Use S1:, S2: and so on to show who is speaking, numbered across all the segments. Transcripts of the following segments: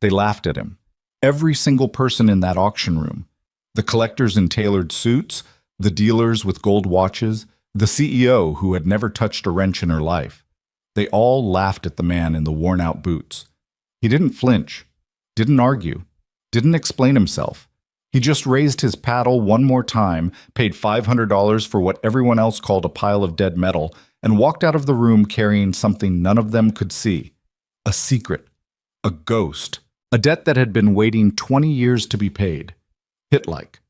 S1: They laughed at him. Every single person in that auction room. The collectors in tailored suits, the dealers with gold watches, the CEO who had never touched a wrench in her life. They all laughed at the man in the worn-out boots. He didn't flinch, didn't argue, didn't explain himself. He just raised his paddle one more time, paid $500 for what everyone else called a pile of dead metal, and walked out of the room carrying something none of them could see. A secret. A ghost. A debt that had been waiting 20 years to be paid. Hit like.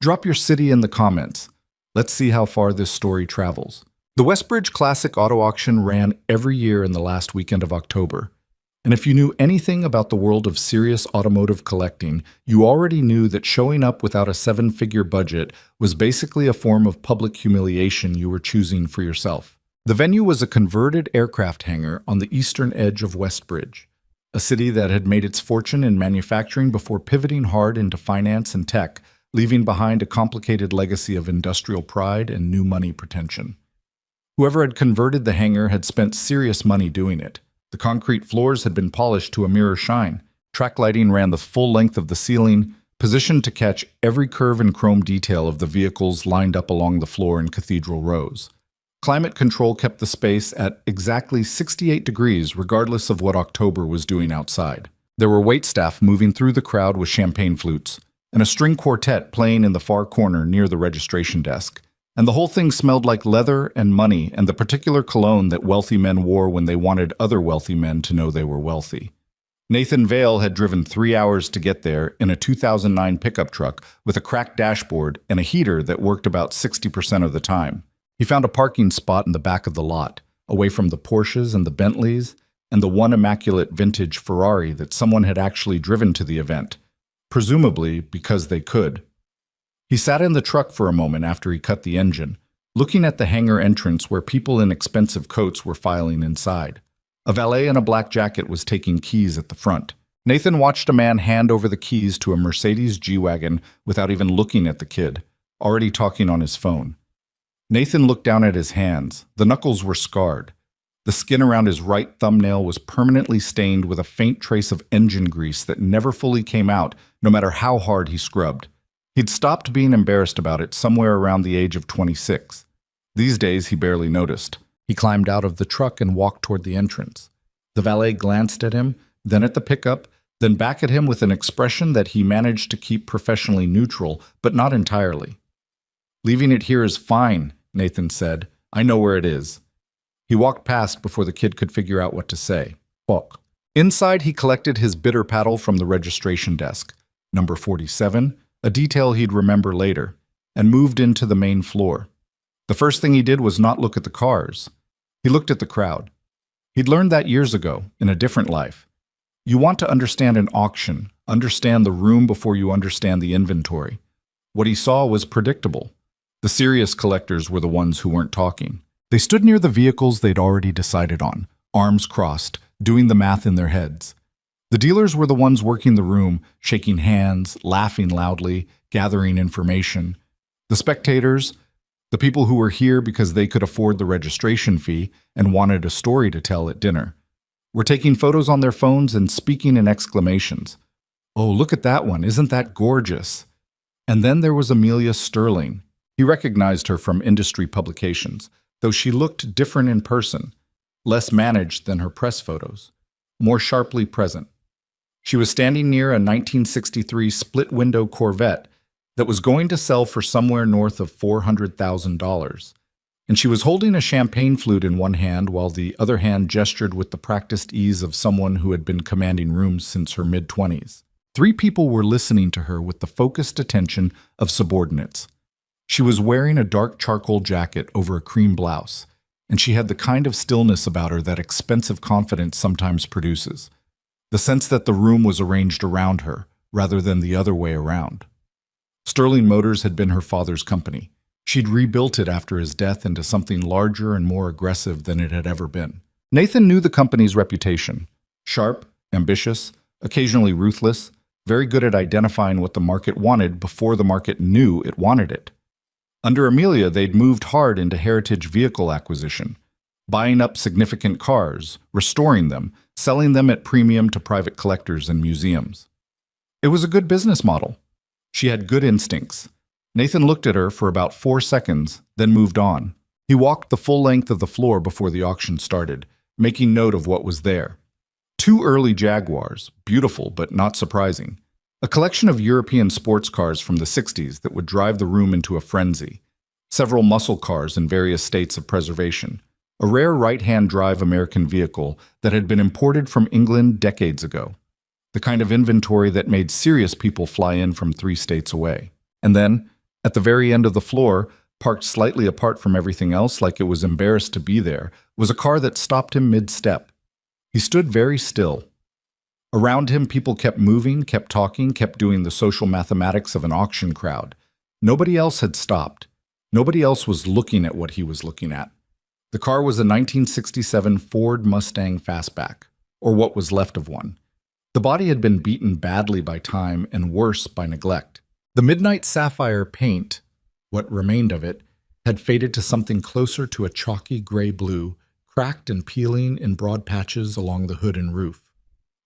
S1: Drop your city in the comments. Let's see how far this story travels. The Westbridge Classic Auto Auction ran every year in the last weekend of October. And if you knew anything about the world of serious automotive collecting, you already knew that showing up without a seven-figure budget was basically a form of public humiliation you were choosing for yourself. The venue was a converted aircraft hangar on the eastern edge of Westbridge, a city that had made its fortune in manufacturing before pivoting hard into finance and tech, leaving behind a complicated legacy of industrial pride and new money pretension. Whoever had converted the hangar had spent serious money doing it. The concrete floors had been polished to a mirror shine. Track lighting ran the full length of the ceiling, positioned to catch every curve and chrome detail of the vehicles lined up along the floor in cathedral rows. Climate control kept the space at exactly 68 degrees regardless of what October was doing outside. There were waitstaff moving through the crowd with champagne flutes, and a string quartet playing in the far corner near the registration desk. And the whole thing smelled like leather and money and the particular cologne that wealthy men wore when they wanted other wealthy men to know they were wealthy. Nathan Vale had driven 3 hours to get there in a 2009 pickup truck with a cracked dashboard and a heater that worked about 60% of the time. He found a parking spot in the back of the lot, away from the Porsches and the Bentleys, and the one immaculate vintage Ferrari that someone had actually driven to the event, presumably because they could. He sat in the truck for a moment after he cut the engine, looking at the hangar entrance where people in expensive coats were filing inside. A valet in a black jacket was taking keys at the front. Nathan watched a man hand over the keys to a Mercedes G-Wagon without even looking at the kid, already talking on his phone. Nathan looked down at his hands. The knuckles were scarred. The skin around his right thumbnail was permanently stained with a faint trace of engine grease that never fully came out, no matter how hard he scrubbed. He'd stopped being embarrassed about it somewhere around the age of 26. These days, he barely noticed. He climbed out of the truck and walked toward the entrance. The valet glanced at him, then at the pickup, then back at him with an expression that he managed to keep professionally neutral, but not entirely. "Leaving it here is fine," Nathan said. "I know where it is." He walked past before the kid could figure out what to say. Fuck. Inside, he collected his bitter paddle from the registration desk, number 47, a detail he'd remember later, and moved into the main floor. The first thing he did was not look at the cars. He looked at the crowd. He'd learned that years ago, in a different life. You want to understand an auction, understand the room before you understand the inventory. What he saw was predictable. The serious collectors were the ones who weren't talking. They stood near the vehicles they'd already decided on, arms crossed, doing the math in their heads. The dealers were the ones working the room, shaking hands, laughing loudly, gathering information. The spectators, the people who were here because they could afford the registration fee and wanted a story to tell at dinner, were taking photos on their phones and speaking in exclamations. "Oh, look at that one, isn't that gorgeous?" And then there was Amelia Sterling. He recognized her from industry publications, though she looked different in person, less managed than her press photos, more sharply present. She was standing near a 1963 split-window Corvette that was going to sell for somewhere north of $400,000, and she was holding a champagne flute in one hand while the other hand gestured with the practiced ease of someone who had been commanding rooms since her mid-20s. 3 people were listening to her with the focused attention of subordinates. She was wearing a dark charcoal jacket over a cream blouse, and she had the kind of stillness about her that expensive confidence sometimes produces. The sense that the room was arranged around her, rather than the other way around. Sterling Motors had been her father's company. She'd rebuilt it after his death into something larger and more aggressive than it had ever been. Nathan knew the company's reputation. Sharp, ambitious, occasionally ruthless, very good at identifying what the market wanted before the market knew it wanted it. Under Amelia, they'd moved hard into heritage vehicle acquisition. buying up significant cars, restoring them, selling them at premium to private collectors and museums. It was a good business model. She had good instincts. Nathan looked at her for about 4 seconds, then moved on. He walked the full length of the floor before the auction started, making note of what was there. 2 early Jaguars, beautiful but not surprising. A collection of European sports cars from the 60s that would drive the room into a frenzy. Several muscle cars in various states of preservation. A rare right-hand drive American vehicle that had been imported from England decades ago. The kind of inventory that made serious people fly in from 3 states away. And then, at the very end of the floor, parked slightly apart from everything else like it was embarrassed to be there, was a car that stopped him mid-step. He stood very still. Around him, people kept moving, kept talking, kept doing the social mathematics of an auction crowd. Nobody else had stopped. Nobody else was looking at what he was looking at. The car was a 1967 Ford Mustang Fastback, or what was left of one. The body had been beaten badly by time and worse by neglect. The midnight sapphire paint, what remained of it, had faded to something closer to a chalky gray blue, cracked and peeling in broad patches along the hood and roof.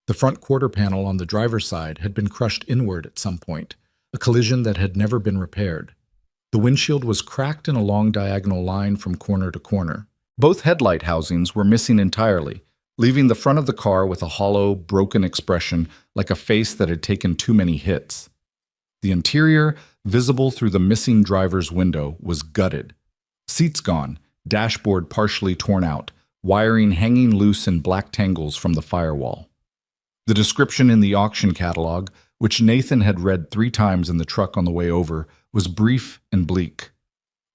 S1: The front quarter panel on the driver's side had been crushed inward at some point, a collision that had never been repaired. The windshield was cracked in a long diagonal line from corner to corner. Both headlight housings were missing entirely, leaving the front of the car with a hollow, broken expression like a face that had taken too many hits. The interior, visible through the missing driver's window, was gutted. Seats gone, dashboard partially torn out, wiring hanging loose in black tangles from the firewall. The description in the auction catalog, which Nathan had read 3 times in the truck on the way over, was brief and bleak.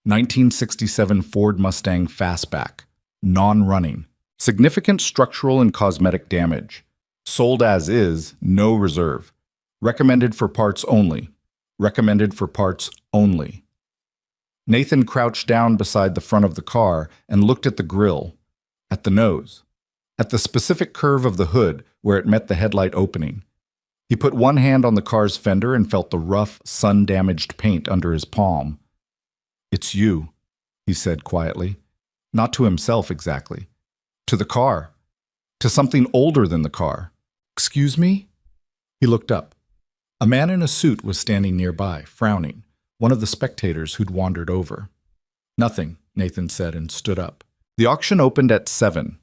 S1: 1967 Ford Mustang Fastback, non-running, significant structural and cosmetic damage, sold as is, no reserve, recommended for parts only, recommended for parts only. Nathan crouched down beside the front of the car and looked at the grille, at the nose, at the specific curve of the hood where it met the headlight opening. He put one hand on the car's fender and felt the rough, sun-damaged paint under his palm. "It's you," he said quietly. Not to himself exactly. To the car. To something older than the car. "Excuse me?" He looked up. A man in a suit was standing nearby, frowning, one of the spectators who'd wandered over. "Nothing," Nathan said and stood up. The auction opened at 7.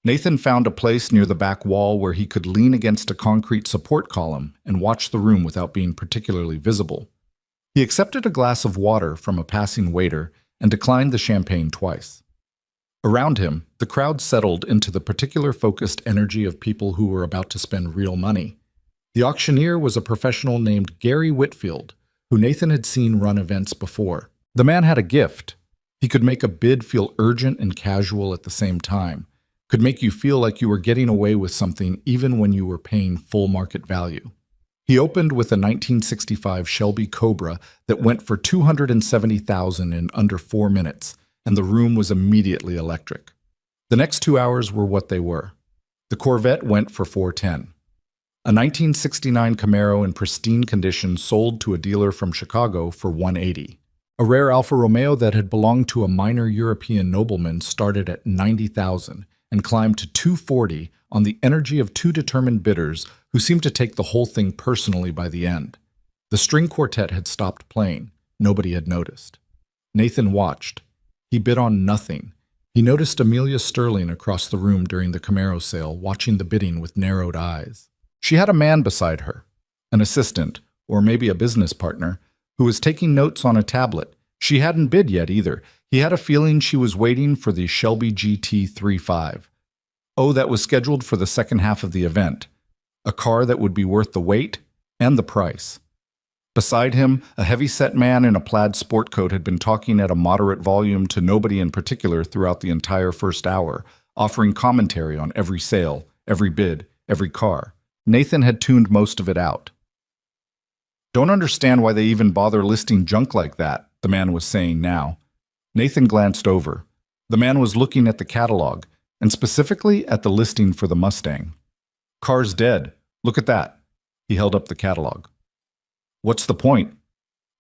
S1: Nathan found a place near the back wall where he could lean against a concrete support column and watch the room without being particularly visible. He accepted a glass of water from a passing waiter and declined the champagne twice. Around him, the crowd settled into the particular focused energy of people who were about to spend real money. The auctioneer was a professional named Gary Whitfield, who Nathan had seen run events before. The man had a gift. He could make a bid feel urgent and casual at the same time, could make you feel like you were getting away with something even when you were paying full market value. He opened with a 1965 Shelby Cobra that went for $270,000 in under 4 minutes, and the room was immediately electric. The next 2 hours were what they were. The Corvette went for $410. A 1969 Camaro in pristine condition sold to a dealer from Chicago for $180. A rare Alfa Romeo that had belonged to a minor European nobleman started at $90,000 and climbed to $240 on the energy of 2 determined bidders who seemed to take the whole thing personally by the end. The string quartet had stopped playing. Nobody had noticed. Nathan watched. He bid on nothing. He noticed Amelia Sterling across the room during the Camaro sale, watching the bidding with narrowed eyes. She had a man beside her, an assistant, or maybe a business partner, who was taking notes on a tablet. She hadn't bid yet either. He had a feeling she was waiting for the Shelby GT35. Oh, that was scheduled for the second half of the event. A car that would be worth the wait and the price. Beside him, a heavy-set man in a plaid sport coat had been talking at a moderate volume to nobody in particular throughout the entire first hour, offering commentary on every sale, every bid, every car. Nathan had tuned most of it out. "Don't understand why they even bother listing junk like that," the man was saying now. Nathan glanced over. The man was looking at the catalog, and specifically at the listing for the Mustang. "Car's dead. Look at that." He held up the catalog. "What's the point?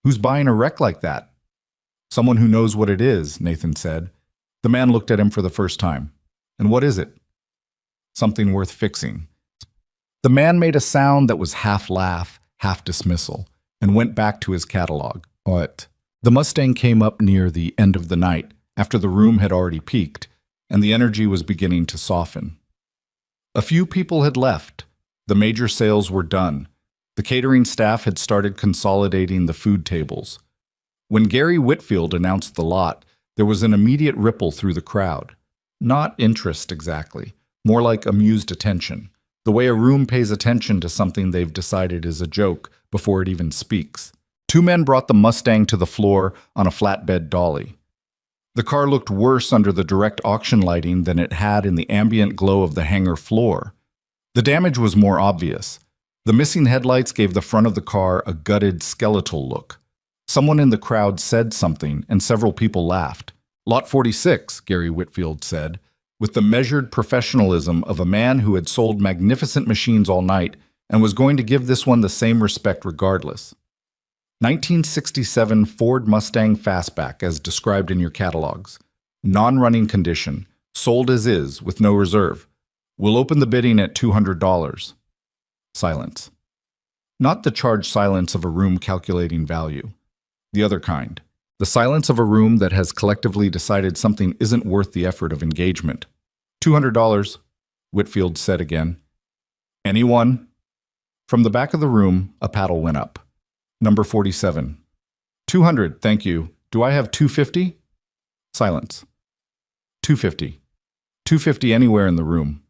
S1: Who's buying a wreck like that?" "Someone who knows what it is," Nathan said. The man looked at him for the first time. And what is it? Something worth fixing. The man made a sound that was half laugh, half dismissal, and went back to his catalog. What? The Mustang came up near the end of the night, after the room had already peaked, and the energy was beginning to soften. A few people had left. The major sales were done. The catering staff had started consolidating the food tables. When Gary Whitfield announced the lot, there was an immediate ripple through the crowd. Not interest exactly, more like amused attention, the way a room pays attention to something they've decided is a joke before it even speaks. Two men brought the Mustang to the floor on a flatbed dolly. The car looked worse under the direct auction lighting than it had in the ambient glow of the hangar floor. The damage was more obvious. The missing headlights gave the front of the car a gutted, skeletal look. Someone in the crowd said something, and several people laughed. Lot 46, Gary Whitfield said, with the measured professionalism of a man who had sold magnificent machines all night and was going to give this one the same respect regardless. 1967 Ford Mustang Fastback as described in your catalogs. Non-running condition, sold as is, with no reserve. We'll open the bidding at $200. Silence. Not the charged silence of a room calculating value. The other kind. The silence of a room that has collectively decided something isn't worth the effort of engagement. $200, Whitfield said again. Anyone? From the back of the room, a paddle went up. Number 47. 200, thank you. Do I have 250? Silence. 250. 250 anywhere in the room.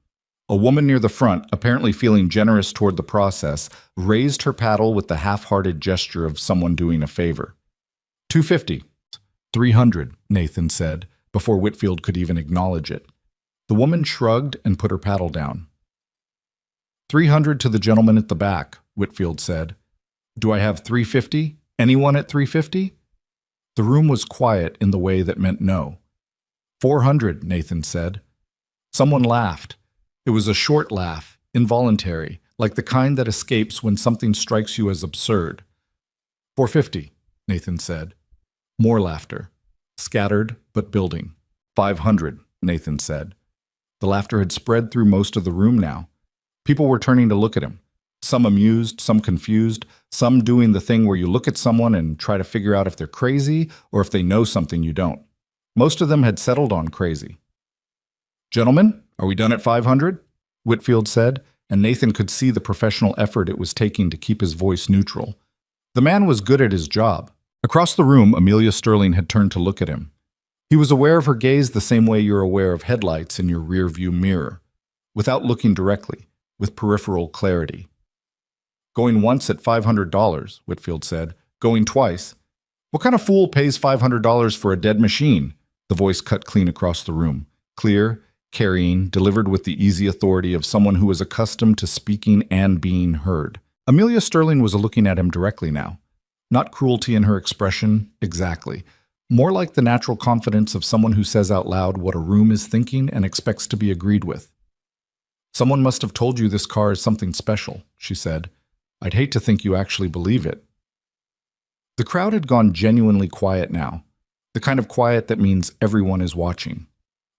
S1: A woman near the front, apparently feeling generous toward the process, raised her paddle with the half-hearted gesture of someone doing a favor. 250. 300, Nathan said, before Whitfield could even acknowledge it. The woman shrugged and put her paddle down. 300 to the gentleman at the back, Whitfield said. Do I have 350? Anyone at 350? The room was quiet in the way that meant no. 400, Nathan said. Someone laughed. It was a short laugh, involuntary, like the kind that escapes when something strikes you as absurd. 450, Nathan said. More laughter. Scattered, but building. 500, Nathan said. The laughter had spread through most of the room now. People were turning to look at him. Some amused, some confused, some doing the thing where you look at someone and try to figure out if they're crazy or if they know something you don't. Most of them had settled on crazy. Gentlemen, are we done at 500? Whitfield said, and Nathan could see the professional effort it was taking to keep his voice neutral. The man was good at his job. Across the room, Amelia Sterling had turned to look at him. He was aware of her gaze the same way you're aware of headlights in your rearview mirror, without looking directly, with peripheral clarity. Going once at $500, Whitfield said. Going twice. What kind of fool pays $500 for a dead machine? The voice cut clean across the room. Clear, carrying, delivered with the easy authority of someone who was accustomed to speaking and being heard. Amelia Sterling was looking at him directly now. Not cruelty in her expression, exactly. More like the natural confidence of someone who says out loud what a room is thinking and expects to be agreed with. Someone must have told you this car is something special, she said. I'd hate to think you actually believe it. The crowd had gone genuinely quiet now, the kind of quiet that means everyone is watching.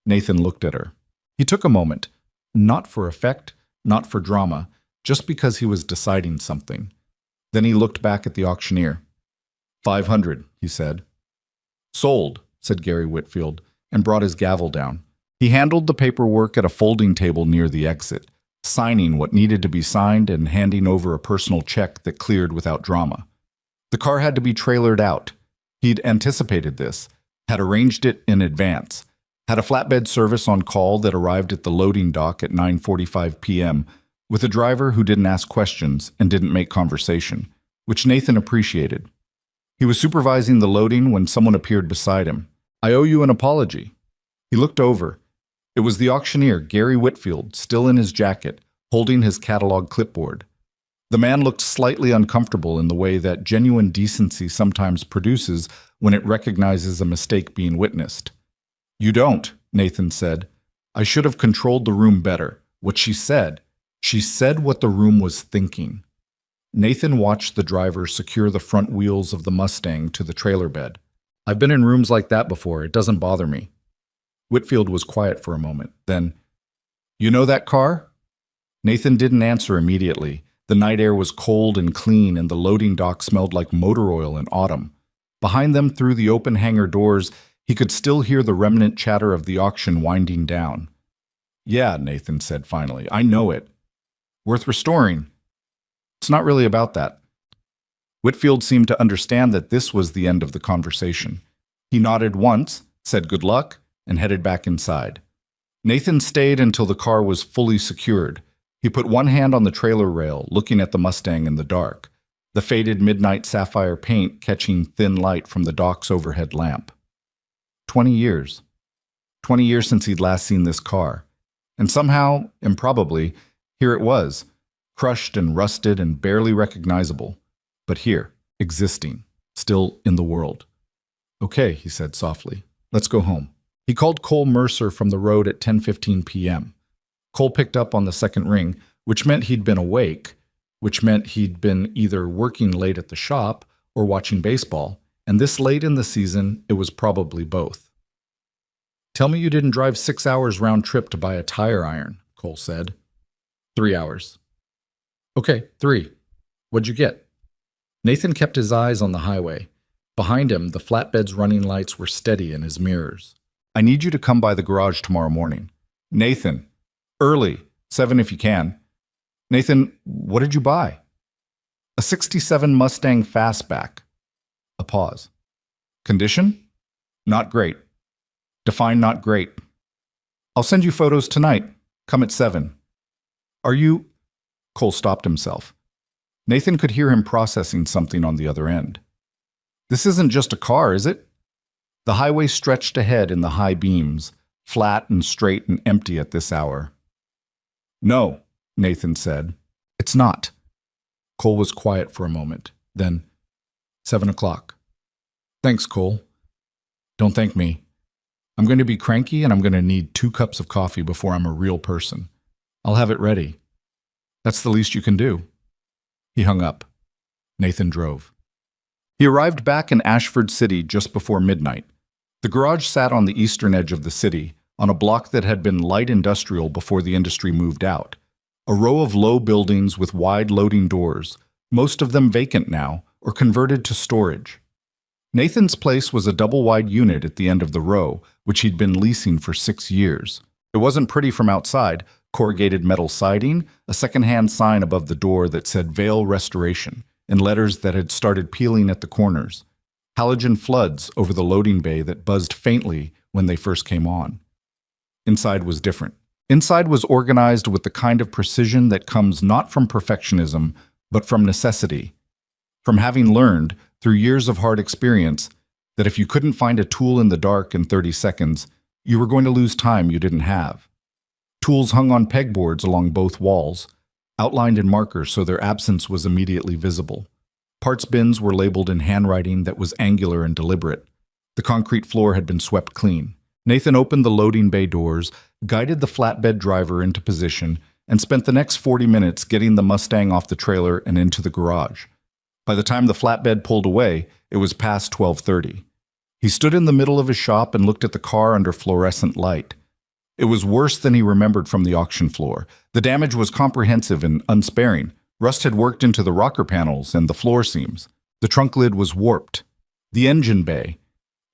S1: Nathan looked at her. He took a moment, not for effect, not for drama, just because he was deciding something. Then he looked back at the auctioneer. 500, he said. Sold, said Gary Whitfield, and brought his gavel down. He handled the paperwork at a folding table near the exit, signing what needed to be signed and handing over a personal check that cleared without drama. The car had to be trailered out. He'd anticipated this, had arranged it in advance, had a flatbed service on call that arrived at the loading dock at 9:45 p.m., with a driver who didn't ask questions and didn't make conversation, which Nathan appreciated. He was supervising the loading when someone appeared beside him. I owe you an apology. He looked over. It was the auctioneer, Gary Whitfield, still in his jacket, holding his catalog clipboard. The man looked slightly uncomfortable in the way that genuine decency sometimes produces when it recognizes a mistake being witnessed. You don't, Nathan said. I should have controlled the room better. What she said what the room was thinking. Nathan watched the driver secure the front wheels of the Mustang to the trailer bed. I've been in rooms like that before. It doesn't bother me. Whitfield was quiet for a moment. Then, "You know that car?" Nathan didn't answer immediately. The night air was cold and clean, and the loading dock smelled like motor oil in autumn. Behind them, through the open hangar doors, he could still hear the remnant chatter of the auction winding down. "Yeah," Nathan said finally, "I know it. Worth restoring." "It's not really about that." Whitfield seemed to understand that this was the end of the conversation. He nodded once, said good luck, and headed back inside. Nathan stayed until the car was fully secured. He put one hand on the trailer rail, looking at the Mustang in the dark, the faded midnight sapphire paint catching thin light from the dock's overhead lamp. 20 years. 20 years since he'd last seen this car. And somehow, improbably, here it was, crushed and rusted and barely recognizable. But here, existing, still in the world. "Okay," he said softly. "Let's go home." He called Cole Mercer from the road at 10:15 p.m. Cole picked up on the second ring, which meant he'd been awake, which meant he'd been either working late at the shop or watching baseball, and this late in the season, it was probably both. "Tell me you didn't drive 6 hours round trip to buy a tire iron," Cole said. 3 hours. "Okay, 3. What'd you get?" Nathan kept his eyes on the highway. Behind him, the flatbed's running lights were steady in his mirrors. "I need you to come by the garage tomorrow morning." "Nathan, early, 7 if you can." "Nathan, what did you buy?" "A 67 Mustang Fastback." A pause. "Condition?" "Not great." "Define not great." "I'll send you photos tonight. Come at 7. "Are you—" Cole stopped himself. Nathan could hear him processing something on the other end. "This isn't just a car, is it?" The highway stretched ahead in the high beams, flat and straight and empty at this hour. "No," Nathan said. "It's not." Cole was quiet for a moment. Then, 7 o'clock. "Thanks, Cole." "Don't thank me. I'm going to be cranky and I'm going to need 2 cups of coffee before I'm a real person. I'll have it ready." "That's the least you can do." He hung up. Nathan drove. He arrived back in Ashford City just before midnight. The garage sat on the eastern edge of the city, on a block that had been light industrial before the industry moved out. A row of low buildings with wide loading doors, most of them vacant now or converted to storage. Nathan's place was a double-wide unit at the end of the row, which he'd been leasing for 6 years. It wasn't pretty from outside, corrugated metal siding, a second-hand sign above the door that said Vale Restoration, in letters that had started peeling at the corners. Halogen floods over the loading bay that buzzed faintly when they first came on. Inside was different. Inside was organized with the kind of precision that comes not from perfectionism, but from necessity. From having learned, through years of hard experience, that if you couldn't find a tool in the dark in 30 seconds, you were going to lose time you didn't have. Tools hung on pegboards along both walls, outlined in markers so their absence was immediately visible. Parts bins were labeled in handwriting that was angular and deliberate. The concrete floor had been swept clean. Nathan opened the loading bay doors, guided the flatbed driver into position, and spent the next 40 minutes getting the Mustang off the trailer and into the garage. By the time the flatbed pulled away, it was past 12:30. He stood in the middle of his shop and looked at the car under fluorescent light. It was worse than he remembered from the auction floor. The damage was comprehensive and unsparing. Rust had worked into the rocker panels and the floor seams. The trunk lid was warped. The engine bay.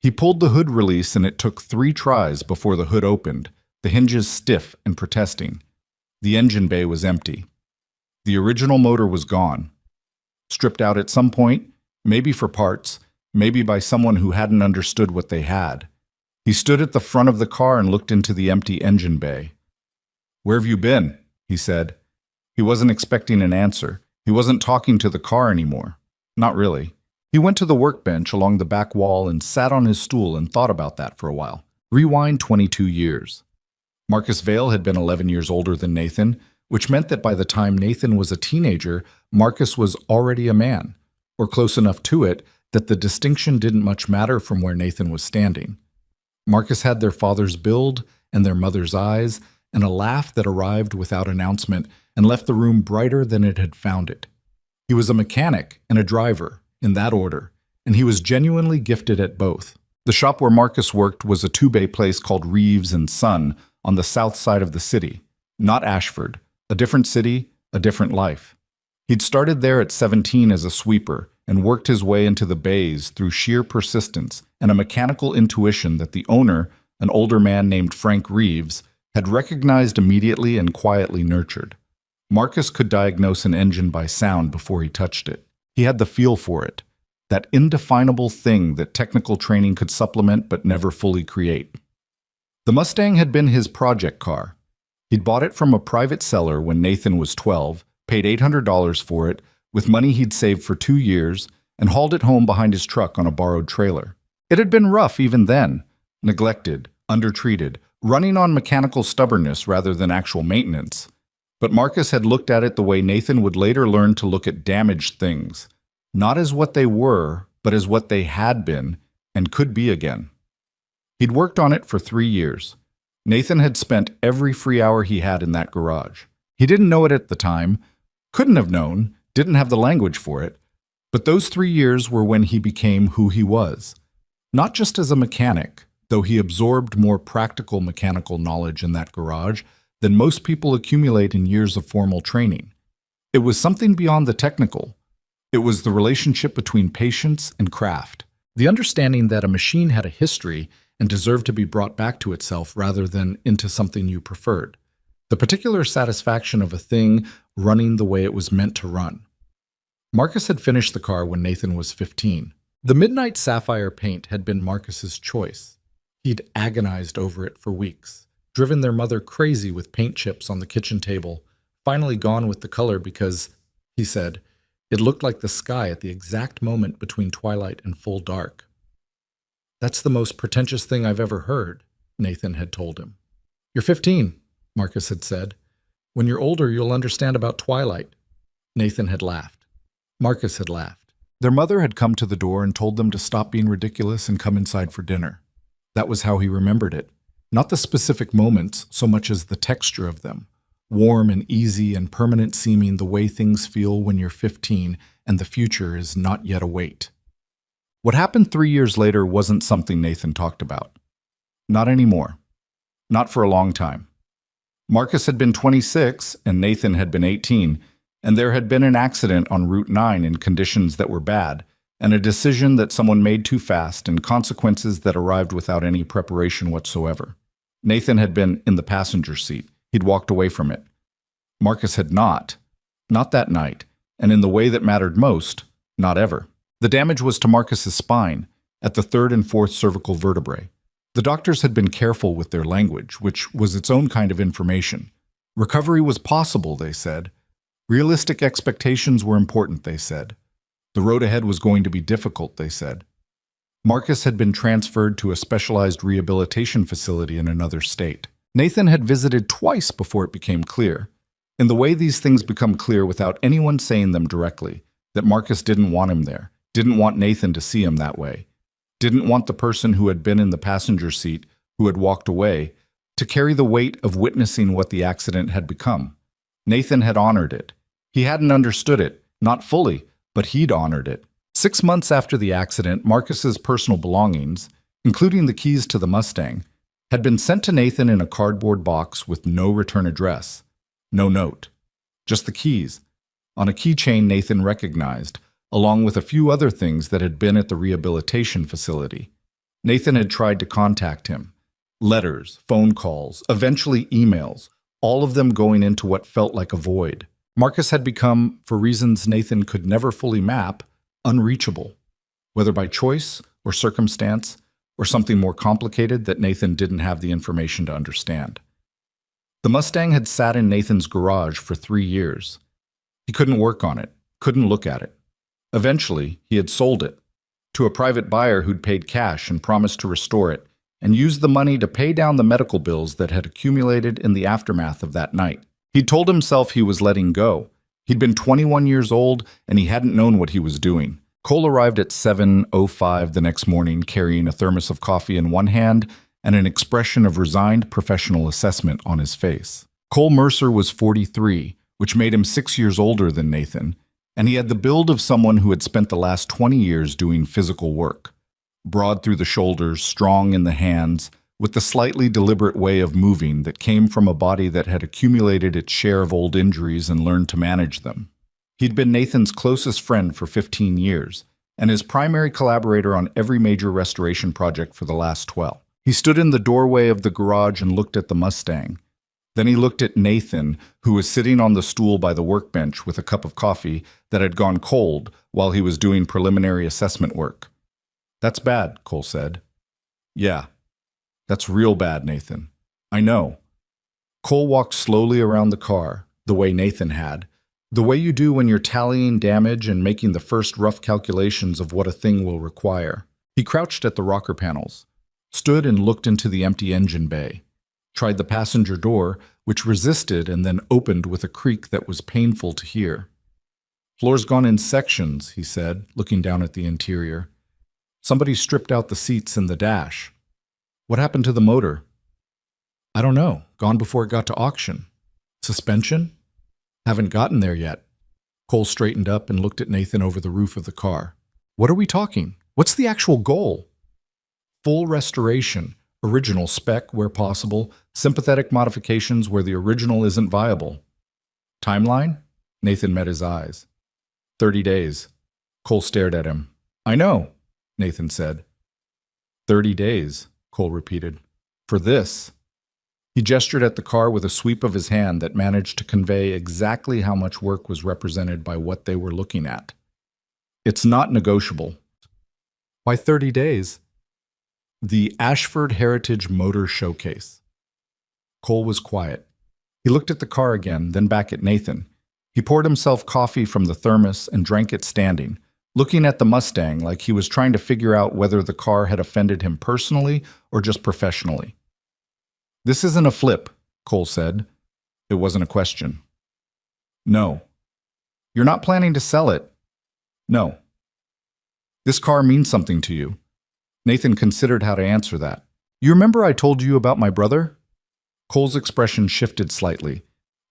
S1: He pulled the hood release and it took 3 tries before the hood opened, the hinges stiff and protesting. The engine bay was empty. The original motor was gone. Stripped out at some point, maybe for parts, maybe by someone who hadn't understood what they had. He stood at the front of the car and looked into the empty engine bay. "Where have you been?" he said. He wasn't expecting an answer. He wasn't talking to the car anymore. Not really. He went to the workbench along the back wall and sat on his stool and thought about that for a while. Rewind 22 years. Marcus Vale had been 11 years older than Nathan, which meant that by the time Nathan was a teenager, Marcus was already a man, or close enough to it that the distinction didn't much matter from where Nathan was standing. Marcus had their father's build and their mother's eyes, and a laugh that arrived without announcement and left the room brighter than it had found it. He was a mechanic and a driver, in that order, and he was genuinely gifted at both. The shop where Marcus worked was a two-bay place called Reeves and Son on the south side of the city. Not Ashford. A different city, a different life. He'd started there at 17 as a sweeper and worked his way into the bays through sheer persistence and a mechanical intuition that the owner, an older man named Frank Reeves, had recognized immediately and quietly nurtured. Marcus could diagnose an engine by sound before he touched it. He had the feel for it, that indefinable thing that technical training could supplement but never fully create. The Mustang had been his project car. He'd bought it from a private seller when Nathan was 12, paid $800 for it, with money he'd saved for 2 years, and hauled it home behind his truck on a borrowed trailer. It had been rough even then, neglected, undertreated, running on mechanical stubbornness rather than actual maintenance. But Marcus had looked at it the way Nathan would later learn to look at damaged things, not as what they were, but as what they had been and could be again. He'd worked on it for 3 years. Nathan had spent every free hour he had in that garage. He didn't know it at the time, couldn't have known, didn't have the language for it, but those 3 years were when he became who he was. Not just as a mechanic, though he absorbed more practical mechanical knowledge in that garage than most people accumulate in years of formal training. It was something beyond the technical. It was the relationship between patience and craft. The understanding that a machine had a history and deserved to be brought back to itself rather than into something you preferred. The particular satisfaction of a thing running the way it was meant to run. Marcus had finished the car when Nathan was 15. The midnight sapphire paint had been Marcus's choice. He'd agonized over it for weeks, driven their mother crazy with paint chips on the kitchen table, finally gone with the color because, he said, it looked like the sky at the exact moment between twilight and full dark. That's the most pretentious thing I've ever heard, Nathan had told him. You're 15, Marcus had said. When you're older, you'll understand about twilight. Nathan had laughed. Marcus had laughed. Their mother had come to the door and told them to stop being ridiculous and come inside for dinner. That was how he remembered it. Not the specific moments so much as the texture of them. Warm and easy and permanent seeming the way things feel when you're 15 and the future is not yet await. What happened 3 years later wasn't something Nathan talked about. Not anymore. Not for a long time. Marcus had been 26 and Nathan had been 18, and there had been an accident on Route 9 in conditions that were bad, and a decision that someone made too fast and consequences that arrived without any preparation whatsoever. Nathan had been in the passenger seat. He'd walked away from it. Marcus had not. Not that night, and in the way that mattered most, not ever. The damage was to Marcus's spine, at the 3rd and 4th cervical vertebrae. The doctors had been careful with their language, which was its own kind of information. Recovery was possible, they said. Realistic expectations were important, they said. The road ahead was going to be difficult, they said. Marcus had been transferred to a specialized rehabilitation facility in another state. Nathan had visited twice before it became clear, in the way these things become clear without anyone saying them directly, that Marcus didn't want him there, didn't want Nathan to see him that way, didn't want the person who had been in the passenger seat, who had walked away, to carry the weight of witnessing what the accident had become. Nathan had honored it. He hadn't understood it, not fully, but he'd honored it. 6 months after the accident, Marcus's personal belongings, including the keys to the Mustang, had been sent to Nathan in a cardboard box with no return address, no note, just the keys, on a keychain Nathan recognized, along with a few other things that had been at the rehabilitation facility. Nathan had tried to contact him. Letters, phone calls, eventually emails, all of them going into what felt like a void. Marcus had become, for reasons Nathan could never fully map, unreachable, whether by choice or circumstance or something more complicated that Nathan didn't have the information to understand. The Mustang had sat in Nathan's garage for 3 years. He couldn't work on it, couldn't look at it. Eventually, he had sold it to a private buyer who'd paid cash and promised to restore it, and used the money to pay down the medical bills that had accumulated in the aftermath of that night. He'd told himself he was letting go. He'd been 21 years old, and he hadn't known what he was doing. Cole arrived at 7:05 the next morning, carrying a thermos of coffee in one hand and an expression of resigned professional assessment on his face. Cole Mercer was 43, which made him 6 years older than Nathan, and he had the build of someone who had spent the last 20 years doing physical work. broad through the shoulders, strong in the hands, with the slightly deliberate way of moving that came from a body that had accumulated its share of old injuries and learned to manage them. He'd been Nathan's closest friend for 15 years, and his primary collaborator on every major restoration project for the last 12. He stood in the doorway of the garage and looked at the Mustang. Then he looked at Nathan, who was sitting on the stool by the workbench with a cup of coffee that had gone cold while he was doing preliminary assessment work. "That's bad," Cole said. "Yeah, that's real bad, Nathan. I know." Cole walked slowly around the car, the way Nathan had, the way you do when you're tallying damage and making the first rough calculations of what a thing will require. He crouched at the rocker panels, stood and looked into the empty engine bay, tried the passenger door, which resisted and then opened with a creak that was painful to hear. "Floor's gone in sections," he said, looking down at the interior. "Somebody stripped out the seats and the dash. What happened to the motor?" "I don't know. Gone before it got to auction." "Suspension?" "Haven't gotten there yet." Cole straightened up and looked at Nathan over the roof of the car. "What are we talking? What's the actual goal?" "Full restoration, original spec where possible, sympathetic modifications where the original isn't viable." "Timeline?" Nathan met his eyes. 30 days. Cole stared at him. "I know," Nathan said. 30 days, Cole repeated. "For this." He gestured at the car with a sweep of his hand that managed to convey exactly how much work was represented by what they were looking at. "It's not negotiable." "Why 30 days?" "The Ashford Heritage Motor Showcase." Cole was quiet. He looked at the car again, then back at Nathan. He poured himself coffee from the thermos and drank it standing, looking at the Mustang like he was trying to figure out whether the car had offended him personally or just professionally. "This isn't a flip," Cole said. It wasn't a question. "No." "You're not planning to sell it?" "No." "This car means something to you." Nathan considered how to answer that. "You remember I told you about my brother?" Cole's expression shifted slightly.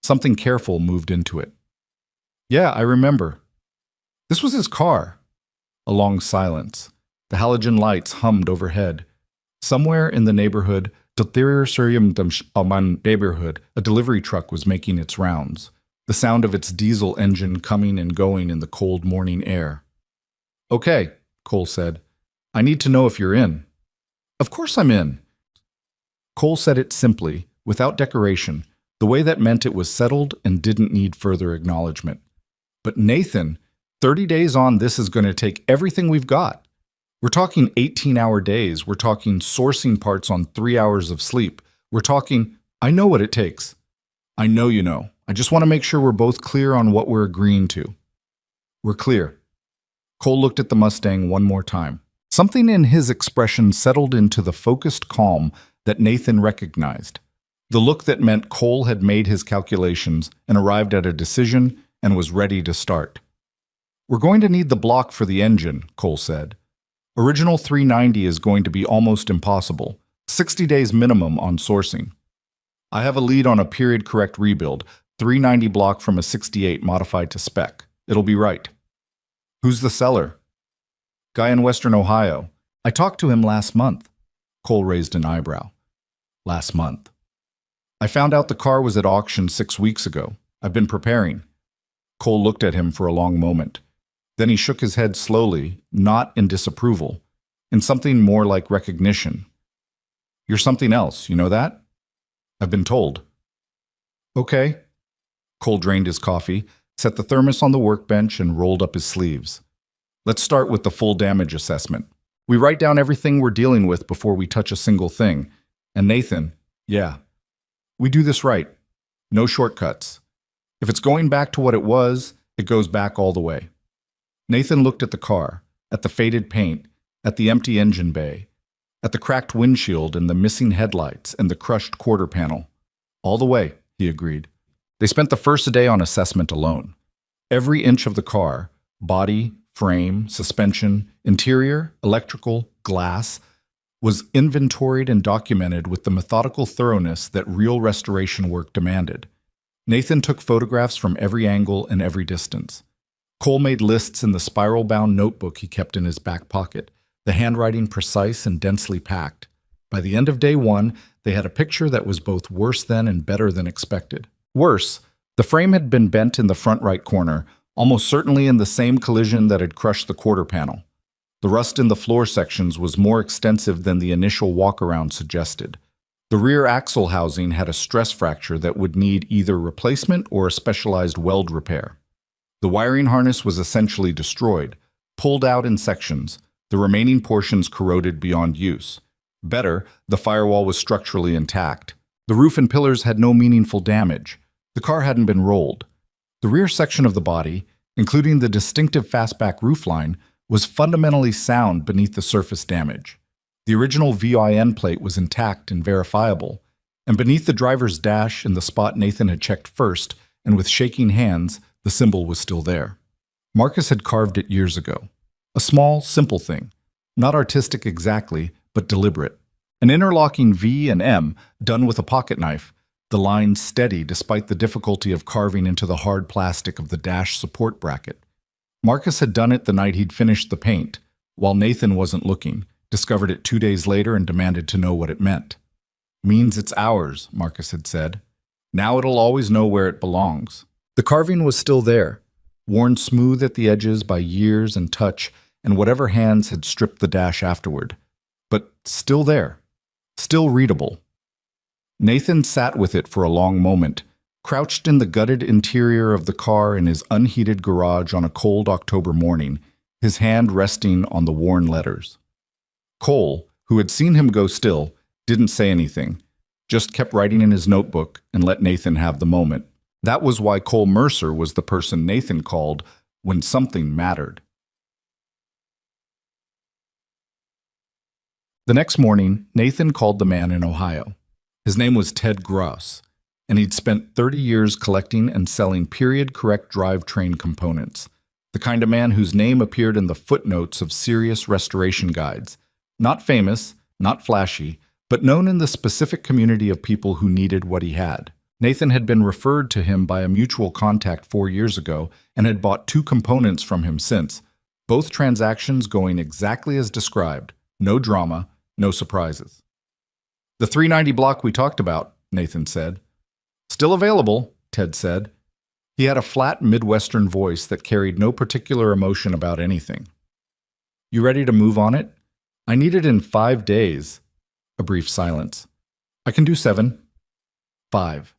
S1: Something careful moved into it. "Yeah, I remember." "This was his car." A long silence. The halogen lights hummed overhead. Somewhere in the neighborhood, a delivery truck was making its rounds, the sound of its diesel engine coming and going in the cold morning air. "Okay," Cole said. "I need to know if you're in." "Of course I'm in." Cole said it simply, without decoration, the way that meant it was settled and didn't need further acknowledgement. "But Nathan, 30 days on, this is going to take everything we've got. We're talking 18-hour days. We're talking sourcing parts on 3 hours of sleep. We're talking, I know what it takes." "I know you know. I just want to make sure we're both clear on what we're agreeing to." "We're clear." Cole looked at the Mustang one more time. Something in his expression settled into the focused calm that Nathan recognized. The look that meant Cole had made his calculations and arrived at a decision and was ready to start. "We're going to need the block for the engine," Cole said. "Original 390 is going to be almost impossible. 60 days minimum on sourcing. I have a lead on a period-correct rebuild, 390 block from a 68 modified to spec. It'll be right." "Who's the seller?" "Guy in Western Ohio. I talked to him last month." Cole raised an eyebrow. "Last month." "I found out the car was at auction 6 weeks ago. I've been preparing." Cole looked at him for a long moment. Then he shook his head slowly, not in disapproval, in something more like recognition. "You're something else, you know that?" "I've been told." "Okay." Cole drained his coffee, set the thermos on the workbench, and rolled up his sleeves. "Let's start with the full damage assessment. We write down everything we're dealing with before we touch a single thing. And Nathan, yeah, we do this right. No shortcuts. If it's going back to what it was, it goes back all the way." Nathan looked at the car, at the faded paint, at the empty engine bay, at the cracked windshield and the missing headlights and the crushed quarter panel. "All the way," he agreed. They spent the first day on assessment alone. Every inch of the car, body, frame, suspension, interior, electrical, glass, was inventoried and documented with the methodical thoroughness that real restoration work demanded. Nathan took photographs from every angle and every distance. Cole made lists in the spiral-bound notebook he kept in his back pocket, the handwriting precise and densely packed. By the end of day one, they had a picture that was both worse than and better than expected. Worse, the frame had been bent in the front right corner, almost certainly in the same collision that had crushed the quarter panel. The rust in the floor sections was more extensive than the initial walk-around suggested. The rear axle housing had a stress fracture that would need either replacement or a specialized weld repair. The wiring harness was essentially destroyed, pulled out in sections, the remaining portions corroded beyond use. Better, the firewall was structurally intact. The roof and pillars had no meaningful damage. The car hadn't been rolled. The rear section of the body, including the distinctive fastback roofline, was fundamentally sound beneath the surface damage. The original VIN plate was intact and verifiable, and beneath the driver's dash in the spot Nathan had checked first, and with shaking hands, the symbol was still there. Marcus had carved it years ago. A small, simple thing. Not artistic exactly, but deliberate. An interlocking V and M done with a pocket knife, the lines steady despite the difficulty of carving into the hard plastic of the dash support bracket. Marcus had done it the night he'd finished the paint, while Nathan wasn't looking, discovered it 2 days later and demanded to know what it meant. "Means it's ours," Marcus had said. "Now it'll always know where it belongs." The carving was still there, worn smooth at the edges by years and touch and whatever hands had stripped the dash afterward. But still there, still readable. Nathan sat with it for a long moment, crouched in the gutted interior of the car in his unheated garage on a cold October morning, his hand resting on the worn letters. Cole, who had seen him go still, didn't say anything, just kept writing in his notebook and let Nathan have the moment. That was why Cole Mercer was the person Nathan called when something mattered. The next morning, Nathan called the man in Ohio. His name was Ted Gross, and he'd spent 30 years collecting and selling period-correct drivetrain components, the kind of man whose name appeared in the footnotes of serious restoration guides. Not famous, not flashy, but known in the specific community of people who needed what he had. Nathan had been referred to him by a mutual contact 4 years ago and had bought 2 components from him since, both transactions going exactly as described. No drama, no surprises. "The 390 block we talked about," Nathan said. "Still available," Ted said. He had a flat Midwestern voice that carried no particular emotion about anything. "You ready to move on it? I need it in 5 days. A brief silence. "I can do 7. 5.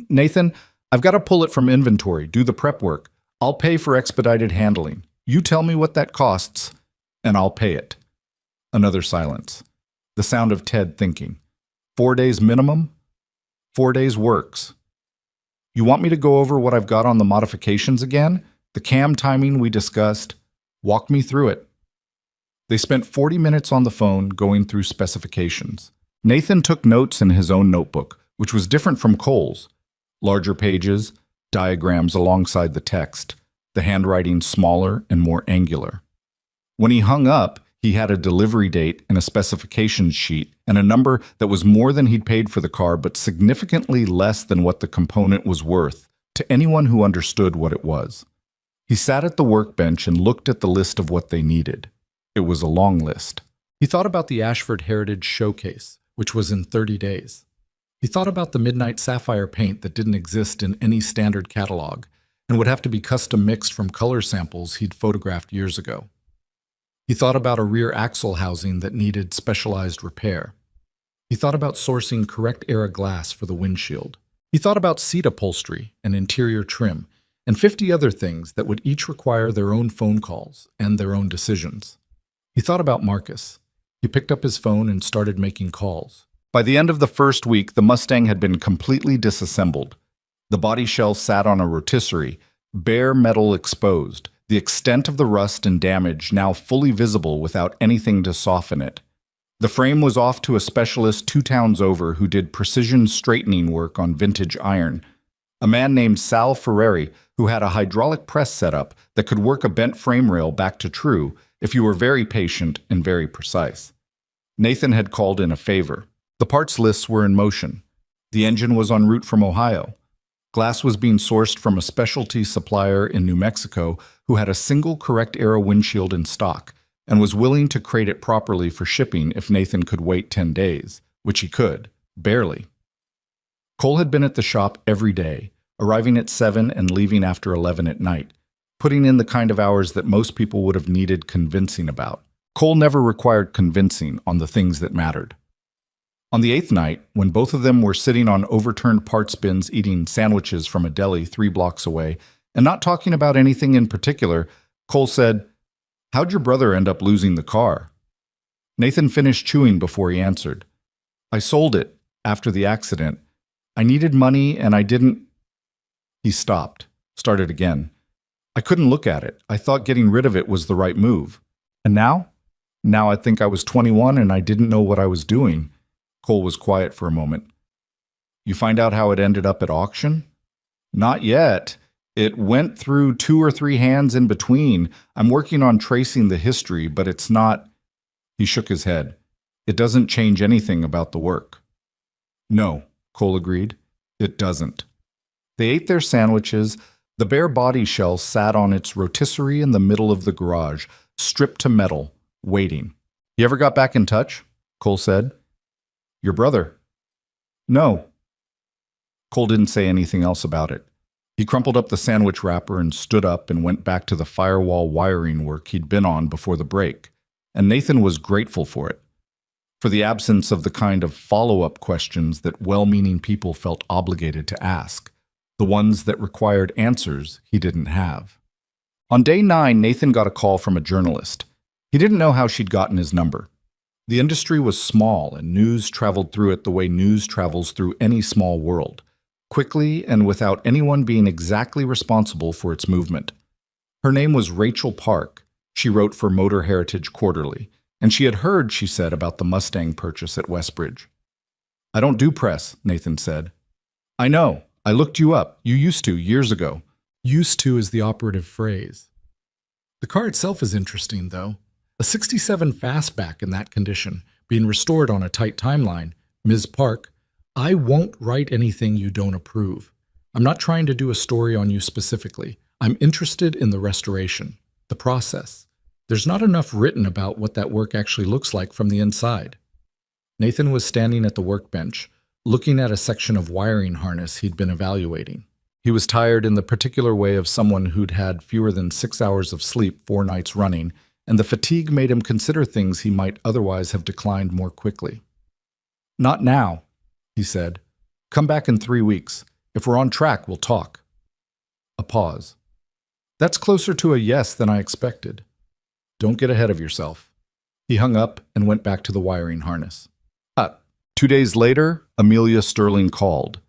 S1: "Nathan, I've got to pull it from inventory, do the prep work. I'll pay for expedited handling. You tell me what that costs, and I'll pay it." Another silence. The sound of Ted thinking. 4 days minimum? 4 days works. "You want me to go over what I've got on the modifications again? The cam timing we discussed? Walk me through it." They spent 40 minutes on the phone going through specifications. Nathan took notes in his own notebook, which was different from Cole's. Larger pages, diagrams alongside the text, the handwriting smaller and more angular. When he hung up, he had a delivery date and a specifications sheet and a number that was more than he'd paid for the car but significantly less than what the component was worth to anyone who understood what it was. He sat at the workbench and looked at the list of what they needed. It was a long list. He thought about the Ashford Heritage Showcase, which was in 30 days. He thought about the Midnight Sapphire paint that didn't exist in any standard catalog and would have to be custom mixed from color samples he'd photographed years ago. He thought about a rear axle housing that needed specialized repair. He thought about sourcing correct-era glass for the windshield. He thought about seat upholstery and interior trim, and 50 other things that would each require their own phone calls and their own decisions. He thought about Marcus. He picked up his phone and started making calls. By the end of the first week, the Mustang had been completely disassembled. The body shell sat on a rotisserie, bare metal exposed, the extent of the rust and damage now fully visible without anything to soften it. The frame was off to a specialist 2 towns over who did precision straightening work on vintage iron. A man named Sal Ferreri, who had a hydraulic press setup that could work a bent frame rail back to true if you were very patient and very precise. Nathan had called in a favor. The parts lists were in motion. The engine was en route from Ohio. Glass was being sourced from a specialty supplier in New Mexico who had a single correct-era windshield in stock, and was willing to crate it properly for shipping if Nathan could wait 10 days, which he could, barely. Cole had been at the shop every day, arriving at 7 and leaving after 11 at night, putting in the kind of hours that most people would have needed convincing about. Cole never required convincing on the things that mattered. On the 8th night, when both of them were sitting on overturned parts bins eating sandwiches from a deli 3 blocks away and not talking about anything in particular, Cole said, "How'd your brother end up losing the car?" Nathan finished chewing before he answered. "I sold it after the accident. I needed money and I didn't—" He stopped, started again. "I couldn't look at it. I thought getting rid of it was the right move. And now? Now I think I was 21 and I didn't know what I was doing." Cole was quiet for a moment. "You find out how it ended up at auction?" "Not yet. It went through 2 or 3 hands in between. I'm working on tracing the history, but it's not—" He shook his head. "It doesn't change anything about the work." "No," Cole agreed. "It doesn't." They ate their sandwiches. The bare body shell sat on its rotisserie in the middle of the garage, stripped to metal, waiting. "You ever got back in touch?" Cole said. "Your brother?" "No." Cole didn't say anything else about it. He crumpled up the sandwich wrapper and stood up and went back to the firewall wiring work he'd been on before the break, and Nathan was grateful for it, for the absence of the kind of follow-up questions that well-meaning people felt obligated to ask, the ones that required answers he didn't have. On day 9, Nathan got a call from a journalist. He didn't know how she'd gotten his number. The industry was small, and news traveled through it the way news travels through any small world, quickly and without anyone being exactly responsible for its movement. Her name was Rachel Park. She wrote for Motor Heritage Quarterly, and she had heard, she said, about the Mustang purchase at Westbridge. "I don't do press," Nathan said. "I know. I looked you up. You used to, years ago." Used to is the operative phrase. The car itself is interesting, though. A 67 Fastback in that condition, being restored on a tight timeline. Ms. Park, I won't write anything you don't approve. I'm not trying to do a story on you specifically. I'm interested in the restoration, the process. There's not enough written about what that work actually looks like from the inside. Nathan was standing at the workbench, looking at a section of wiring harness he'd been evaluating. He was tired in the particular way of someone who'd had fewer than 6 hours of sleep 4 nights running, and the fatigue made him consider things he might otherwise have declined more quickly. "Not now," he said. "Come back in 3 weeks. If we're on track, we'll talk." A pause. "That's closer to a yes than I expected." "Don't get ahead of yourself." He hung up and went back to the wiring harness. 2 days later, Amelia Sterling called.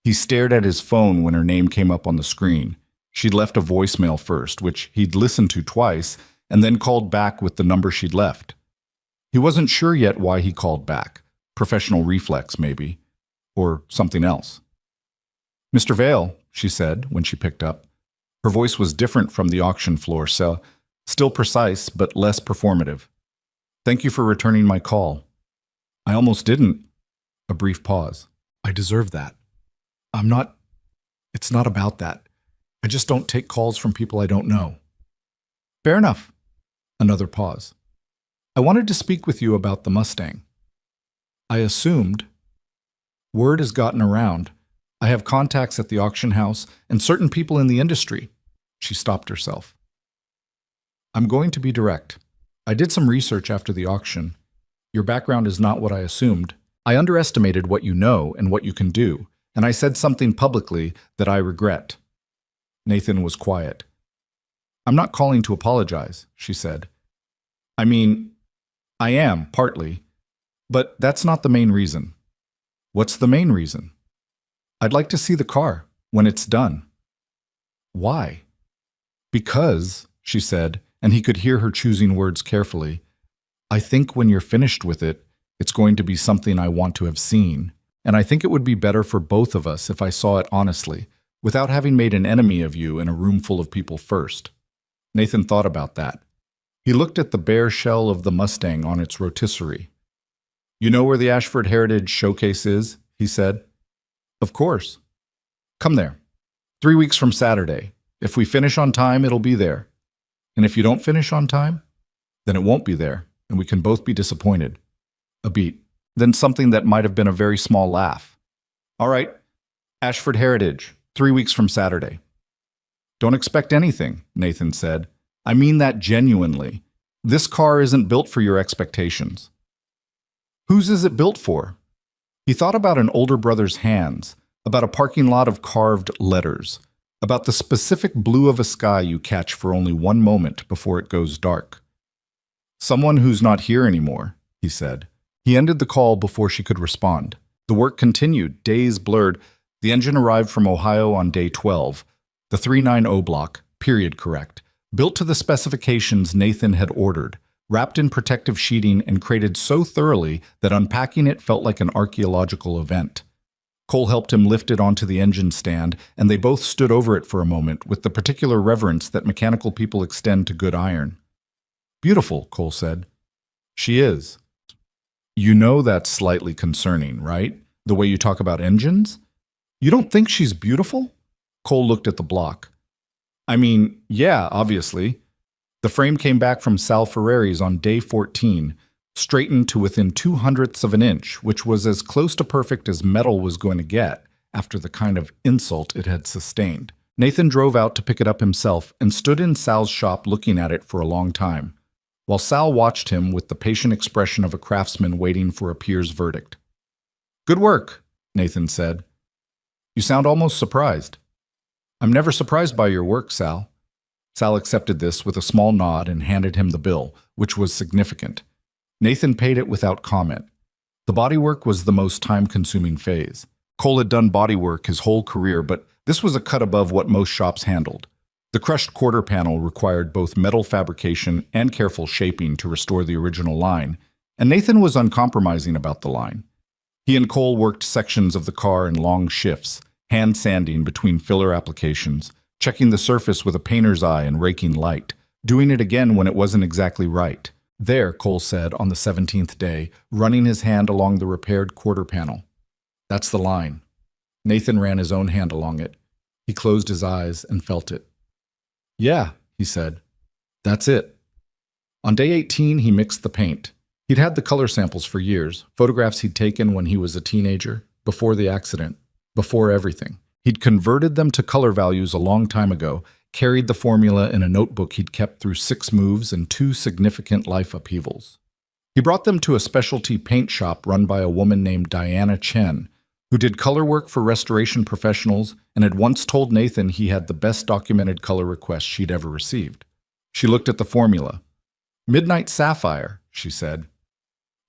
S1: He stared at his phone when her name came up on the screen. She'd left a voicemail first, which he'd listened to twice, and then called back with the number she'd left. He wasn't sure yet why he called back. Professional reflex, maybe. Or something else. "Mr. Vale," she said when she picked up. Her voice was different from the auction floor, so still precise but less performative. "Thank you for returning my call." "I almost didn't." A brief pause. "I deserve that. It's not about that. I just don't take calls from people I don't know." "Fair enough." Another pause. "I wanted to speak with you about the Mustang. I assumed. Word has gotten around. I have contacts at the auction house and certain people in the industry." She stopped herself. "I'm going to be direct. I did some research after the auction. Your background is not what I assumed. I underestimated what you know and what you can do, and I said something publicly that I regret." Nathan was quiet. "I'm not calling to apologize," she said. "I mean, I am, partly. But that's not the main reason." "What's the main reason?" "I'd like to see the car when it's done." "Why?" "Because," she said, and he could hear her choosing words carefully, "I think when you're finished with it, it's going to be something I want to have seen, and I think it would be better for both of us if I saw it honestly, without having made an enemy of you in a room full of people first." Nathan thought about that. He looked at the bare shell of the Mustang on its rotisserie. "You know where the Ashford Heritage Showcase is?" he said. "Of course." "Come there. 3 weeks from Saturday. If we finish on time, it'll be there. And if you don't finish on time, Then it won't be there, and we can both be disappointed. A beat. Then something that might have been a very small laugh. All right, Ashford Heritage, 3 weeks from Saturday. Don't expect anything, Nathan said. I mean that genuinely. This car isn't built for your expectations. Whose is it built for? He thought about an older brother's hands, about a parking lot of carved letters, about the specific blue of a sky you catch for only one moment before it goes dark. Someone who's not here anymore, he said. He ended the call before she could respond. The work continued, days blurred. The engine arrived from Ohio on day 12, the 390 block, period correct, built to the specifications Nathan had ordered, wrapped in protective sheeting and crated so thoroughly that unpacking it felt like an archaeological event. Cole helped him lift it onto the engine stand, and they both stood over it for a moment with the particular reverence that mechanical people extend to good iron. Beautiful, Cole said. She is. You know that's slightly concerning, right? The way you talk about engines? You don't think she's beautiful? Cole looked at the block. I mean, yeah, obviously. The frame came back from Sal Ferreri's on day 14, straightened to within 0.02 of an inch, which was as close to perfect as metal was going to get after the kind of insult it had sustained. Nathan drove out to pick it up himself and stood in Sal's shop looking at it for a long time, while Sal watched him with the patient expression of a craftsman waiting for a peer's verdict. Good work, Nathan said. You sound almost surprised. I'm never surprised by your work, Sal. Sal accepted this with a small nod and handed him the bill, which was significant. Nathan paid it without comment. The bodywork was the most time-consuming phase. Cole had done bodywork his whole career, but this was a cut above what most shops handled. The crushed quarter panel required both metal fabrication and careful shaping to restore the original line, and Nathan was uncompromising about the line. He and Cole worked sections of the car in long shifts, hand sanding between filler applications, checking the surface with a painter's eye and raking light, doing it again when it wasn't exactly right. There, Cole said on the 17th day, running his hand along the repaired quarter panel. That's the line. Nathan ran his own hand along it. He closed his eyes and felt it. Yeah, he said. That's it. On day 18, he mixed the paint. He'd had the color samples for years, photographs he'd taken when he was a teenager, before the accident, before everything. He'd converted them to color values a long time ago, carried the formula in a notebook he'd kept through 6 moves and 2 significant life upheavals. He brought them to a specialty paint shop run by a woman named Diana Chen, who did color work for restoration professionals and had once told Nathan he had the best documented color request she'd ever received. She looked at the formula. Midnight Sapphire, she said.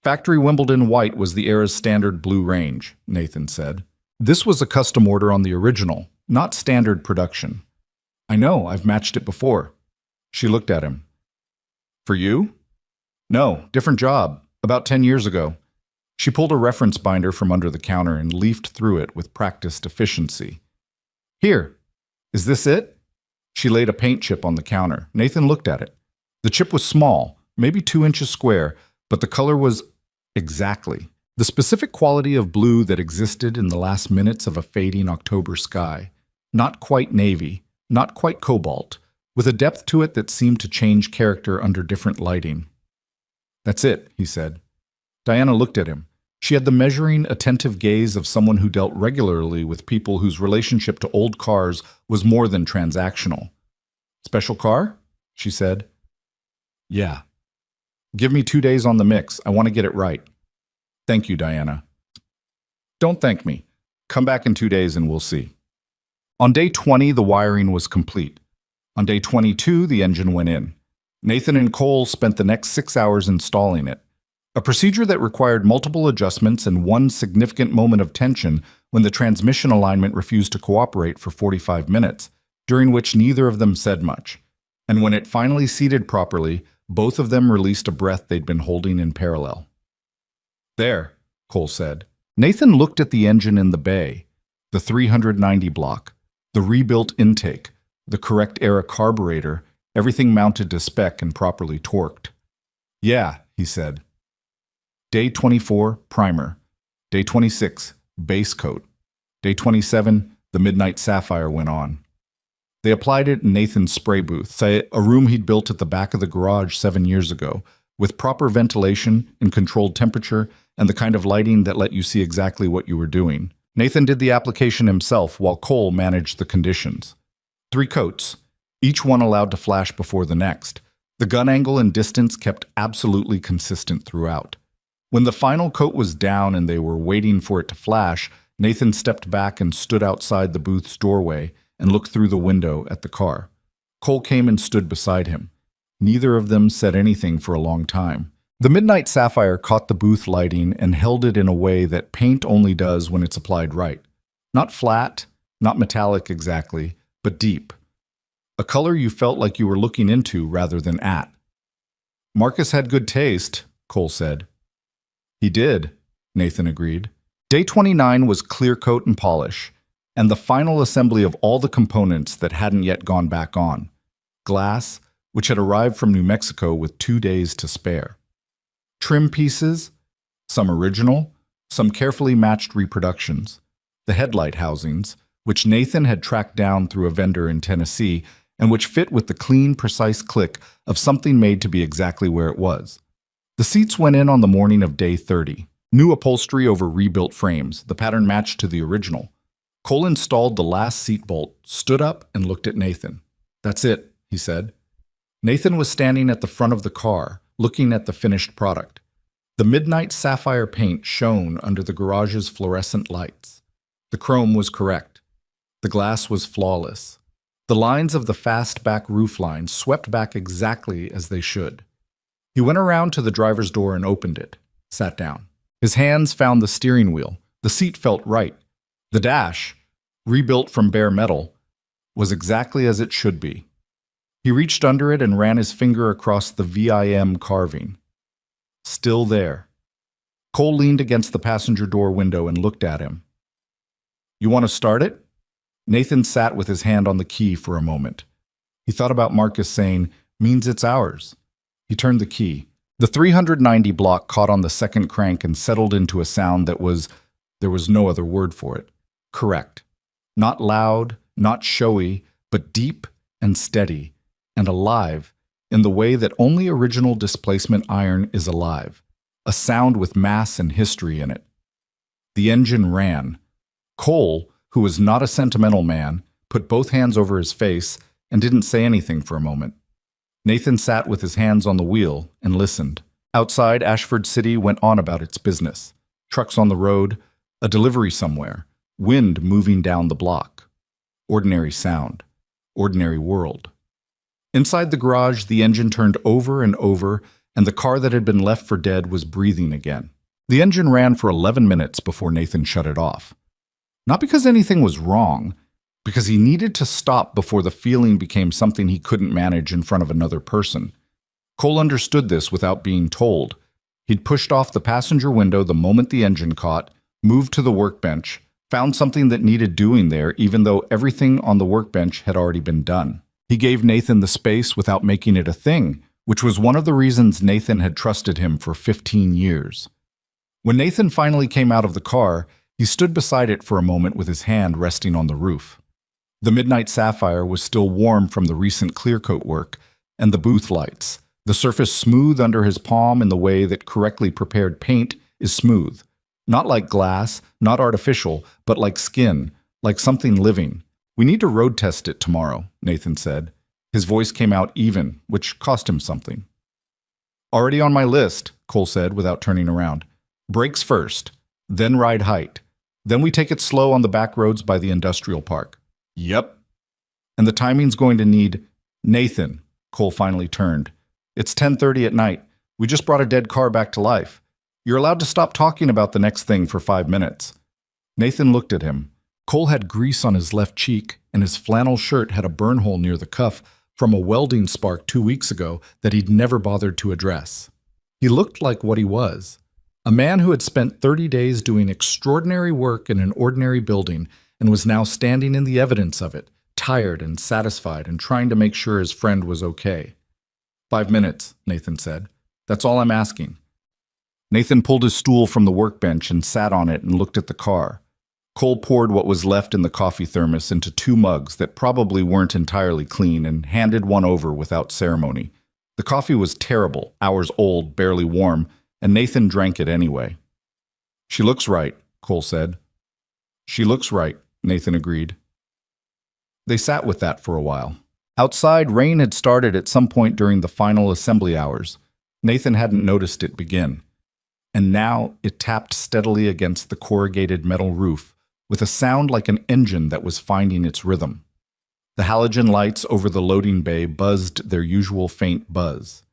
S1: Factory Wimbledon White was the era's standard blue range, Nathan said. This was a custom order on the original, not standard production. I know, I've matched it before. She looked at him. For you? No, different job, about 10 years ago. She pulled a reference binder from under the counter and leafed through it with practiced efficiency. Here, is this it? She laid a paint chip on the counter. Nathan looked at it. The chip was small, maybe 2 inches square, but the color was exactly the specific quality of blue that existed in the last minutes of a fading October sky. Not quite navy, not quite cobalt, with a depth to it that seemed to change character under different lighting. That's it, he said. Diana looked at him. She had the measuring, attentive gaze of someone who dealt regularly with people whose relationship to old cars was more than transactional. Special car? She said. Yeah. Give me 2 days on the mix. I want to get it right. Thank you, Diana. Don't thank me. Come back in 2 days and we'll see. On day 20, the wiring was complete. On day 22, the engine went in. Nathan and Cole spent the next 6 hours installing it, a procedure that required multiple adjustments and one significant moment of tension when the transmission alignment refused to cooperate for 45 minutes, during which neither of them said much. And when it finally seated properly, both of them released a breath they'd been holding in parallel. There, Cole said. Nathan looked at the engine in the bay, the 390 block, the rebuilt intake, the correct era carburetor, everything mounted to spec and properly torqued. Yeah, he said. Day 24, primer. Day 26, base coat. Day 27, the Midnight Sapphire went on. They applied it in Nathan's spray booth, say a room he'd built at the back of the garage 7 years ago, with proper ventilation and controlled temperature and the kind of lighting that let you see exactly what you were doing. Nathan did the application himself while Cole managed the conditions. 3 coats, each one allowed to flash before the next. The gun angle and distance kept absolutely consistent throughout. When the final coat was down and they were waiting for it to flash, Nathan stepped back and stood outside the booth's doorway and looked through the window at the car. Cole came and stood beside him. Neither of them said anything for a long time. The midnight sapphire caught the booth lighting and held it in a way that paint only does when it's applied right. Not flat, not metallic exactly, but deep. A color you felt like you were looking into rather than at. Marcus had good taste, Cole said. He did, Nathan agreed. Day 29 was clear coat and polish, and the final assembly of all the components that hadn't yet gone back on. Glass, which had arrived from New Mexico with 2 days to spare. Trim pieces, some original, some carefully matched reproductions. The headlight housings, which Nathan had tracked down through a vendor in Tennessee, and which fit with the clean, precise click of something made to be exactly where it was. The seats went in on the morning of day 30. New upholstery over rebuilt frames, the pattern matched to the original. Cole installed the last seat bolt, stood up, and looked at Nathan. "That's it," he said. Nathan was standing at the front of the car, looking at the finished product. The midnight sapphire paint shone under the garage's fluorescent lights. The chrome was correct. The glass was flawless. The lines of the fastback roofline swept back exactly as they should. He went around to the driver's door and opened it, sat down. His hands found the steering wheel. The seat felt right. The dash, rebuilt from bare metal, was exactly as it should be. He reached under it and ran his finger across the VIM carving. Still there. Cole leaned against the passenger door window and looked at him. "You want to start it?" Nathan sat with his hand on the key for a moment. He thought about Marcus saying, "Means it's ours." He turned the key. The 390 block caught on the second crank and settled into a sound that was, there was no other word for it, correct. Not loud, not showy, but deep and steady and alive in the way that only original displacement iron is alive, a sound with mass and history in it. The engine ran. Cole, who was not a sentimental man, put both hands over his face and didn't say anything for a moment. Nathan sat with his hands on the wheel and listened. Outside, Ashford City went on about its business. Trucks on the road, a delivery somewhere, wind moving down the block. Ordinary sound, ordinary world. Inside the garage, the engine turned over and over, and the car that had been left for dead was breathing again. The engine ran for 11 minutes before Nathan shut it off. Not because anything was wrong, because he needed to stop before the feeling became something he couldn't manage in front of another person. Cole understood this without being told. He'd pushed off the passenger window the moment the engine caught, moved to the workbench, found something that needed doing there even though everything on the workbench had already been done. He gave Nathan the space without making it a thing, which was one of the reasons Nathan had trusted him for 15 years. When Nathan finally came out of the car, he stood beside it for a moment with his hand resting on the roof. The midnight sapphire was still warm from the recent clear coat work and the booth lights, the surface smooth under his palm in the way that correctly prepared paint is smooth. Not like glass, not artificial, but like skin, like something living. "We need to road test it tomorrow," Nathan said. His voice came out even, which cost him something. "Already on my list," Cole said without turning around. "Brakes first, then ride height. Then we take it slow on the back roads by the industrial park." "Yep." "And the timing's going to need—" "Nathan," Cole finally turned. "It's 10:30 at night. We just brought a dead car back to life. You're allowed to stop talking about the next thing for 5 minutes. Nathan looked at him. Cole had grease on his left cheek, and his flannel shirt had a burn hole near the cuff from a welding spark 2 weeks ago that he'd never bothered to address. He looked like what he was. A man who had spent 30 days doing extraordinary work in an ordinary building and was now standing in the evidence of it, tired and satisfied and trying to make sure his friend was okay. 5 minutes, Nathan said. "That's all I'm asking." Nathan pulled his stool from the workbench and sat on it and looked at the car. Cole poured what was left in the coffee thermos into 2 mugs that probably weren't entirely clean and handed one over without ceremony. The coffee was terrible, hours old, barely warm, and Nathan drank it anyway. "She looks right," Cole said. "She looks right," Nathan agreed. They sat with that for a while. Outside, rain had started at some point during the final assembly hours. Nathan hadn't noticed it begin. And now it tapped steadily against the corrugated metal roof, with a sound like an engine that was finding its rhythm. The halogen lights over the loading bay buzzed their usual faint buzz.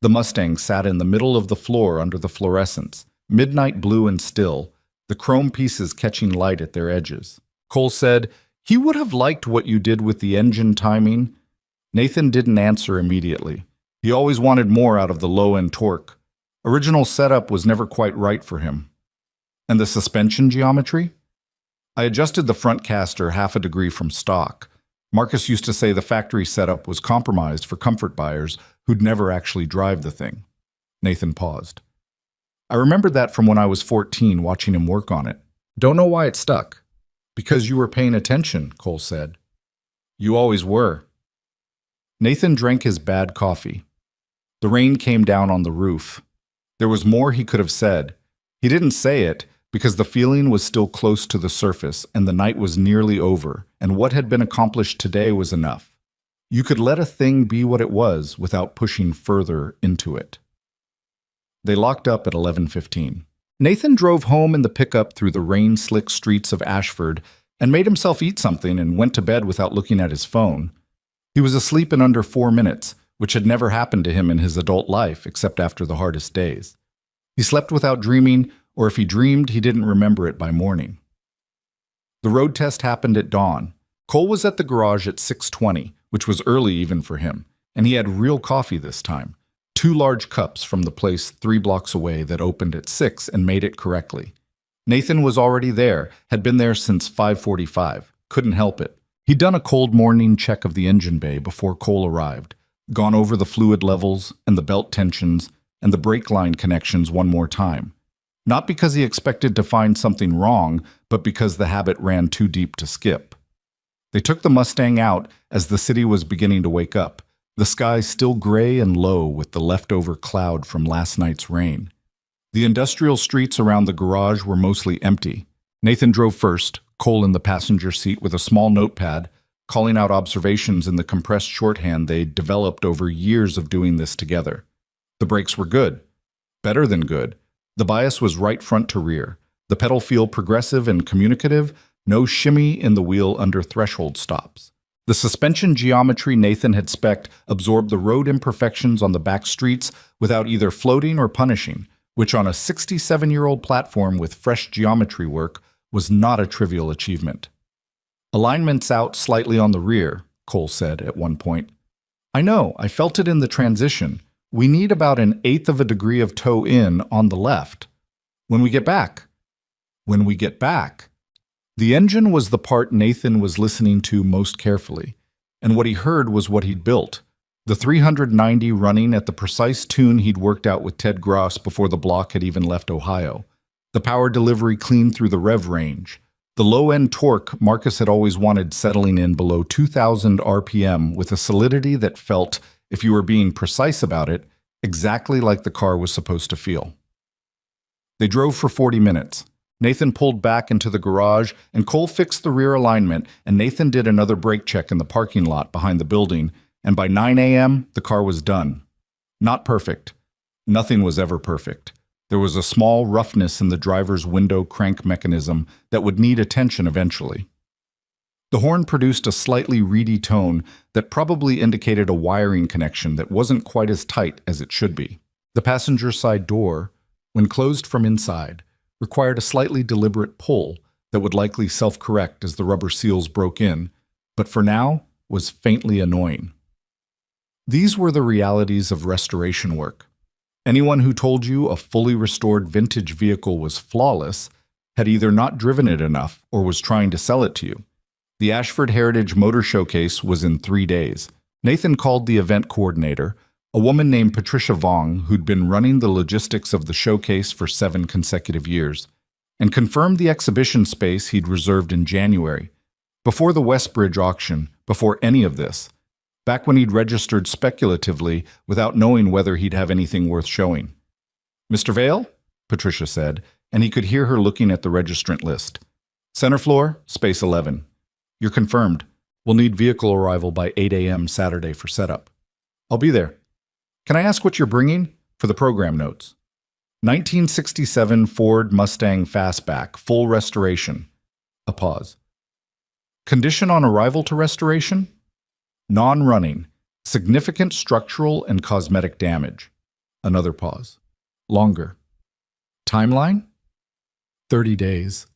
S1: The Mustang sat in the middle of the floor under the fluorescents, midnight blue and still, the chrome pieces catching light at their edges. Cole said, "He would have liked what you did with the engine timing." Nathan didn't answer immediately. He always wanted more out of the low-end torque. Original setup was never quite right for him. And the suspension geometry? I adjusted the front caster 1/2 degree from stock. Marcus used to say the factory setup was compromised for comfort buyers who'd never actually drive the thing. Nathan paused. I remembered that from when I was 14 watching him work on it. Don't know why it stuck. Because you were paying attention, Cole said. You always were. Nathan drank his bad coffee. The rain came down on the roof. There was more he could have said. He didn't say it because the feeling was still close to the surface and the night was nearly over, and what had been accomplished today was enough. You could let a thing be what it was without pushing further into it. They locked up at 11:15. Nathan drove home in the pickup through the rain-slick streets of Ashford and made himself eat something and went to bed without looking at his phone. He was asleep in under 4 minutes, which had never happened to him in his adult life except after the hardest days. He slept without dreaming, or if he dreamed, he didn't remember it by morning. The road test happened at dawn. Cole was at the garage at 6:20, which was early even for him, and he had real coffee this time. 2 large cups from the place 3 blocks away that opened at 6 and made it correctly. Nathan was already there, had been there since 5:45, couldn't help it. He'd done a cold morning check of the engine bay before Cole arrived, gone over the fluid levels and the belt tensions and the brake line connections one more time. Not because he expected to find something wrong, but because the habit ran too deep to skip. They took the Mustang out as the city was beginning to wake up, the sky still gray and low with the leftover cloud from last night's rain. The industrial streets around the garage were mostly empty. Nathan drove first, Cole in the passenger seat with a small notepad, calling out observations in the compressed shorthand they'd developed over years of doing this together. The brakes were good. Better than good. The bias was right front to rear. The pedal feel progressive and communicative, no shimmy in the wheel under threshold stops. The suspension geometry Nathan had spec'd absorbed the road imperfections on the back streets without either floating or punishing, which on a 67-year-old platform with fresh geometry work was not a trivial achievement. Alignment's out slightly on the rear, Cole said at one point. I know, I felt it in the transition. We need about 1/8 of a degree of toe in on the left. When we get back. The engine was the part Nathan was listening to most carefully, and what he heard was what he'd built. The 390 running at the precise tune he'd worked out with Ted Gross before the block had even left Ohio. The power delivery clean through the rev range. The low-end torque Marcus had always wanted settling in below 2,000 RPM with a solidity that felt, if you were being precise about it, exactly like the car was supposed to feel. They drove for 40 minutes. Nathan pulled back into the garage, and Cole fixed the rear alignment, and Nathan did another brake check in the parking lot behind the building, and by 9 a.m., the car was done. Not perfect. Nothing was ever perfect. There was a small roughness in the driver's window crank mechanism that would need attention eventually. The horn produced a slightly reedy tone that probably indicated a wiring connection that wasn't quite as tight as it should be. The passenger side door, when closed from inside, required a slightly deliberate pull that would likely self-correct as the rubber seals broke in, but for now was faintly annoying. These were the realities of restoration work. Anyone who told you a fully restored vintage vehicle was flawless had either not driven it enough or was trying to sell it to you. The Ashford Heritage Motor Showcase was in 3 days. Nathan called the event coordinator, a woman named Patricia Vong, who'd been running the logistics of the showcase for 7 consecutive years. and confirmed the exhibition space he'd reserved in January, before the Westbridge auction, before any of this, back when he'd registered speculatively without knowing whether he'd have anything worth showing. "Mr. Vale?" Patricia said, and he could hear her looking at the registrant list. "Center floor, space 11. You're confirmed. We'll need vehicle arrival by 8 a.m. Saturday for setup." "I'll be there. Can I ask what you're bringing?" "For the program notes. 1967 Ford Mustang Fastback, full restoration." A pause. "Condition on arrival to restoration?" "Non-running. Significant structural and cosmetic damage." Another pause. Longer. "Timeline?" 30 days.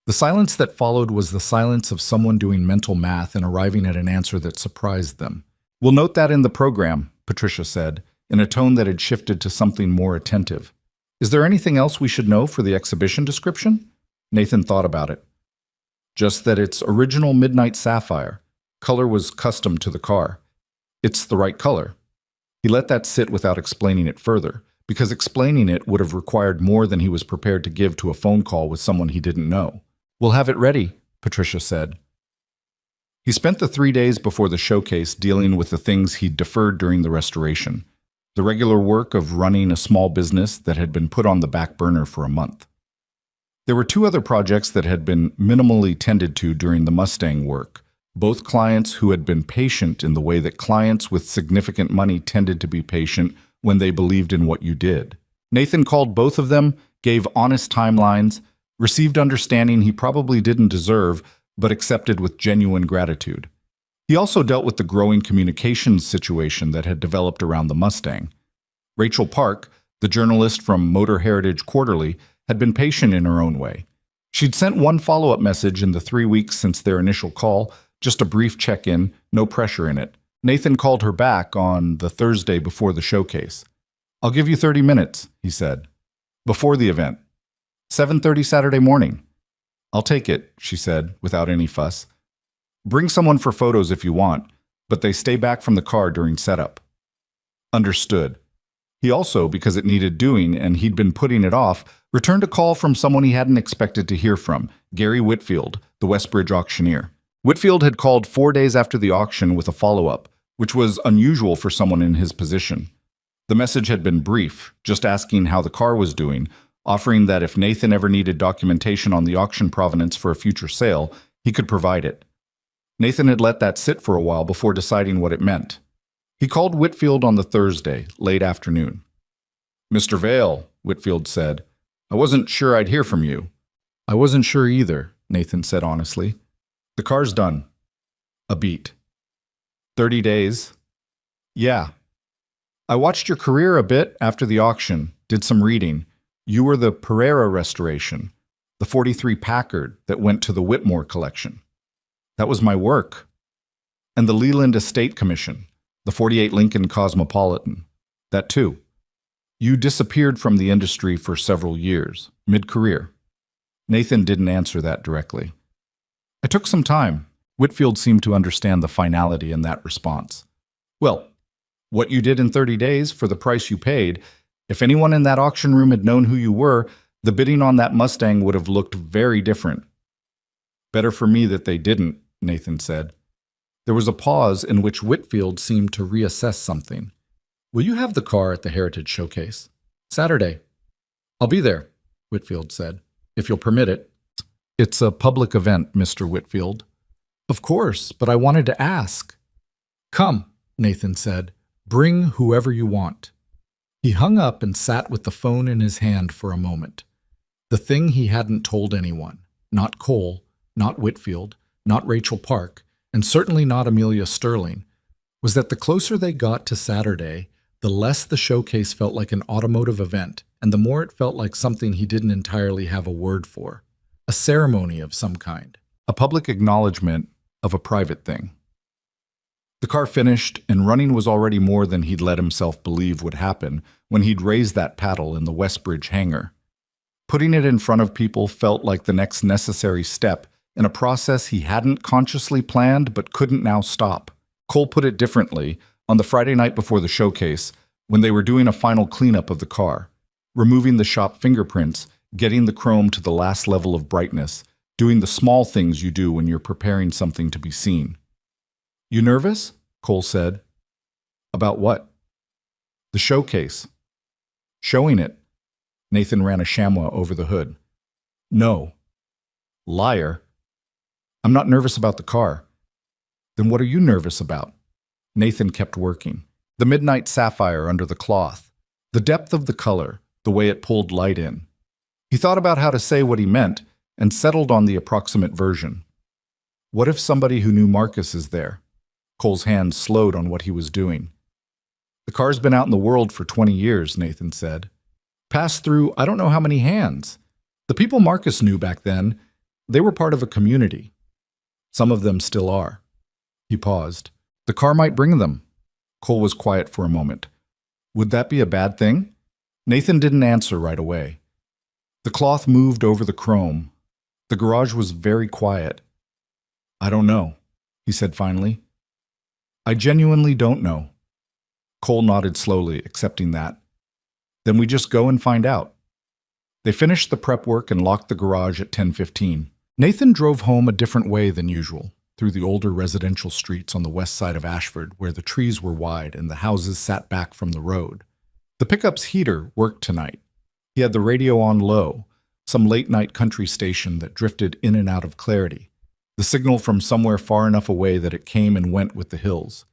S1: The silence that followed was the silence of someone doing mental math and arriving at an answer that surprised them. "We'll note that in the program," Patricia said, in a tone that had shifted to something more attentive. "Is there anything else we should know for the exhibition description?" Nathan thought about it. "Just that it's original midnight sapphire. Color was custom to the car. It's the right color." He let that sit without explaining it further, because explaining it would have required more than he was prepared to give to a phone call with someone he didn't know. "We'll have it ready," Patricia said. He spent the 3 days before the showcase dealing with the things he'd deferred during the restoration, the regular work of running a small business that had been put on the back burner for a month. There were 2 other projects that had been minimally tended to during the Mustang work, both clients who had been patient in the way that clients with significant money tended to be patient when they believed in what you did. Nathan called both of them, gave honest timelines, received understanding he probably didn't deserve, but accepted with genuine gratitude. He also dealt with the growing communications situation that had developed around the Mustang. Rachel Park, the journalist from Motor Heritage Quarterly, had been patient in her own way. She'd sent one follow-up message in the 3 weeks since their initial call, just a brief check-in, no pressure in it. Nathan called her back on the Thursday before the showcase. "I'll give you 30 minutes, he said. "Before the event. 7:30 Saturday morning." "I'll take it," she said, without any fuss. "Bring someone for photos if you want, but they stay back from the car during setup." Understood. He also, because it needed doing and he'd been putting it off, returned a call from someone he hadn't expected to hear from, Gary Whitfield, the Westbridge auctioneer. Whitfield had called 4 days after the auction with a follow-up, which was unusual for someone in his position. The message had been brief, just asking how the car was doing, offering that if Nathan ever needed documentation on the auction provenance for a future sale, he could provide it. Nathan had let that sit for a while before deciding what it meant. He called Whitfield on the Thursday, late afternoon. "Mr. Vale," Whitfield said, "I wasn't sure I'd hear from you." "I wasn't sure either," Nathan said honestly. "The car's done." A beat. 30 days. "Yeah. I watched your career a bit after the auction, did some reading. You were the Pereira restoration, the 43 Packard that went to the Whitmore collection. That was my work. And the Leland Estate Commission, the 48 Lincoln Cosmopolitan. That too. You disappeared from the industry for several years, mid-career." Nathan didn't answer that directly. "I took some time." Whitfield seemed to understand the finality in that response. "Well, what you did in 30 days for the price you paid, if anyone in that auction room had known who you were, the bidding on that Mustang would have looked very different." "Better for me that they didn't," Nathan said. There was a pause in which Whitfield seemed to reassess something. "Will you have the car at the Heritage Showcase?" "Saturday." "I'll be there," Whitfield said, "if you'll permit it." "It's a public event, Mr. Whitfield." "Of course, but I wanted to ask." "Come," Nathan said. "Bring whoever you want." He hung up and sat with the phone in his hand for a moment. The thing he hadn't told anyone, not Cole, not Whitfield, not Rachel Park, and certainly not Amelia Sterling, was that the closer they got to Saturday, the less the showcase felt like an automotive event, and the more it felt like something he didn't entirely have a word for. A ceremony of some kind. A public acknowledgement of a private thing. The car finished, and running was already more than he'd let himself believe would happen when he'd raised that paddle in the Westbridge hangar. Putting it in front of people felt like the next necessary step in a process he hadn't consciously planned but couldn't now stop. Cole put it differently on the Friday night before the showcase, when they were doing a final cleanup of the car, removing the shop fingerprints, getting the chrome to the last level of brightness, doing the small things you do when you're preparing something to be seen. "You nervous?" Cole said. "About what?" "The showcase." "Showing it." Nathan ran a chamois over the hood. "No." "Liar." "I'm not nervous about the car." "Then what are you nervous about?" Nathan kept working. The midnight sapphire under the cloth, the depth of the color, the way it pulled light in. He thought about how to say what he meant and settled on the approximate version. What if somebody who knew Marcus is there? Cole's hand slowed on what he was doing. "The car's been out in the world for 20 years, Nathan said. "Passed through I don't know how many hands. The people Marcus knew back then, they were part of a community. Some of them still are." He paused. "The car might bring them." Cole was quiet for a moment. "Would that be a bad thing?" Nathan didn't answer right away. The cloth moved over the chrome. The garage was very quiet. "I don't know," he said finally. "I genuinely don't know." Cole nodded slowly, accepting that. "Then we just go and find out." They finished the prep work and locked the garage at 10:15. Nathan drove home a different way than usual, through the older residential streets on the west side of Ashford, where the trees were wide and the houses sat back from the road. The pickup's heater worked tonight. He had the radio on low, some late-night country station that drifted in and out of clarity, the signal from somewhere far enough away that it came and went with the hills.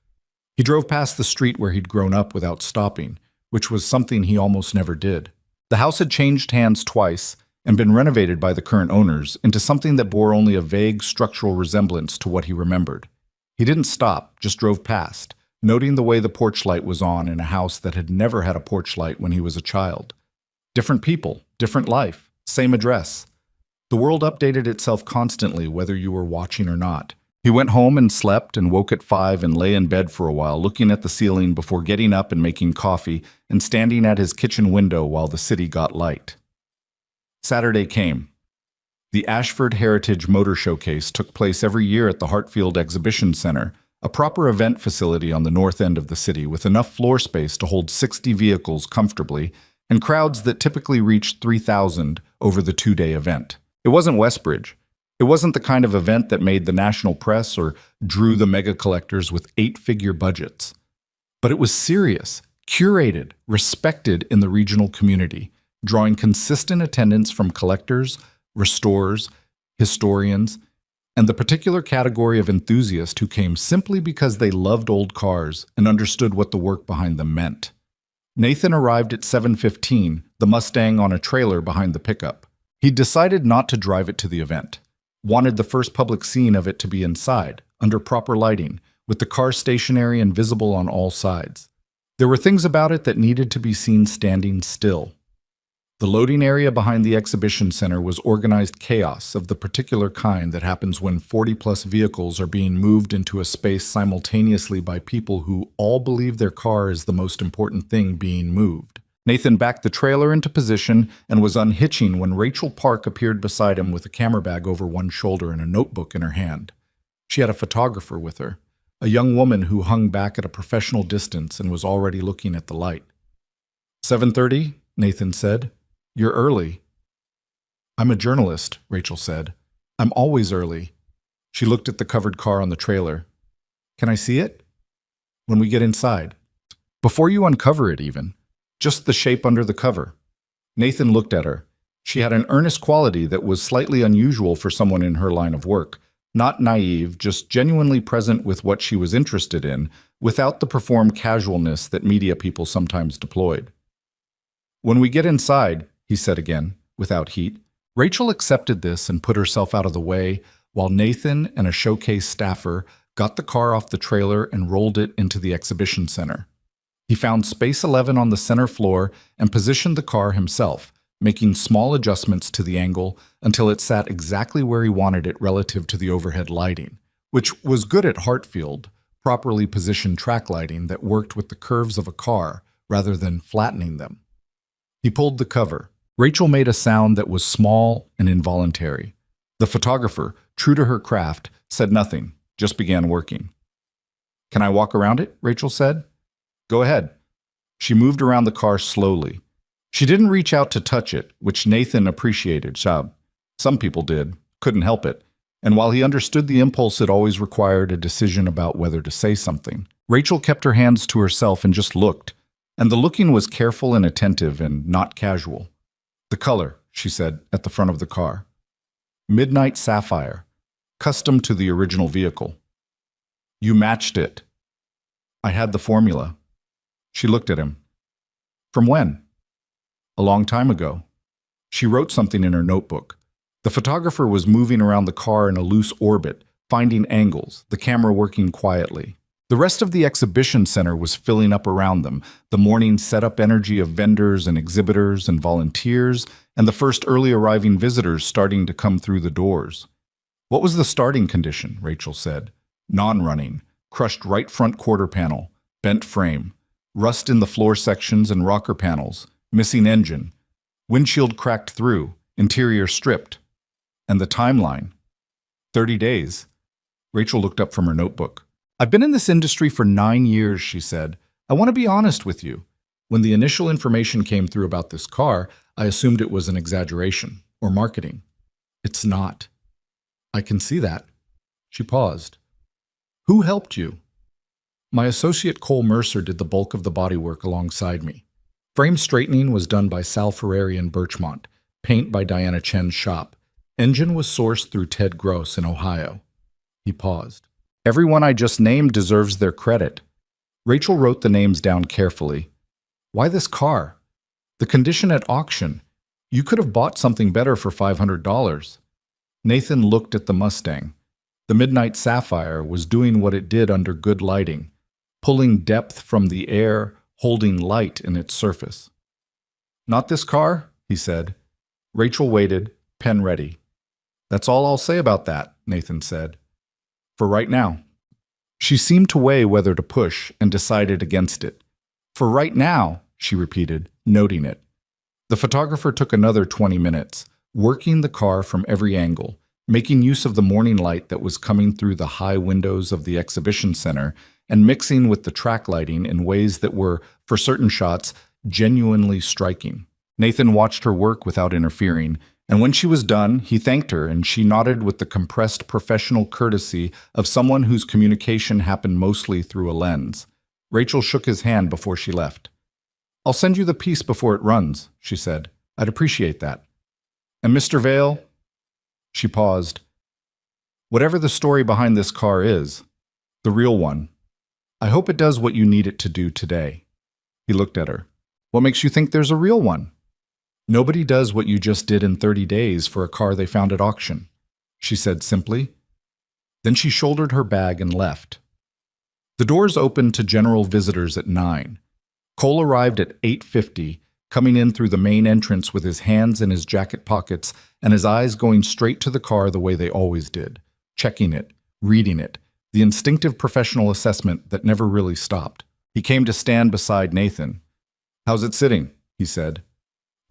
S1: He drove past the street where he'd grown up without stopping, which was something he almost never did. The house had changed hands twice and been renovated by the current owners into something that bore only a vague structural resemblance to what he remembered. He didn't stop, just drove past, noting the way the porch light was on in a house that had never had a porch light when he was a child. Different people, different life, same address. The world updated itself constantly, whether you were watching or not. He went home and slept and woke at 5 and lay in bed for a while, looking at the ceiling before getting up and making coffee and standing at his kitchen window while the city got light. Saturday came. The Ashford Heritage Motor Showcase took place every year at the Heartfelt Exhibition Center, a proper event facility on the north end of the city with enough floor space to hold 60 vehicles comfortably and crowds that typically reached 3,000 over the two-day event. It wasn't Westbridge. It wasn't the kind of event that made the national press or drew the mega collectors with 8-figure budgets. But it was serious, curated, respected in the regional community, drawing consistent attendance from collectors, restorers, historians, and the particular category of enthusiasts who came simply because they loved old cars and understood what the work behind them meant. Nathan arrived at 7:15, the Mustang on a trailer behind the pickup. He'd decided not to drive it to the event. Wanted the first public scene of it to be inside, under proper lighting, with the car stationary and visible on all sides. There were things about it that needed to be seen standing still. The loading area behind the exhibition center was organized chaos of the particular kind that happens when 40-plus vehicles are being moved into a space simultaneously by people who all believe their car is the most important thing being moved. Nathan backed the trailer into position and was unhitching when Rachel Park appeared beside him with a camera bag over one shoulder and a notebook in her hand. She had a photographer with her, a young woman who hung back at a professional distance and was already looking at the light. 7:30, Nathan said. "You're early." "I'm a journalist," Rachel said. "I'm always early." She looked at the covered car on the trailer. "Can I see it?" "When we get inside." "Before you uncover it even. Just the shape under the cover." Nathan looked at her. She had an earnest quality that was slightly unusual for someone in her line of work. Not naive, just genuinely present with what she was interested in, without the performed casualness that media people sometimes deployed. "When we get inside," he said again, without heat. Rachel accepted this and put herself out of the way, while Nathan and a showcase staffer got the car off the trailer and rolled it into the exhibition center. He found space 11 on the center floor and positioned the car himself, making small adjustments to the angle until it sat exactly where he wanted it relative to the overhead lighting, which was good at Heartfelt, properly positioned track lighting that worked with the curves of a car rather than flattening them. He pulled the cover. Rachel made a sound that was small and involuntary. The photographer, true to her craft, said nothing, just began working. "Can I walk around it?" Rachel said. "Go ahead." She moved around the car slowly. She didn't reach out to touch it, which Nathan appreciated. Some people did, couldn't help it. And while he understood the impulse, it always required a decision about whether to say something. Rachel kept her hands to herself and just looked. And the looking was careful and attentive and not casual. "The color," she said, at the front of the car. "Midnight sapphire, custom to the original vehicle." "You matched it." "I had the formula." She looked at him. "From when?" "A long time ago." She wrote something in her notebook. The photographer was moving around the car in a loose orbit, finding angles, the camera working quietly. The rest of the exhibition center was filling up around them, the morning setup energy of vendors and exhibitors and volunteers, and the first early arriving visitors starting to come through the doors. "What was the starting condition?" Rachel said. "Non-running, crushed right front quarter panel, bent frame, rust in the floor sections and rocker panels, missing engine, windshield cracked through, interior stripped." "And the timeline?" 30 days. Rachel looked up from her notebook. "I've been in this industry for 9 years, she said. "I want to be honest with you. When the initial information came through about this car, I assumed it was an exaggeration or marketing. It's not." "I can see that." She paused. "Who helped you?" "My associate Cole Mercer did the bulk of the bodywork alongside me. Frame straightening was done by Sal Ferrari in Birchmont, paint by Diana Chen's shop. Engine was sourced through Ted Gross in Ohio." He paused. "Everyone I just named deserves their credit." Rachel wrote the names down carefully. "Why this car? The condition at auction. You could have bought something better for $500. Nathan looked at the Mustang. The Midnight Sapphire was doing what it did under good lighting, pulling depth from the air, holding light in its surface. "Not this car?" he said. Rachel waited, pen ready. "That's all I'll say about that," Nathan said. "For right now." She seemed to weigh whether to push and decided against it. "For right now," she repeated, noting it. The photographer took another 20 minutes, working the car from every angle, making use of the morning light that was coming through the high windows of the exhibition center and mixing with the track lighting in ways that were, for certain shots, genuinely striking. Nathan watched her work without interfering, and when she was done, he thanked her and she nodded with the compressed professional courtesy of someone whose communication happened mostly through a lens. Rachel shook his hand before she left. "I'll send you the piece before it runs," she said. "I'd appreciate that." "And Mr. Vale?" She paused. "Whatever the story behind this car is, the real one, I hope it does what you need it to do today." He looked at her. "What makes you think there's a real one?" "Nobody does what you just did in 30 days for a car they found at auction," she said simply. Then she shouldered her bag and left. The doors opened to general visitors at 9. Cole arrived at 8:50, coming in through the main entrance with his hands in his jacket pockets and his eyes going straight to the car the way they always did, checking it, reading it, the instinctive professional assessment that never really stopped. He came to stand beside Nathan. "How's it sitting?" he said.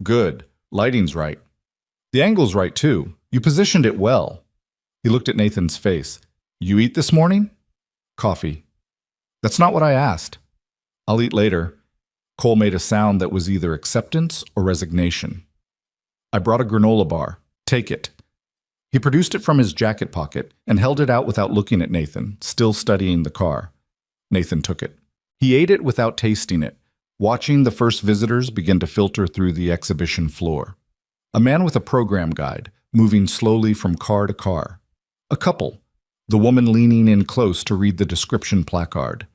S1: "Good. Lighting's right. The angle's right, too. You positioned it well." He looked at Nathan's face. "You eat this morning?" "Coffee." "That's not what I asked." "I'll eat later." Cole made a sound that was either acceptance or resignation. "I brought a granola bar. Take it." He produced it from his jacket pocket and held it out without looking at Nathan, still studying the car. Nathan took it. He ate it without tasting it, watching the first visitors begin to filter through the exhibition floor. A man with a program guide, moving slowly from car to car. A couple, the woman leaning in close to read the description placard.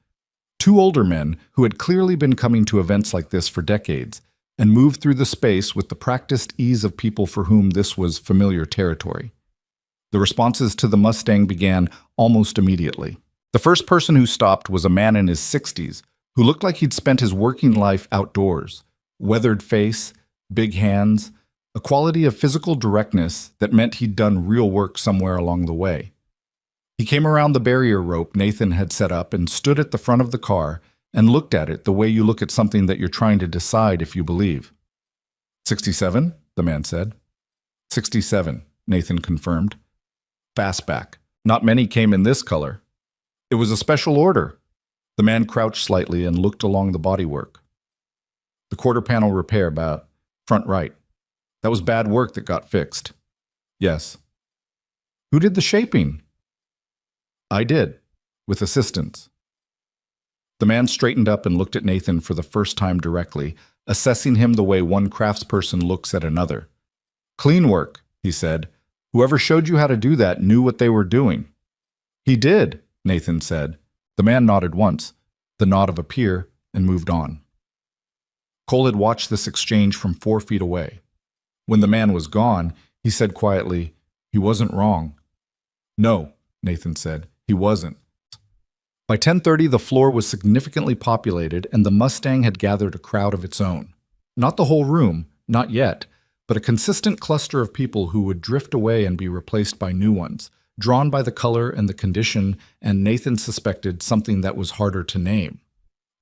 S1: 2 older men who had clearly been coming to events like this for decades and moved through the space with the practiced ease of people for whom this was familiar territory. The responses to the Mustang began almost immediately. The first person who stopped was a man in his 60s who looked like he'd spent his working life outdoors. Weathered face, big hands, a quality of physical directness that meant he'd done real work somewhere along the way. He came around the barrier rope Nathan had set up and stood at the front of the car and looked at it the way you look at something that you're trying to decide if you believe. 67, the man said. 67, Nathan confirmed. Fastback. Not many came in this color. It was a special order. The man crouched slightly and looked along the bodywork. The quarter panel repair about Front right. That was bad work that got fixed. Yes. Who did the shaping? I did, with assistance. The man straightened up and looked at Nathan for the first time directly, assessing him the way one craftsperson looks at another. Clean work, he said. Whoever showed you how to do that knew what they were doing. He did, Nathan said. The man nodded once, the nod of a peer, and moved on. Cole had watched this exchange from 4 feet away. When the man was gone, he said quietly, "He wasn't wrong." "No," Nathan said, "he wasn't." By 10:30, the floor was significantly populated, and the Mustang had gathered a crowd of its own. Not the whole room, not yet, but a consistent cluster of people who would drift away and be replaced by new ones, drawn by the color and the condition, and Nathan suspected something that was harder to name.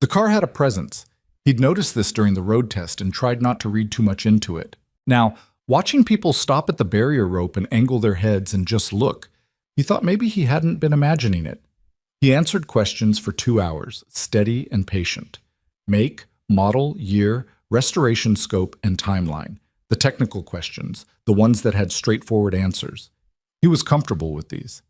S1: The car had a presence. He'd noticed this during the road test and tried not to read too much into it. Now, watching people stop at the barrier rope and angle their heads and just look, he thought maybe he hadn't been imagining it. He answered questions for 2 hours, steady and patient. Make, model, year, restoration scope, and timeline. The technical questions, the ones that had straightforward answers. He was comfortable with these.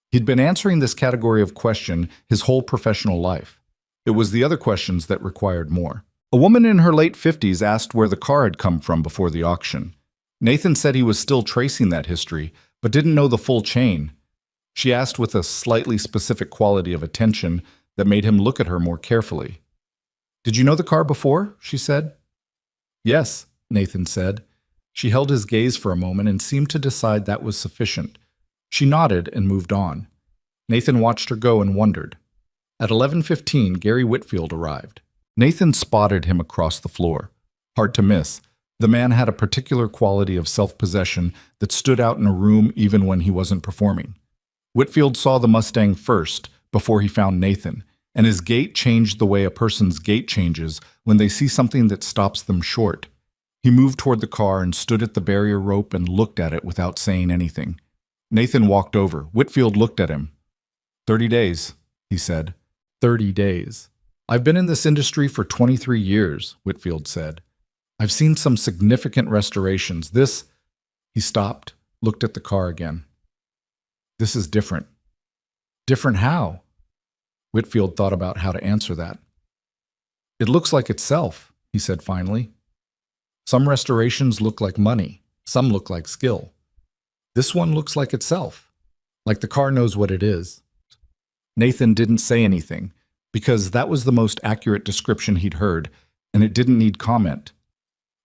S1: He'd been answering this category of question his whole professional life. It was the other questions that required more. A woman in her late 50s asked where the car had come from before the auction. Nathan said he was still tracing that history, but didn't know the full chain. She asked with a slightly specific quality of attention that made him look at her more carefully. "Did you know the car before?" she said. "Yes," Nathan said. She held his gaze for a moment and seemed to decide that was sufficient. She nodded and moved on. Nathan watched her go and wondered. At 11:15, Gary Whitfield arrived. Nathan spotted him across the floor. Hard to miss. The man had a particular quality of self-possession that stood out in a room even when he wasn't performing. Whitfield saw the Mustang first, before he found Nathan, and his gait changed the way a person's gait changes when they see something that stops them short. He moved toward the car and stood at the barrier rope and looked at it without saying anything. Nathan walked over. Whitfield looked at him. 30 days, he said. 30 days. I've been in this industry for 23 years, Whitfield said. I've seen some significant restorations. He stopped, looked at the car again. This is different. Different how? Whitfield thought about how to answer that. It looks like itself, he said finally. Some restorations look like money. Some look like skill. This one looks like itself, like the car knows what it is. Nathan didn't say anything, because that was the most accurate description he'd heard, and it didn't need comment.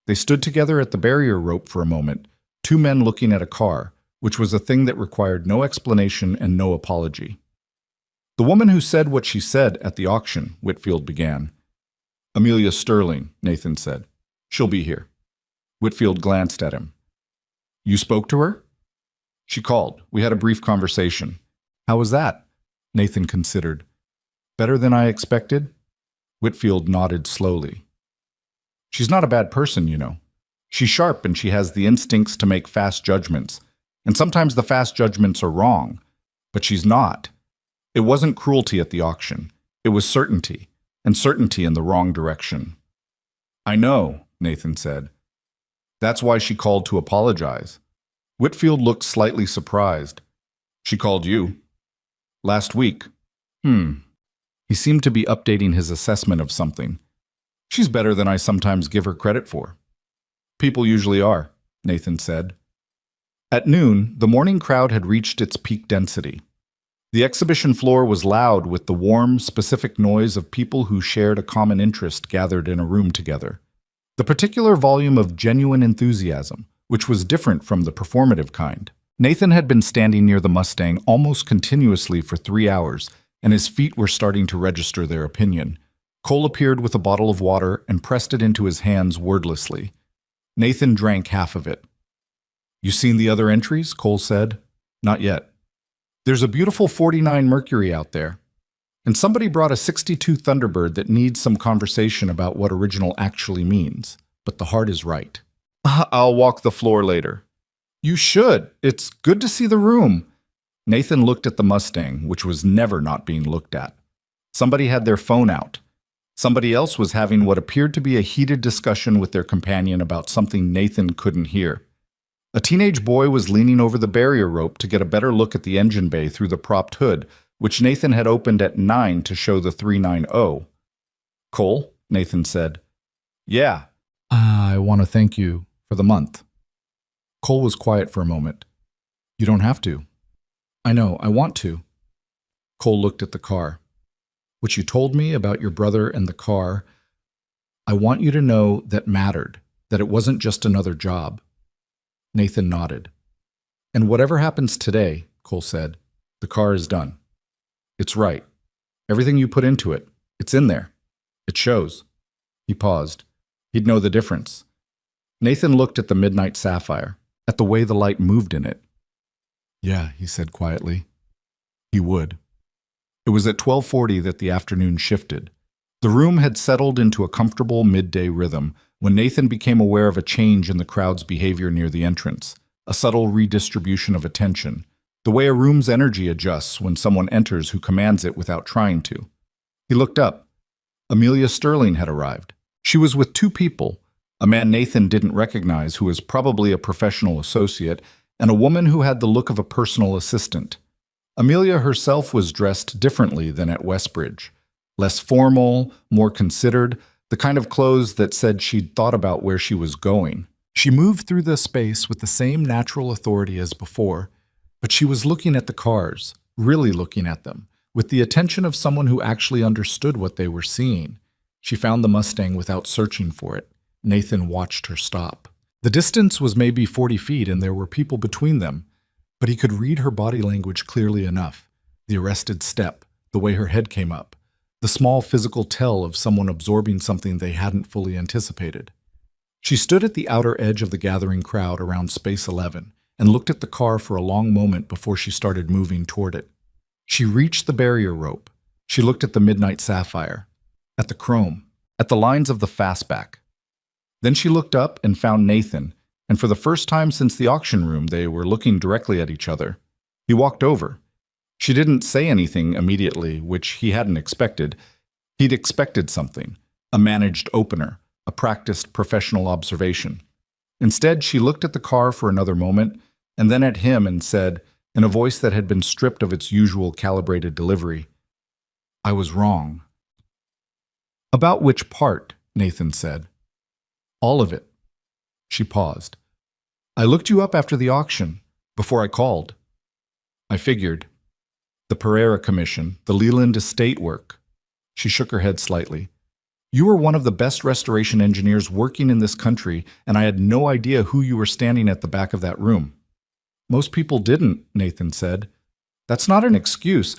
S1: They stood together at the barrier rope for a moment, 2 men looking at a car, which was a thing that required no explanation and no apology. The woman who said what she said at the auction, Whitfield began. Amelia Sterling, Nathan said. She'll be here. Whitfield glanced at him. You spoke to her? She called. We had a brief conversation. How was that? Nathan considered. Better than I expected? Whitfield nodded slowly. She's not a bad person, you know. She's sharp and she has the instincts to make fast judgments. And sometimes the fast judgments are wrong. But she's not. It wasn't cruelty at the auction. It was certainty, and certainty in the wrong direction. I know, Nathan said. That's why she called to apologize. Whitfield looked slightly surprised. She called you. Last week. He seemed to be updating his assessment of something. She's better than I sometimes give her credit for. People usually are, Nathan said. At noon, the morning crowd had reached its peak density. The exhibition floor was loud with the warm, specific noise of people who shared a common interest gathered in a room together. The particular volume of genuine enthusiasm, which was different from the performative kind. Nathan had been standing near the Mustang almost continuously for 3 hours, and his feet were starting to register their opinion. Cole appeared with a bottle of water and pressed it into his hands wordlessly. Nathan drank half of it. You seen the other entries? Cole said. Not yet. There's a beautiful 49 Mercury out there. And somebody brought a 62 Thunderbird that needs some conversation about what original actually means. But the heart is right. I'll walk the floor later. You should. It's good to see the room. Nathan looked at the Mustang, which was never not being looked at. Somebody had their phone out. Somebody else was having what appeared to be a heated discussion with their companion about something Nathan couldn't hear. A teenage boy was leaning over the barrier rope to get a better look at the engine bay through the propped hood, which Nathan had opened at 9 to show the 390. "Cole," Nathan said. "Yeah." "I want to thank you for the month." Cole was quiet for a moment. "You don't have to." "I know, I want to." Cole looked at the car. "What you told me about your brother and the car, I want you to know that mattered, that it wasn't just another job." Nathan nodded. "And whatever happens today," Cole said, "the car is done. It's right. Everything you put into it, it's in there. It shows." He paused. He'd know the difference. Nathan looked at the midnight sapphire, at the way the light moved in it. "Yeah," he said quietly. He would. It was at 12:40 that the afternoon shifted. The room had settled into a comfortable midday rhythm when Nathan became aware of a change in the crowd's behavior near the entrance, a subtle redistribution of attention, the way a room's energy adjusts when someone enters who commands it without trying to. He looked up. Amelia Sterling had arrived. She was with two people, a man Nathan didn't recognize who was probably a professional associate, and a woman who had the look of a personal assistant. Amelia herself was dressed differently than at Westbridge. Less formal, more considered, the kind of clothes that said she'd thought about where she was going. She moved through the space with the same natural authority as before, but she was looking at the cars, really looking at them, with the attention of someone who actually understood what they were seeing. She found the Mustang without searching for it. Nathan watched her stop. The distance was maybe 40 feet and there were people between them, but he could read her body language clearly enough. The arrested step, the way her head came up, the small physical tell of someone absorbing something they hadn't fully anticipated. She stood at the outer edge of the gathering crowd around Space 11 and looked at the car for a long moment before she started moving toward it. She reached the barrier rope. She looked at the midnight sapphire, at the chrome, at the lines of the fastback. Then she looked up and found Nathan, and for the first time since the auction room, they were looking directly at each other. He walked over. She didn't say anything immediately, which he hadn't expected. He'd expected something, a managed opener, a practiced professional observation. Instead, she looked at the car for another moment, and then at him and said, in a voice that had been stripped of its usual calibrated delivery, "I was wrong." "About which part?" Nathan said. "All of it." She paused. "I looked you up after the auction, before I called. I figured. The Pereira Commission, the Leland estate work." She shook her head slightly. "You were one of the best restoration engineers working in this country, and I had no idea who you were standing at the back of that room." "Most people didn't," Nathan said. "That's not an excuse.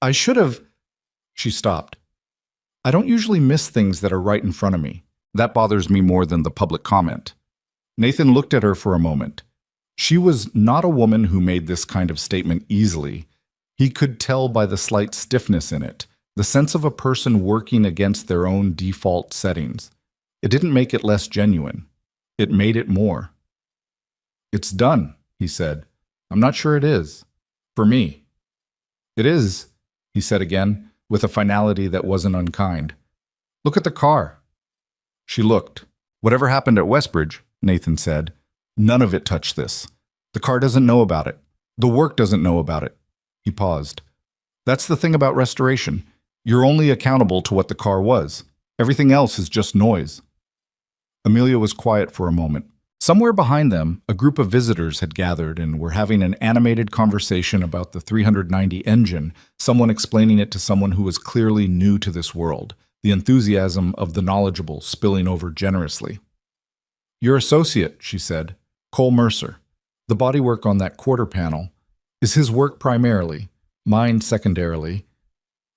S1: I should have—" She stopped. "I don't usually miss things that are right in front of me. That bothers me more than the public comment." Nathan looked at her for a moment. She was not a woman who made this kind of statement easily. He could tell by the slight stiffness in it, the sense of a person working against their own default settings. It didn't make it less genuine. It made it more. "It's done," he said. "I'm not sure it is. For me." "It is," he said again, with a finality that wasn't unkind. "Look at the car." She looked. "Whatever happened at Westbridge," Nathan said, "none of it touched this. The car doesn't know about it. The work doesn't know about it." He paused. "That's the thing about restoration. You're only accountable to what the car was. Everything else is just noise." Amelia was quiet for a moment. Somewhere behind them, a group of visitors had gathered and were having an animated conversation about the 390 engine, someone explaining it to someone who was clearly new to this world, the enthusiasm of the knowledgeable spilling over generously. "Your associate," she said, "Cole Mercer. The bodywork on that quarter panel is his work primarily, mine secondarily.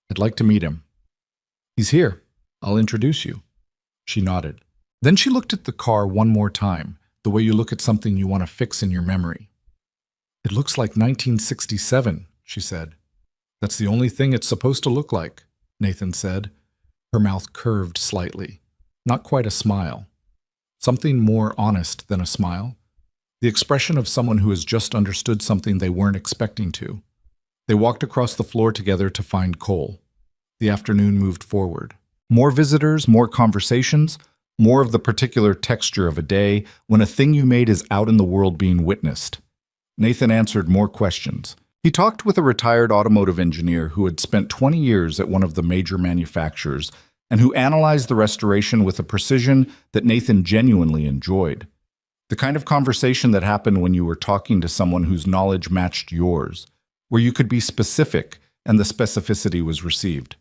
S1: I'd like to meet him." "He's here. I'll introduce you." She nodded. Then she looked at the car one more time, the way you look at something you want to fix in your memory. "It looks like 1967, she said. "That's the only thing it's supposed to look like," Nathan said. Her mouth curved slightly. Not quite a smile. Something more honest than a smile. The expression of someone who has just understood something they weren't expecting to. They walked across the floor together to find Cole. The afternoon moved forward. More visitors, more conversations, more of the particular texture of a day when a thing you made is out in the world being witnessed. Nathan answered more questions. He talked with a retired automotive engineer who had spent 20 years at one of the major manufacturers and who analyzed the restoration with a precision that Nathan genuinely enjoyed. The kind of conversation that happened when you were talking to someone whose knowledge matched yours, where you could be specific and the specificity was received.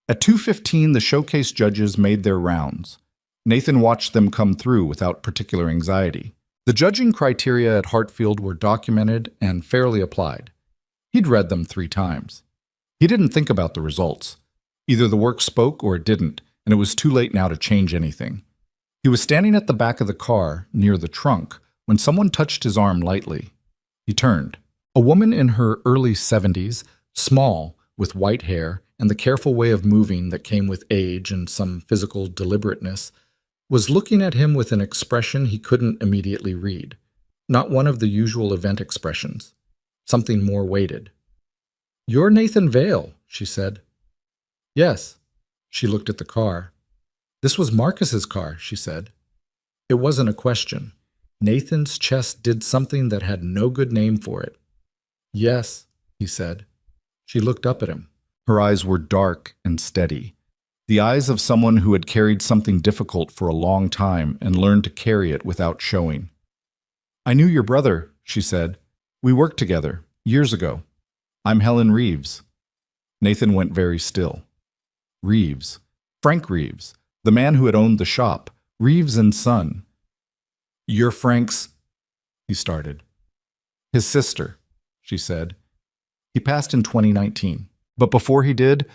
S1: At 2:15, the showcase judges made their rounds. Nathan watched them come through without particular anxiety. The judging criteria at Heartfelt were documented and fairly applied. He'd read them 3 times. He didn't think about the results. Either the work spoke or it didn't, and it was too late now to change anything. He was standing at the back of the car, near the trunk, when someone touched his arm lightly. He turned. A woman in her early 70s, small, with white hair and the careful way of moving that came with age and some physical deliberateness, was looking at him with an expression he couldn't immediately read. Not one of the usual event expressions. Something more weighted. "You're Nathan Vale," she said. "Yes." She looked at the car. "This was Marcus's car," she said. It wasn't a question. Nathan's chest did something that had no good name for it. "Yes," he said. She looked up at him. Her eyes were dark and steady. The eyes of someone who had carried something difficult for a long time and learned to carry it without showing. "I knew your brother," she said. "We worked together, years ago. I'm Helen Reeves." Nathan went very still. Reeves. Frank Reeves, the man who had owned the shop, Reeves and Son. "You're Frank's—" he started. "His sister," she said. "He passed in 2019. But before he did—"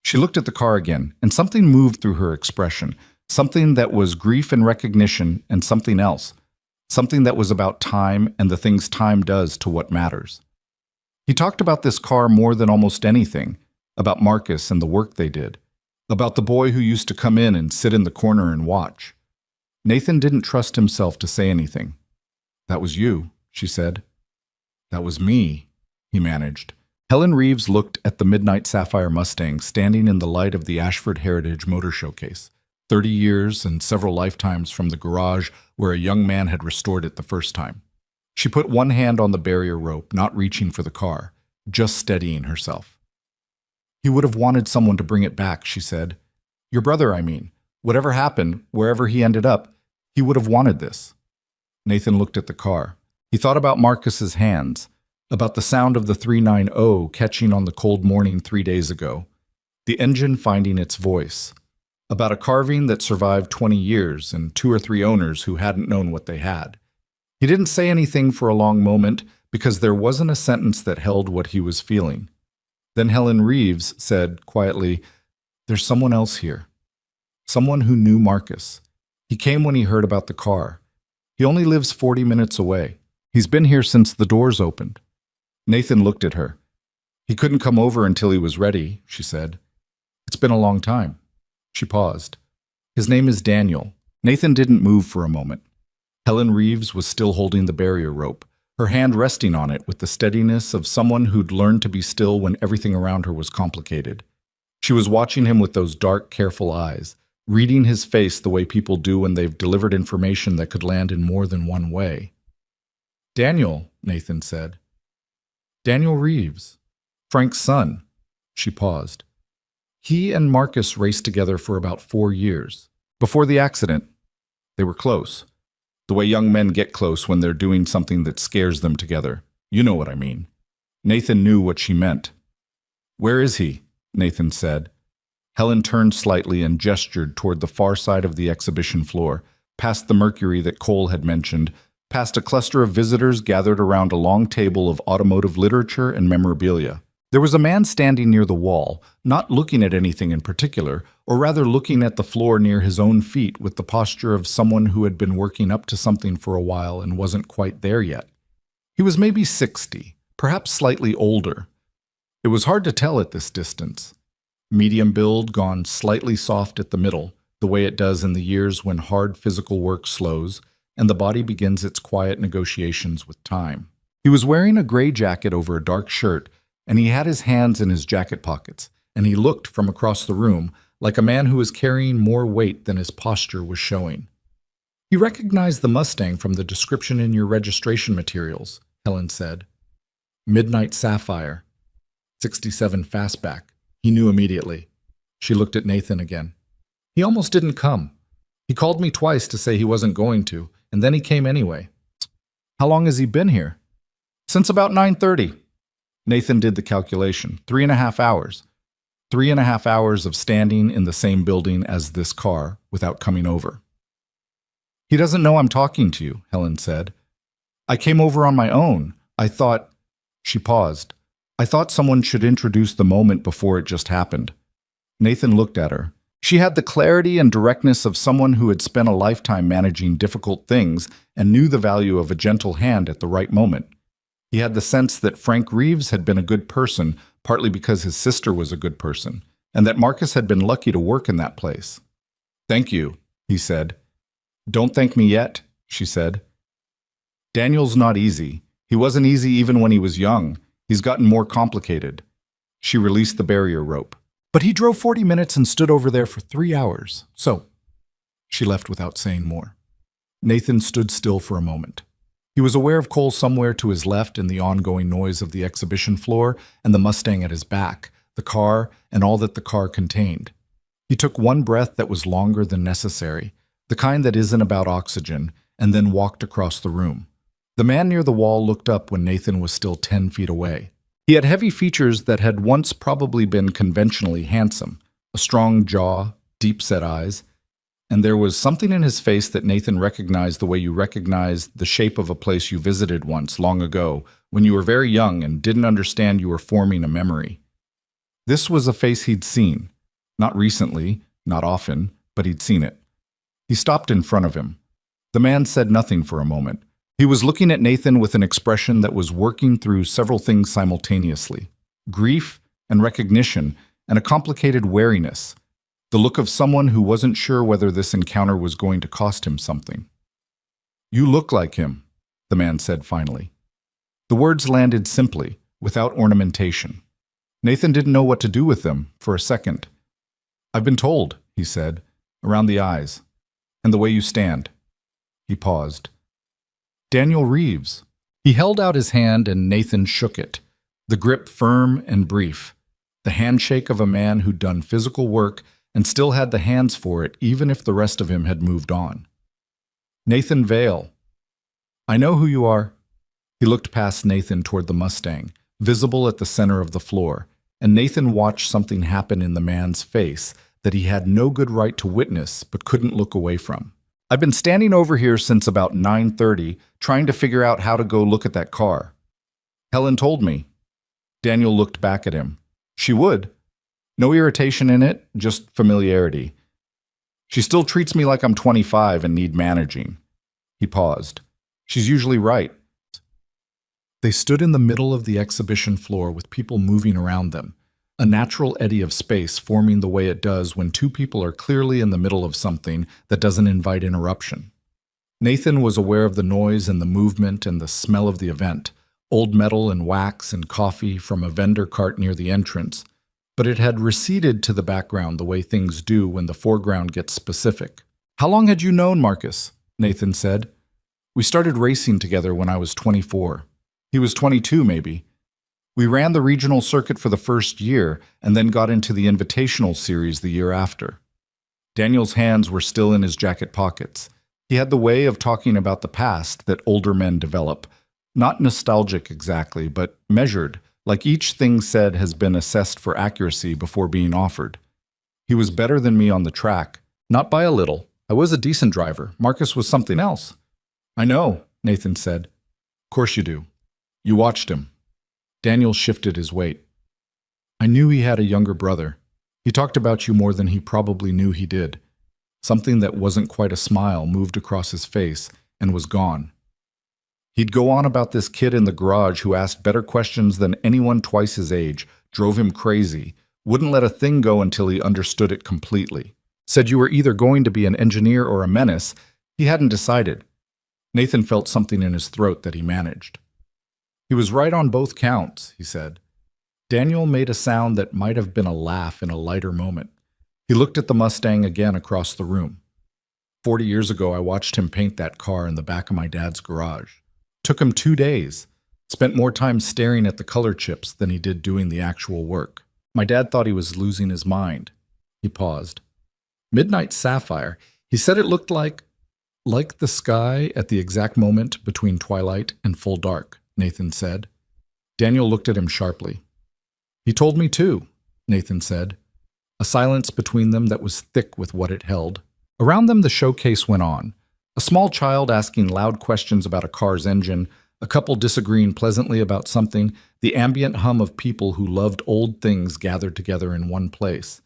S1: She looked at the car again, and something moved through her expression, something that was grief and recognition and something else, something that was about time and the things time does to what matters. He talked about this car more than almost anything, about Marcus and the work they did, about the boy who used to come in and sit in the corner and watch. Nathan didn't trust himself to say anything. "That was you," she said. "That was me," he managed. Helen Reeves looked at the midnight sapphire Mustang standing in the light of the Ashford Heritage Motor Showcase, 30 years and several lifetimes from the garage where a young man had restored it the first time. She put one hand on the barrier rope, not reaching for the car, just steadying herself. "He would have wanted someone to bring it back," she said. "Your brother, I mean. Whatever happened, wherever he ended up, he would have wanted this." Nathan looked at the car. He thought about Marcus's hands, about the sound of the 390 catching on the cold morning 3 days ago, the engine finding its voice, about a carving that survived 20 years and 2 or 3 owners who hadn't known what they had. He didn't say anything for a long moment because there wasn't a sentence that held what he was feeling. Then Helen Reeves said quietly, "There's someone else here. Someone who knew Marcus. He came when he heard about the car. He only lives 40 minutes away. He's been here since the doors opened." Nathan looked at her. "He couldn't come over until he was ready," she said. "It's been a long time." She paused. "His name is Daniel." Nathan didn't move for a moment. Helen Reeves was still holding the barrier rope, her hand resting on it with the steadiness of someone who'd learned to be still when everything around her was complicated. She was watching him with those dark, careful eyes, reading his face the way people do when they've delivered information that could land in more than one way. "Daniel," Nathan said. "Daniel Reeves, Frank's son." She paused. "He and Marcus raced together for about 4 years. Before the accident, they were close. The way young men get close when they're doing something that scares them together. You know what I mean." Nathan knew what she meant. "Where is he?" Nathan said. Helen turned slightly and gestured toward the far side of the exhibition floor, past the Mercury that Cole had mentioned, past a cluster of visitors gathered around a long table of automotive literature and memorabilia. There was a man standing near the wall, not looking at anything in particular, or rather looking at the floor near his own feet with the posture of someone who had been working up to something for a while and wasn't quite there yet. He was maybe 60, perhaps slightly older. It was hard to tell at this distance. Medium build, gone slightly soft at the middle, the way it does in the years when hard physical work slows, and the body begins its quiet negotiations with time. He was wearing a gray jacket over a dark shirt, and he had his hands in his jacket pockets, and he looked from across the room like a man who was carrying more weight than his posture was showing. He recognized the Mustang from the description in your registration materials, Helen said. Midnight Sapphire, 67 fastback. He knew immediately. She looked at Nathan again. He almost didn't come. He called me twice to say he wasn't going to, and then he came anyway. How long has he been here? Since about 9:30. Nathan did the calculation. 3.5 hours. 3.5 hours of standing in the same building as this car without coming over. He doesn't know I'm talking to you, Helen said. I came over on my own. I thought... She paused. I thought someone should introduce the moment before it just happened. Nathan looked at her. She had the clarity and directness of someone who had spent a lifetime managing difficult things and knew the value of a gentle hand at the right moment. He had the sense that Frank Reeves had been a good person, partly because his sister was a good person, and that Marcus had been lucky to work in that place. Thank you, he said. Don't thank me yet, she said. Daniel's not easy. He wasn't easy even when he was young. He's gotten more complicated. She released the barrier rope. But he drove 40 minutes and stood over there for 3 hours. So, she left without saying more. Nathan stood still for a moment. He was aware of Cole somewhere to his left and the ongoing noise of the exhibition floor and the Mustang at his back, the car, and all that the car contained. He took one breath that was longer than necessary, the kind that isn't about oxygen, and then walked across the room. The man near the wall looked up when Nathan was still 10 feet away. He had heavy features that had once probably been conventionally handsome, a strong jaw, deep-set eyes, and there was something in his face that Nathan recognized the way you recognized the shape of a place you visited once long ago when you were very young and didn't understand you were forming a memory. This was a face he'd seen. Not recently, not often, but he'd seen it. He stopped in front of him. The man said nothing for a moment. He was looking at Nathan with an expression that was working through several things simultaneously. Grief and recognition and a complicated wariness. The look of someone who wasn't sure whether this encounter was going to cost him something. You look like him, the man said finally. The words landed simply, without ornamentation. Nathan didn't know what to do with them for a second. I've been told, he said, around the eyes, and the way you stand. He paused. Daniel Reeves. He held out his hand and Nathan shook it, the grip firm and brief, the handshake of a man who'd done physical work and still had the hands for it even if the rest of him had moved on. Nathan Vale. I know who you are. He looked past Nathan toward the Mustang, visible at the center of the floor, and Nathan watched something happen in the man's face that he had no good right to witness but couldn't look away from. I've been standing over here since about 9:30, trying to figure out how to go look at that car. Helen told me. Daniel looked back at him. She would. No irritation in it, just familiarity. She still treats me like I'm 25 and need managing. He paused. She's usually right. They stood in the middle of the exhibition floor with people moving around them, a natural eddy of space forming the way it does when two people are clearly in the middle of something that doesn't invite interruption. Nathan was aware of the noise and the movement and the smell of the event, old metal and wax and coffee from a vendor cart near the entrance, but it had receded to the background the way things do when the foreground gets specific. How long had you known Marcus? Nathan said. We started racing together when I was 24. He was 22 maybe. We ran the regional circuit for the first year and then got into the invitational series the year after. Daniel's hands were still in his jacket pockets. He had the way of talking about the past that older men develop, not nostalgic exactly, but measured, like each thing said has been assessed for accuracy before being offered. He was better than me on the track, not by a little. I was a decent driver. Marcus was something else. I know, Nathan said. Of course you do. You watched him. Daniel shifted his weight. I knew he had a younger brother. He talked about you more than he probably knew he did. Something that wasn't quite a smile moved across his face and was gone. He'd go on about this kid in the garage who asked better questions than anyone twice his age, drove him crazy, wouldn't let a thing go until he understood it completely. Said you were either going to be an engineer or a menace. He hadn't decided. Nathan felt something in his throat that he managed. He was right on both counts, he said. Daniel made a sound that might have been a laugh in a lighter moment. He looked at the Mustang again across the room. 40 years ago, I watched him paint that car in the back of my dad's garage. Took him 2 days. Spent more time staring at the color chips than he did doing the actual work. My dad thought he was losing his mind. He paused. Midnight sapphire. He said it looked like the sky at the exact moment between twilight and full dark, Nathan said. Daniel looked at him sharply. He told me too, Nathan said. A silence between them that was thick with what it held. Around them the showcase went on. A small child asking loud questions about a car's engine, a couple disagreeing pleasantly about something, the ambient hum of people who loved old things gathered together in one place.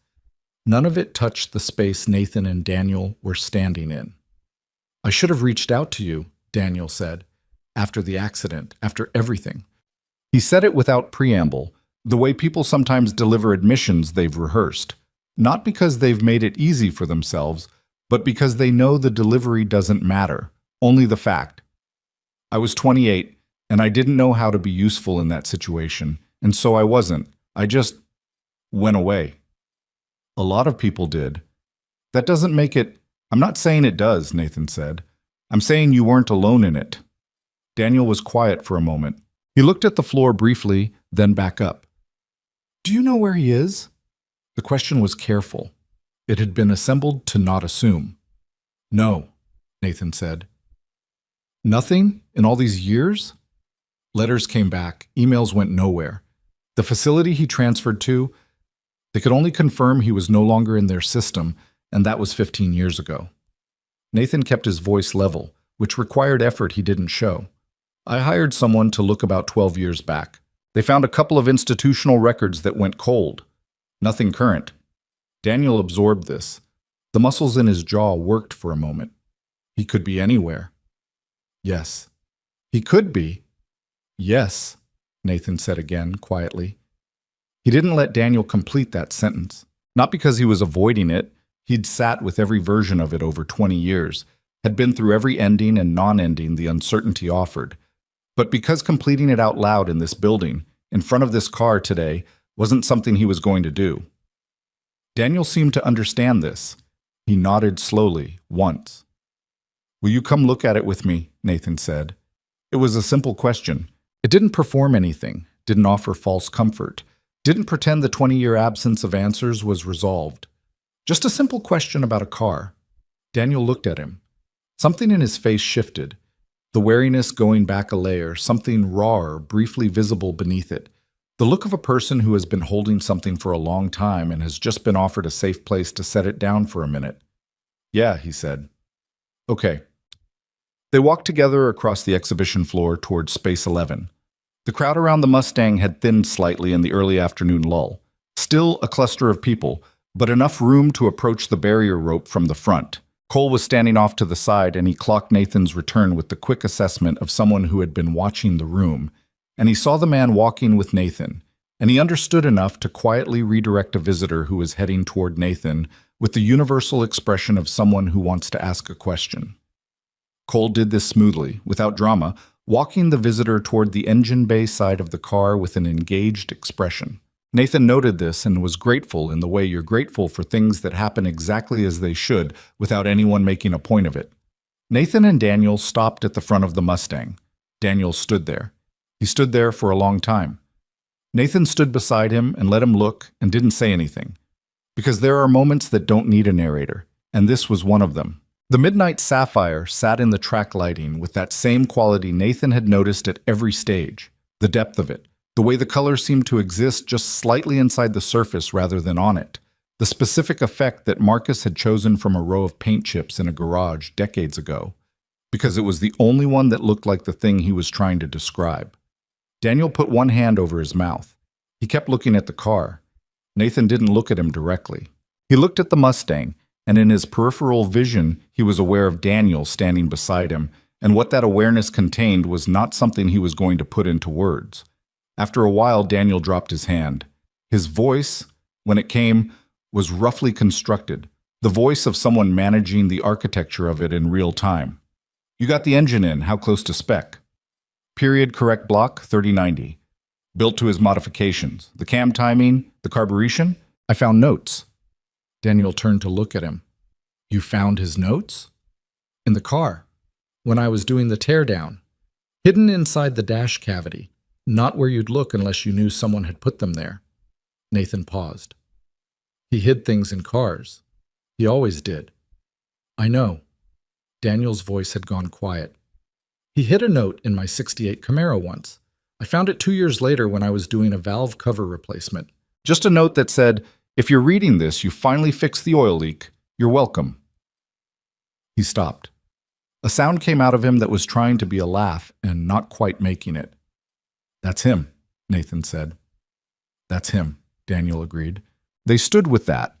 S1: None of it touched the space Nathan and Daniel were standing in. I should have reached out to you, Daniel said, after the accident, after everything. He said it without preamble, the way people sometimes deliver admissions they've rehearsed, not because they've made it easy for themselves, but because they know the delivery doesn't matter, only the fact. I was 28, and I didn't know how to be useful in that situation, and so I wasn't. I just went away. A lot of people did. That doesn't make it... I'm not saying it does, Nathan said. I'm saying you weren't alone in it. Daniel was quiet for a moment. He looked at the floor briefly, then back up. Do you know where he is? The question was careful. It had been assembled to not assume. No, Nathan said. Nothing in all these years? Letters came back. Emails went nowhere. The facility he transferred to, they could only confirm he was no longer in their system, and that was 15 years ago. Nathan kept his voice level, which required effort he didn't show. I hired someone to look about 12 years back. They found a couple of institutional records that went cold. Nothing current. Daniel absorbed this. The muscles in his jaw worked for a moment. He could be anywhere. Yes. He could be. Yes, Nathan said again, quietly. He didn't let Daniel complete that sentence. Not because he was avoiding it. He'd sat with every version of it over 20 years, had been through every ending and non-ending the uncertainty offered. But because completing it out loud in this building, in front of this car today, wasn't something he was going to do. Daniel seemed to understand this. He nodded slowly, once. Will you come look at it with me? Nathan said. It was a simple question. It didn't perform anything, didn't offer false comfort, didn't pretend the 20-year absence of answers was resolved. Just a simple question about a car. Daniel looked at him. Something in his face shifted. The wariness going back a layer, something rawer, briefly visible beneath it. The look of a person who has been holding something for a long time and has just been offered a safe place to set it down for a minute. Yeah, he said. Okay. They walked together across the exhibition floor towards Space 11. The crowd around the Mustang had thinned slightly in the early afternoon lull. Still a cluster of people, but enough room to approach the barrier rope from the front. Cole was standing off to the side, and he clocked Nathan's return with the quick assessment of someone who had been watching the room. And he saw the man walking with Nathan, and he understood enough to quietly redirect a visitor who was heading toward Nathan with the universal expression of someone who wants to ask a question. Cole did this smoothly, without drama, walking the visitor toward the engine bay side of the car with an engaged expression. Nathan noted this and was grateful in the way you're grateful for things that happen exactly as they should without anyone making a point of it. Nathan and Daniel stopped at the front of the Mustang. Daniel stood there. He stood there for a long time. Nathan stood beside him and let him look and didn't say anything. Because there are moments that don't need a narrator, and this was one of them. The midnight sapphire sat in the track lighting with that same quality Nathan had noticed at every stage, the depth of it, the way the color seemed to exist just slightly inside the surface rather than on it, the specific effect that Marcus had chosen from a row of paint chips in a garage decades ago, because it was the only one that looked like the thing he was trying to describe. Daniel put one hand over his mouth. He kept looking at the car. Nathan didn't look at him directly. He looked at the Mustang, and in his peripheral vision, he was aware of Daniel standing beside him, and what that awareness contained was not something he was going to put into words. After a while, Daniel dropped his hand. His voice, when it came, was roughly constructed, the voice of someone managing the architecture of it in real time. You got the engine in, how close to spec? Period correct block, 3090. Built to his modifications. The cam timing, the carburation? I found notes. Daniel turned to look at him. You found his notes? In the car, when I was doing the teardown. Hidden inside the dash cavity, not where you'd look unless you knew someone had put them there. Nathan paused. He hid things in cars. He always did. I know. Daniel's voice had gone quiet. He hid a note in my '68 Camaro once. I found it 2 years later when I was doing a valve cover replacement. Just a note that said, if you're reading this, you finally fixed the oil leak. You're welcome. He stopped. A sound came out of him that was trying to be a laugh and not quite making it. That's him, Nathan said. That's him, Daniel agreed. They stood with that,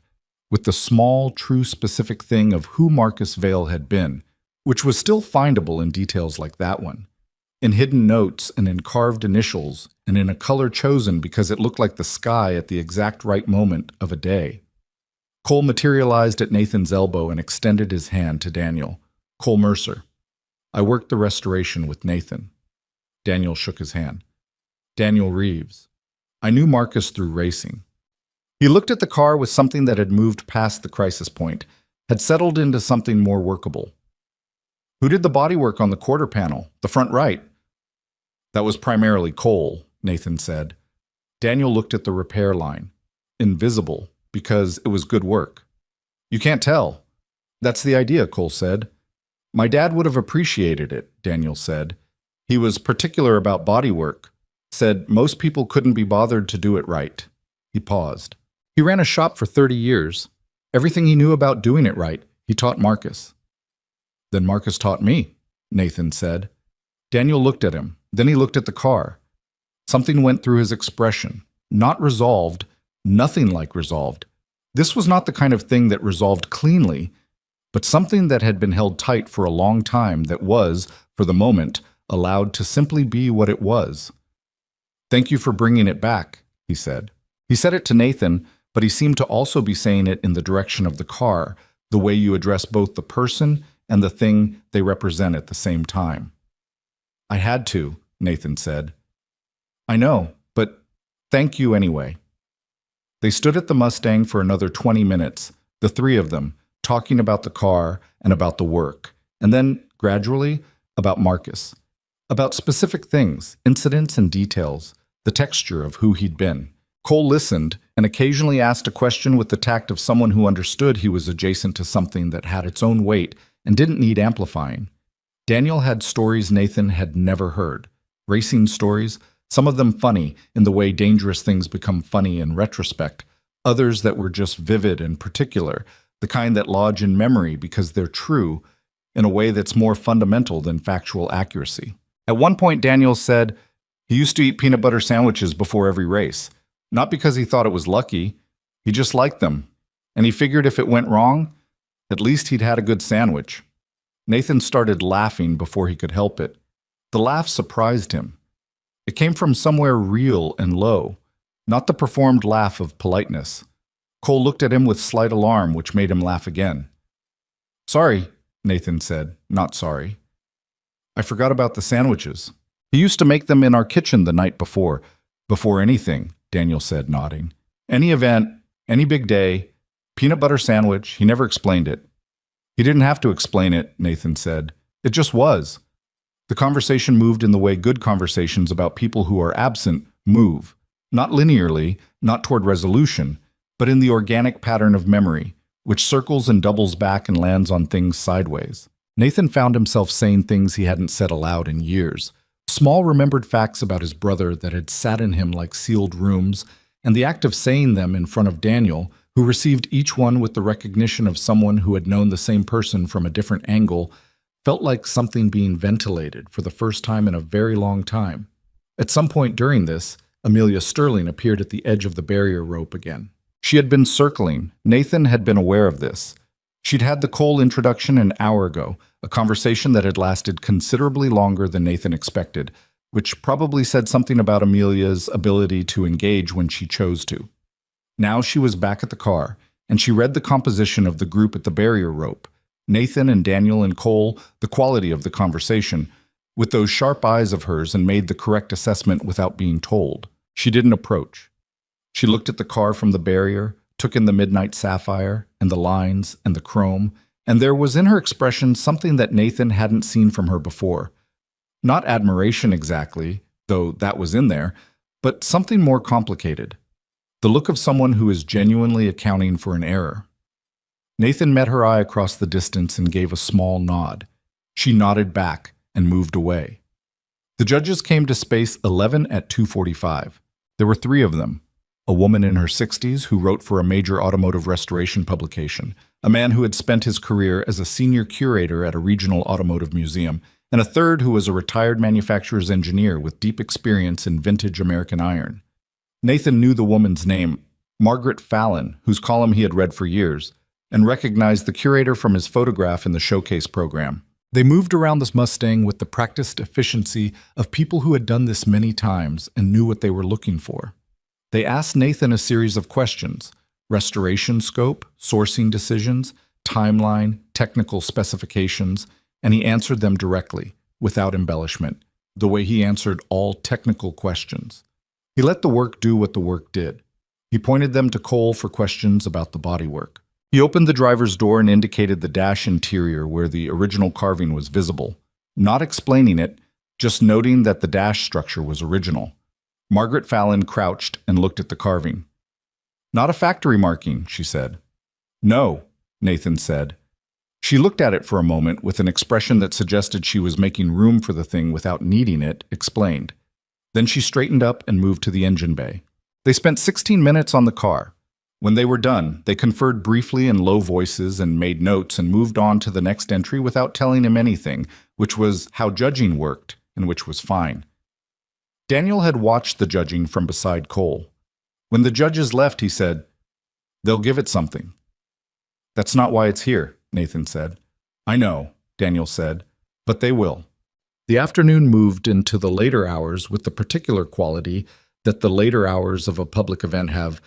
S1: with the small, true, specific thing of who Marcus Vale had been, which was still findable in details like that one, in hidden notes and in carved initials and in a color chosen because it looked like the sky at the exact right moment of a day. Cole materialized at Nathan's elbow and extended his hand to Daniel. Cole Mercer. I worked the restoration with Nathan. Daniel shook his hand. Daniel Reeves. I knew Marcus through racing. He looked at the car with something that had moved past the crisis point, had settled into something more workable. Who did the bodywork on the quarter panel, the front right? That was primarily Cole, Nathan said. Daniel looked at the repair line. Invisible, because it was good work. You can't tell. That's the idea, Cole said. My dad would have appreciated it, Daniel said. He was particular about bodywork. Said most people couldn't be bothered to do it right. He paused. He ran a shop for 30 years. Everything he knew about doing it right, he taught Marcus. Then Marcus taught me, Nathan said. Daniel looked at him. Then he looked at the car. Something went through his expression. Not resolved, nothing like resolved. This was not the kind of thing that resolved cleanly, but something that had been held tight for a long time that was, for the moment, allowed to simply be what it was. Thank you for bringing it back, he said. He said it to Nathan, but he seemed to also be saying it in the direction of the car, the way you address both the person and the thing they represent at the same time. I had to, Nathan said. I know, but thank you anyway. They stood at the Mustang for another 20 minutes, the three of them, talking about the car and about the work, and then, gradually, about Marcus, about specific things, incidents and details, the texture of who he'd been. Cole listened and occasionally asked a question with the tact of someone who understood he was adjacent to something that had its own weight and didn't need amplifying. Daniel had stories Nathan had never heard, racing stories, some of them funny in the way dangerous things become funny in retrospect, others that were just vivid and particular, the kind that lodge in memory because they're true in a way that's more fundamental than factual accuracy. At one point, Daniel said he used to eat peanut butter sandwiches before every race, not because he thought it was lucky, he just liked them, and he figured if it went wrong, at least he'd had a good sandwich. Nathan started laughing before he could help it. The laugh surprised him. It came from somewhere real and low, not the performed laugh of politeness. Cole looked at him with slight alarm, which made him laugh again. Sorry, Nathan said, not sorry. I forgot about the sandwiches. He used to make them in our kitchen the night before anything, Daniel said, nodding. Any event, any big day, peanut butter sandwich, he never explained it. He didn't have to explain it, Nathan said. It just was. The conversation moved in the way good conversations about people who are absent move, not linearly, not toward resolution, but in the organic pattern of memory, which circles and doubles back and lands on things sideways. Nathan found himself saying things he hadn't said aloud in years, small remembered facts about his brother that had sat in him like sealed rooms, and the act of saying them in front of Daniel, who received each one with the recognition of someone who had known the same person from a different angle, felt like something being ventilated for the first time in a very long time. At some point during this, Amelia Sterling appeared at the edge of the barrier rope again. She had been circling. Nathan had been aware of this. She'd had the Cole introduction an hour ago, a conversation that had lasted considerably longer than Nathan expected, which probably said something about Amelia's ability to engage when she chose to. Now she was back at the car, and she read the composition of the group at the barrier rope, Nathan and Daniel and Cole, the quality of the conversation, with those sharp eyes of hers, and made the correct assessment without being told. She didn't approach. She looked at the car from the barrier, took in the midnight sapphire and the lines and the chrome, and there was in her expression something that Nathan hadn't seen from her before. Not admiration exactly, though that was in there, but something more complicated. The look of someone who is genuinely accounting for an error. Nathan met her eye across the distance and gave a small nod. She nodded back and moved away. The judges came to space 11 at 2:45. There were 3 of them. A woman in her 60s who wrote for a major automotive restoration publication, a man who had spent his career as a senior curator at a regional automotive museum, and a third who was a retired manufacturer's engineer with deep experience in vintage American iron. Nathan knew the woman's name, Margaret Fallon, whose column he had read for years, and recognized the curator from his photograph in the showcase program. They moved around this Mustang with the practiced efficiency of people who had done this many times and knew what they were looking for. They asked Nathan a series of questions: restoration scope, sourcing decisions, timeline, technical specifications, and he answered them directly, without embellishment, the way he answered all technical questions. He let the work do what the work did. He pointed them to Cole for questions about the bodywork. He opened the driver's door and indicated the dash interior where the original carving was visible, not explaining it, just noting that the dash structure was original. Margaret Fallon crouched and looked at the carving. "Not a factory marking," she said. "No," Nathan said. She looked at it for a moment with an expression that suggested she was making room for the thing without needing it, explained. Then she straightened up and moved to the engine bay. They spent 16 minutes on the car. When they were done, they conferred briefly in low voices and made notes and moved on to the next entry without telling him anything, which was how judging worked, and which was fine. Daniel had watched the judging from beside Cole. When the judges left, he said, "They'll give it something." "That's not why it's here," Nathan said. "I know," Daniel said, "but they will." The afternoon moved into the later hours with the particular quality that the later hours of a public event have: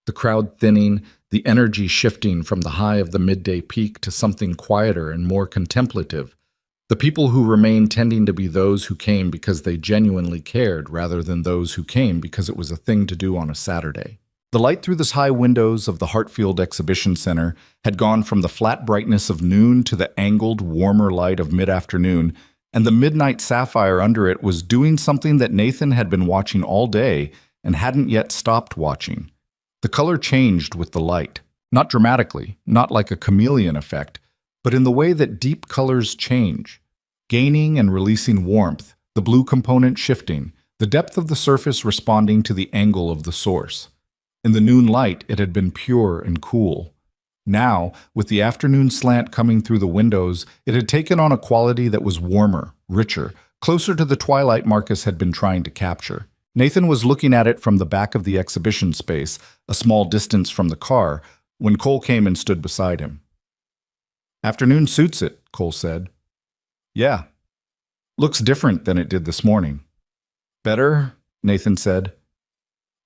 S1: the crowd thinning, the energy shifting from the high of the midday peak to something quieter and more contemplative, the people who remained tending to be those who came because they genuinely cared rather than those who came because it was a thing to do on a Saturday. The light through the high windows of the Heartfelt Exhibition Center had gone from the flat brightness of noon to the angled, warmer light of mid-afternoon, and the midnight sapphire under it was doing something that Nathan had been watching all day and hadn't yet stopped watching. The color changed with the light, not dramatically, not like a chameleon effect, but in the way that deep colors change, gaining and releasing warmth, the blue component shifting, the depth of the surface responding to the angle of the source. In the noon light, it had been pure and cool. Now, with the afternoon slant coming through the windows, it had taken on a quality that was warmer, richer, closer to the twilight Marcus had been trying to capture. Nathan was looking at it from the back of the exhibition space, a small distance from the car, when Cole came and stood beside him. "Afternoon suits it," Cole said. "Yeah. Looks different than it did this morning." "Better?" Nathan said.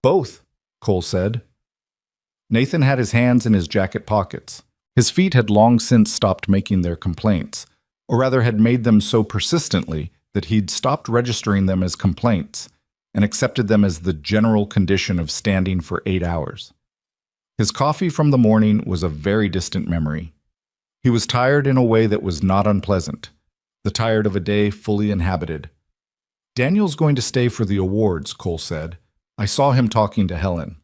S1: "Both," Cole said. Nathan had his hands in his jacket pockets. His feet had long since stopped making their complaints, or rather had made them so persistently that he'd stopped registering them as complaints and accepted them as the general condition of standing for 8 hours. His coffee from the morning was a very distant memory. He was tired in a way that was not unpleasant, the tired of a day fully inhabited. "Daniel's going to stay for the awards," Cole said. "I saw him talking to Helen.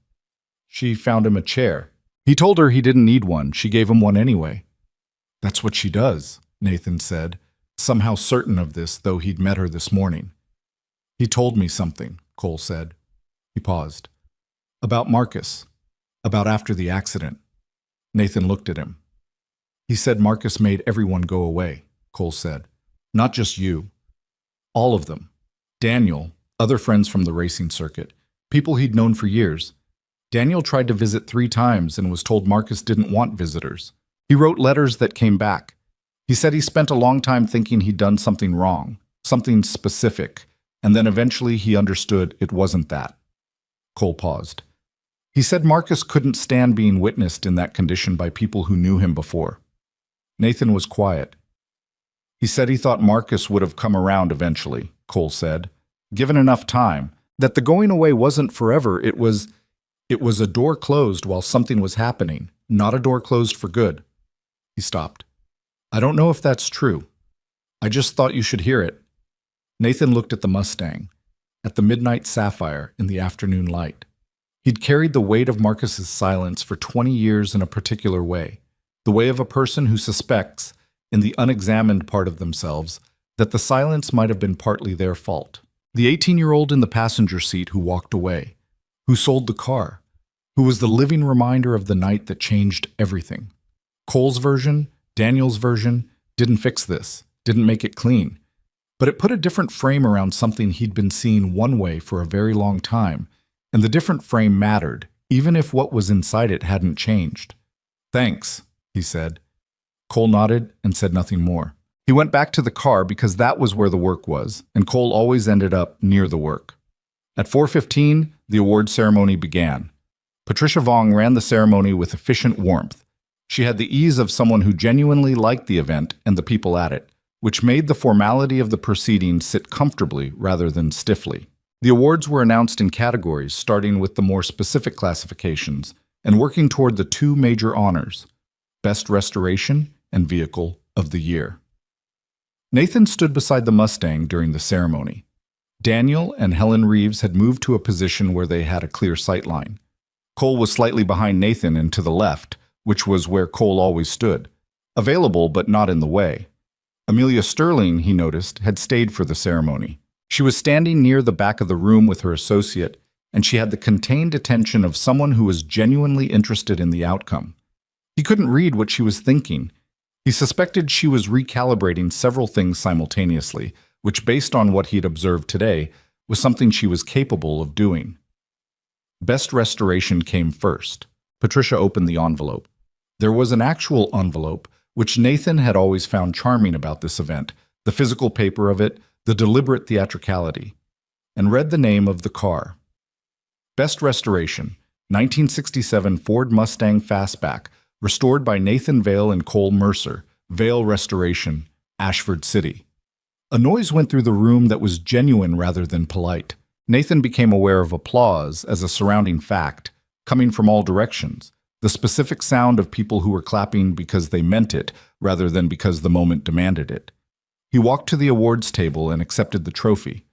S1: She found him a chair. He told her he didn't need one. She gave him one anyway." "That's what she does," Nathan said, somehow certain of this, though he'd met her this morning. "He told me something," Cole said. He paused. "About Marcus. About after the accident." Nathan looked at him. "He said Marcus made everyone go away," Cole said. "Not just you. All of them. Daniel, other friends from the racing circuit, people he'd known for years. Daniel tried to visit 3 times and was told Marcus didn't want visitors. He wrote letters that came back. He said he spent a long time thinking he'd done something wrong, something specific, and then eventually he understood it wasn't that." Cole paused. "He said Marcus couldn't stand being witnessed in that condition by people who knew him before." Nathan was quiet. "He said he thought Marcus would have come around eventually," Cole said, "given enough time, that the going away wasn't forever, it was It was a door closed while something was happening, not a door closed for good. He stopped. I don't know if that's true. I just thought you should hear it. Nathan looked at the Mustang, at the midnight sapphire in the afternoon light. He'd carried the weight of Marcus's silence for 20 years in a particular way, the way of a person who suspects, in the unexamined part of themselves, that the silence might have been partly their fault. The 18-year-old in the passenger seat who walked away, who sold the car, who was the living reminder of the night that changed everything. Cole's version, Daniel's version, didn't fix this, didn't make it clean, but it put a different frame around something he'd been seeing one way for a very long time, and the different frame mattered, even if what was inside it hadn't changed. Thanks, he said. Cole nodded and said nothing more. He went back to the car because that was where the work was, and Cole always ended up near the work. At 4:15, the award ceremony began. Patricia Vong ran the ceremony with efficient warmth. She had the ease of someone who genuinely liked the event and the people at it, which made the formality of the proceedings sit comfortably rather than stiffly. The awards were announced in categories, starting with the more specific classifications and working toward the two major honors, Best Restoration and Vehicle of the Year. Nathan stood beside the Mustang during the ceremony. Daniel and Helen Reeves had moved to a position where they had a clear sightline. Cole was slightly behind Nathan and to the left, which was where Cole always stood, available but not in the way. Amelia Sterling, he noticed, had stayed for the ceremony. She was standing near the back of the room with her associate, and she had the contained attention of someone who was genuinely interested in the outcome. He couldn't read what she was thinking. He suspected she was recalibrating several things simultaneously, which, based on what he'd observed today, was something she was capable of doing. Best Restoration came first. Patricia opened the envelope. There was an actual envelope, which Nathan had always found charming about this event, the physical paper of it, the deliberate theatricality, and read the name of the car. Best Restoration, 1967 Ford Mustang Fastback, restored by Nathan Vale and Cole Mercer, Vale Restoration, Ashford City. A noise went through the room that was genuine rather than polite. Nathan became aware of applause as a surrounding fact, coming from all directions, the specific sound of people who were clapping because they meant it rather than because the moment demanded it. He walked to the awards table and accepted the trophy,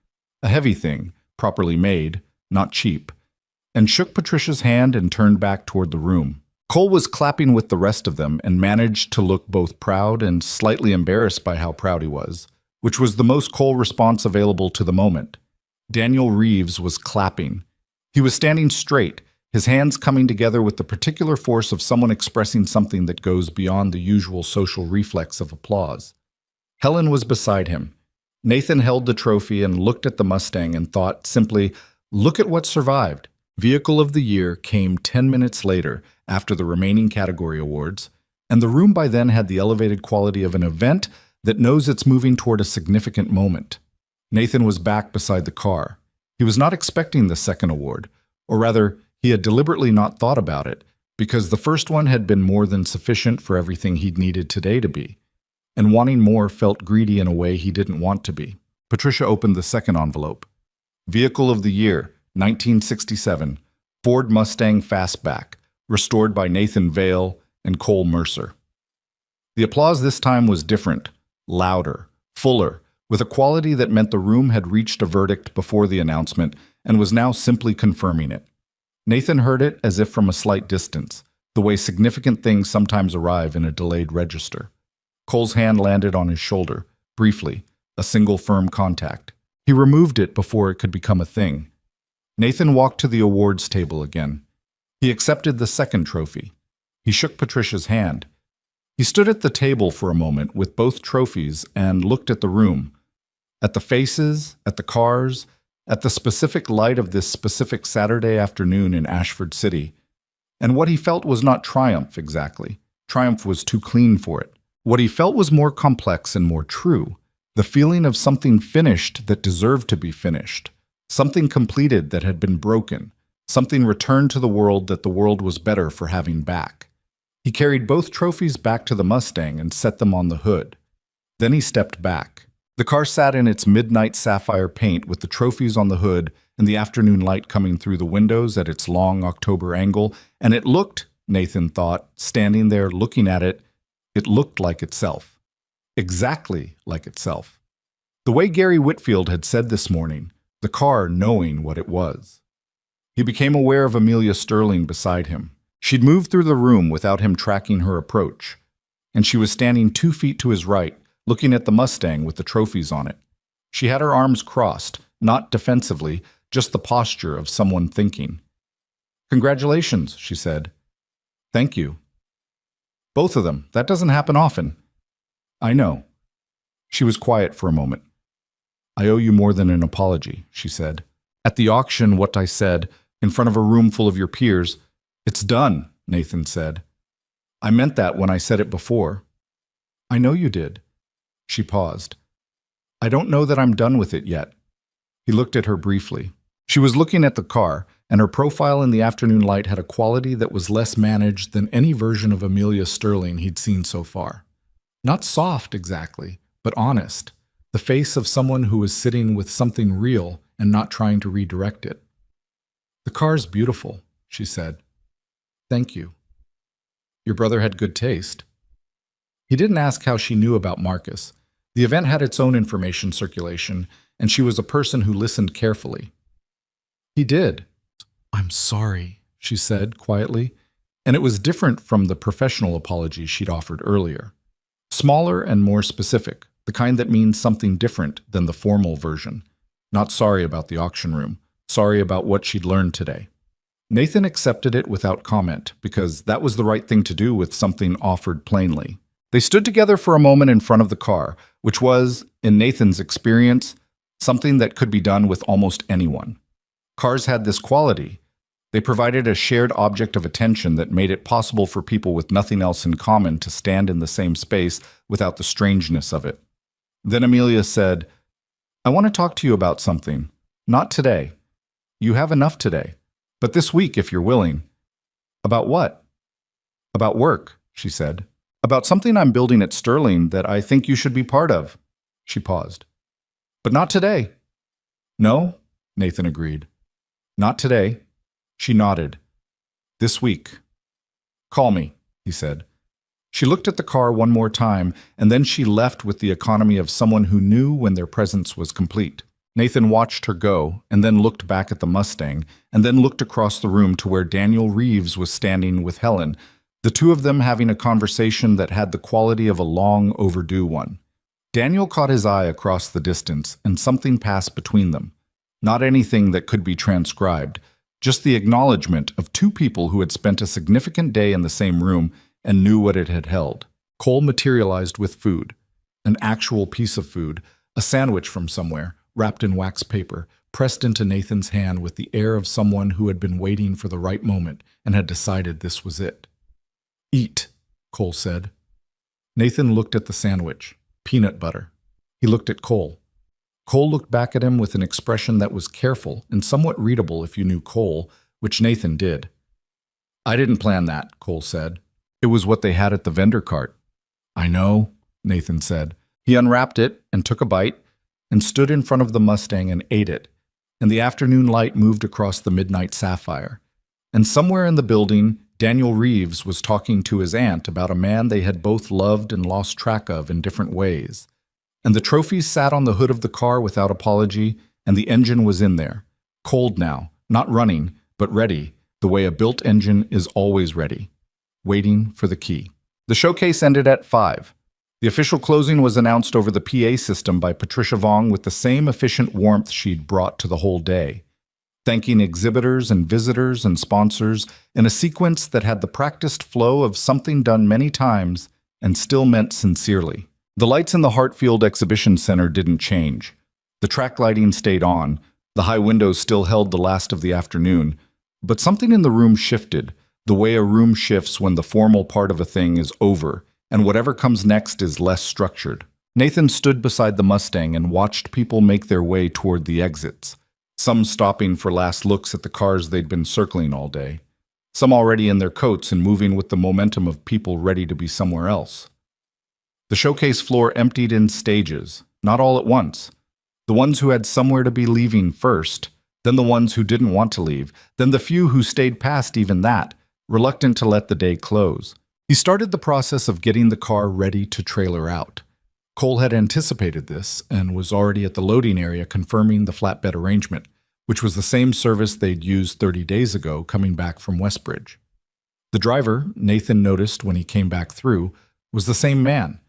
S1: a heavy thing, properly made, not cheap, and shook Patricia's hand and turned back toward the room. Cole was clapping with the rest of them and managed to look both proud and slightly embarrassed by how proud he was, which was the most Cole response available to the moment. Daniel Reeves was clapping. He was standing straight, his hands coming together with the particular force of someone expressing something that goes beyond the usual social reflex of applause. Helen was beside him. Nathan held the trophy and looked at the Mustang and thought simply, look at what survived. Vehicle of the Year came 10 minutes later, after the remaining category awards, and the room by then had the elevated quality of an event that knows it's moving toward a significant moment. Nathan was back beside the car. He was not expecting the second award, or rather, he had deliberately not thought about it, because the first one had been more than sufficient for everything he'd needed today to be, and wanting more felt greedy in a way he didn't want to be. Patricia opened the second envelope. Vehicle of the Year, 1967, Ford Mustang Fastback, restored by Nathan Vale and Cole Mercer. The applause this time was different, louder, fuller, with a quality that meant the room had reached a verdict before the announcement and was now simply confirming it. Nathan heard it as if from a slight distance, the way significant things sometimes arrive in a delayed register. Cole's hand landed on his shoulder, briefly, a single firm contact. He removed it before it could become a thing. Nathan walked to the awards table again. He accepted the second trophy. He shook Patricia's hand. He stood at the table for a moment with both trophies and looked at the room, at the faces, at the cars, at the specific light of this specific Saturday afternoon in Ashford City. And what he felt was not triumph exactly. Triumph was too clean for it. What he felt was more complex and more true, the feeling of something finished that deserved to be finished, something completed that had been broken, something returned to the world that the world was better for having back. He carried both trophies back to the Mustang and set them on the hood. Then he stepped back. The car sat in its midnight sapphire paint with the trophies on the hood and the afternoon light coming through the windows at its long October angle, and it looked, Nathan thought, standing there looking at it, it looked like itself. Exactly like itself. The way Gary Whitfield had said this morning, the car knowing what it was. He became aware of Amelia Sterling beside him. She'd moved through the room without him tracking her approach, and she was standing 2 feet to his right, looking at the Mustang with the trophies on it. She had her arms crossed, not defensively, just the posture of someone thinking. "Congratulations," she said. "Thank you." "Both of them. That doesn't happen often." "I know." She was quiet for a moment. "I owe you more than an apology," she said. "At the auction, what I said, in front of a room full of your peers, it's done," Nathan said. "I meant that when I said it before." "I know you did." She paused. "I don't know that I'm done with it yet." He looked at her briefly. She was looking at the car, and her profile in the afternoon light had a quality that was less managed than any version of Amelia Sterling he'd seen so far. Not soft exactly, but honest. The face of someone who was sitting with something real and not trying to redirect it. "The car's beautiful," she said. "Thank you." "Your brother had good taste." He didn't ask how she knew about Marcus. The event had its own information circulation, and she was a person who listened carefully. "He did." "I'm sorry," she said quietly, and it was different from the professional apology she'd offered earlier. Smaller and more specific, the kind that means something different than the formal version. Not sorry about the auction room, sorry about what she'd learned today. Nathan accepted it without comment, because that was the right thing to do with something offered plainly. They stood together for a moment in front of the car, which was, in Nathan's experience, something that could be done with almost anyone. Cars had this quality. They provided a shared object of attention that made it possible for people with nothing else in common to stand in the same space without the strangeness of it. Then Amelia said, "I want to talk to you about something. Not today. You have enough today. But this week, if you're willing." "About what?" "About work," she said. "About something I'm building at Sterling that I think you should be part of." She paused. "But not today." "No," Nathan agreed. "Not today." She nodded. "This week." "Call me," he said. She looked at the car one more time, and then she left with the economy of someone who knew when their presence was complete. Nathan watched her go, and then looked back at the Mustang, and then looked across the room to where Daniel Reeves was standing with Helen, the two of them having a conversation that had the quality of a long overdue one. Daniel caught his eye across the distance, and something passed between them. Not anything that could be transcribed, just the acknowledgement of two people who had spent a significant day in the same room and knew what it had held. Cole materialized with food, an actual piece of food, a sandwich from somewhere, wrapped in wax paper, pressed into Nathan's hand with the air of someone who had been waiting for the right moment and had decided this was it. "Eat," Cole said. Nathan looked at the sandwich. Peanut butter. He looked at Cole. Cole looked back at him with an expression that was careful and somewhat readable if you knew Cole, which Nathan did. "I didn't plan that," Cole said. "It was what they had at the vendor cart." "I know," Nathan said. He unwrapped it and took a bite and stood in front of the Mustang and ate it, and the afternoon light moved across the midnight sapphire. And somewhere in the building, Daniel Reeves was talking to his aunt about a man they had both loved and lost track of in different ways. And the trophies sat on the hood of the car without apology, and the engine was in there. Cold now, not running, but ready, the way a built engine is always ready. Waiting for the key. The showcase ended at 5. The official closing was announced over the PA system by Patricia Vong with the same efficient warmth she'd brought to the whole day, thanking exhibitors and visitors and sponsors in a sequence that had the practiced flow of something done many times and still meant sincerely. The lights in the Heartfield Exhibition Center didn't change. The track lighting stayed on. The high windows still held the last of the afternoon. But something in the room shifted, the way a room shifts when the formal part of a thing is over, and whatever comes next is less structured. Nathan stood beside the Mustang and watched people make their way toward the exits. Some stopping for last looks at the cars they'd been circling all day. Some already in their coats and moving with the momentum of people ready to be somewhere else. The showcase floor emptied in stages. not all at once. The ones who had somewhere to be leaving first, then the ones who didn't want to leave, then the few who stayed past even that, reluctant to let the day close. He started the process of getting the car ready to trailer out. Cole had anticipated this and was already at the loading area confirming the flatbed arrangement, which was the same service they'd used 30 days ago coming back from Westbridge. The driver, Nathan noticed when he came back through, was the same man.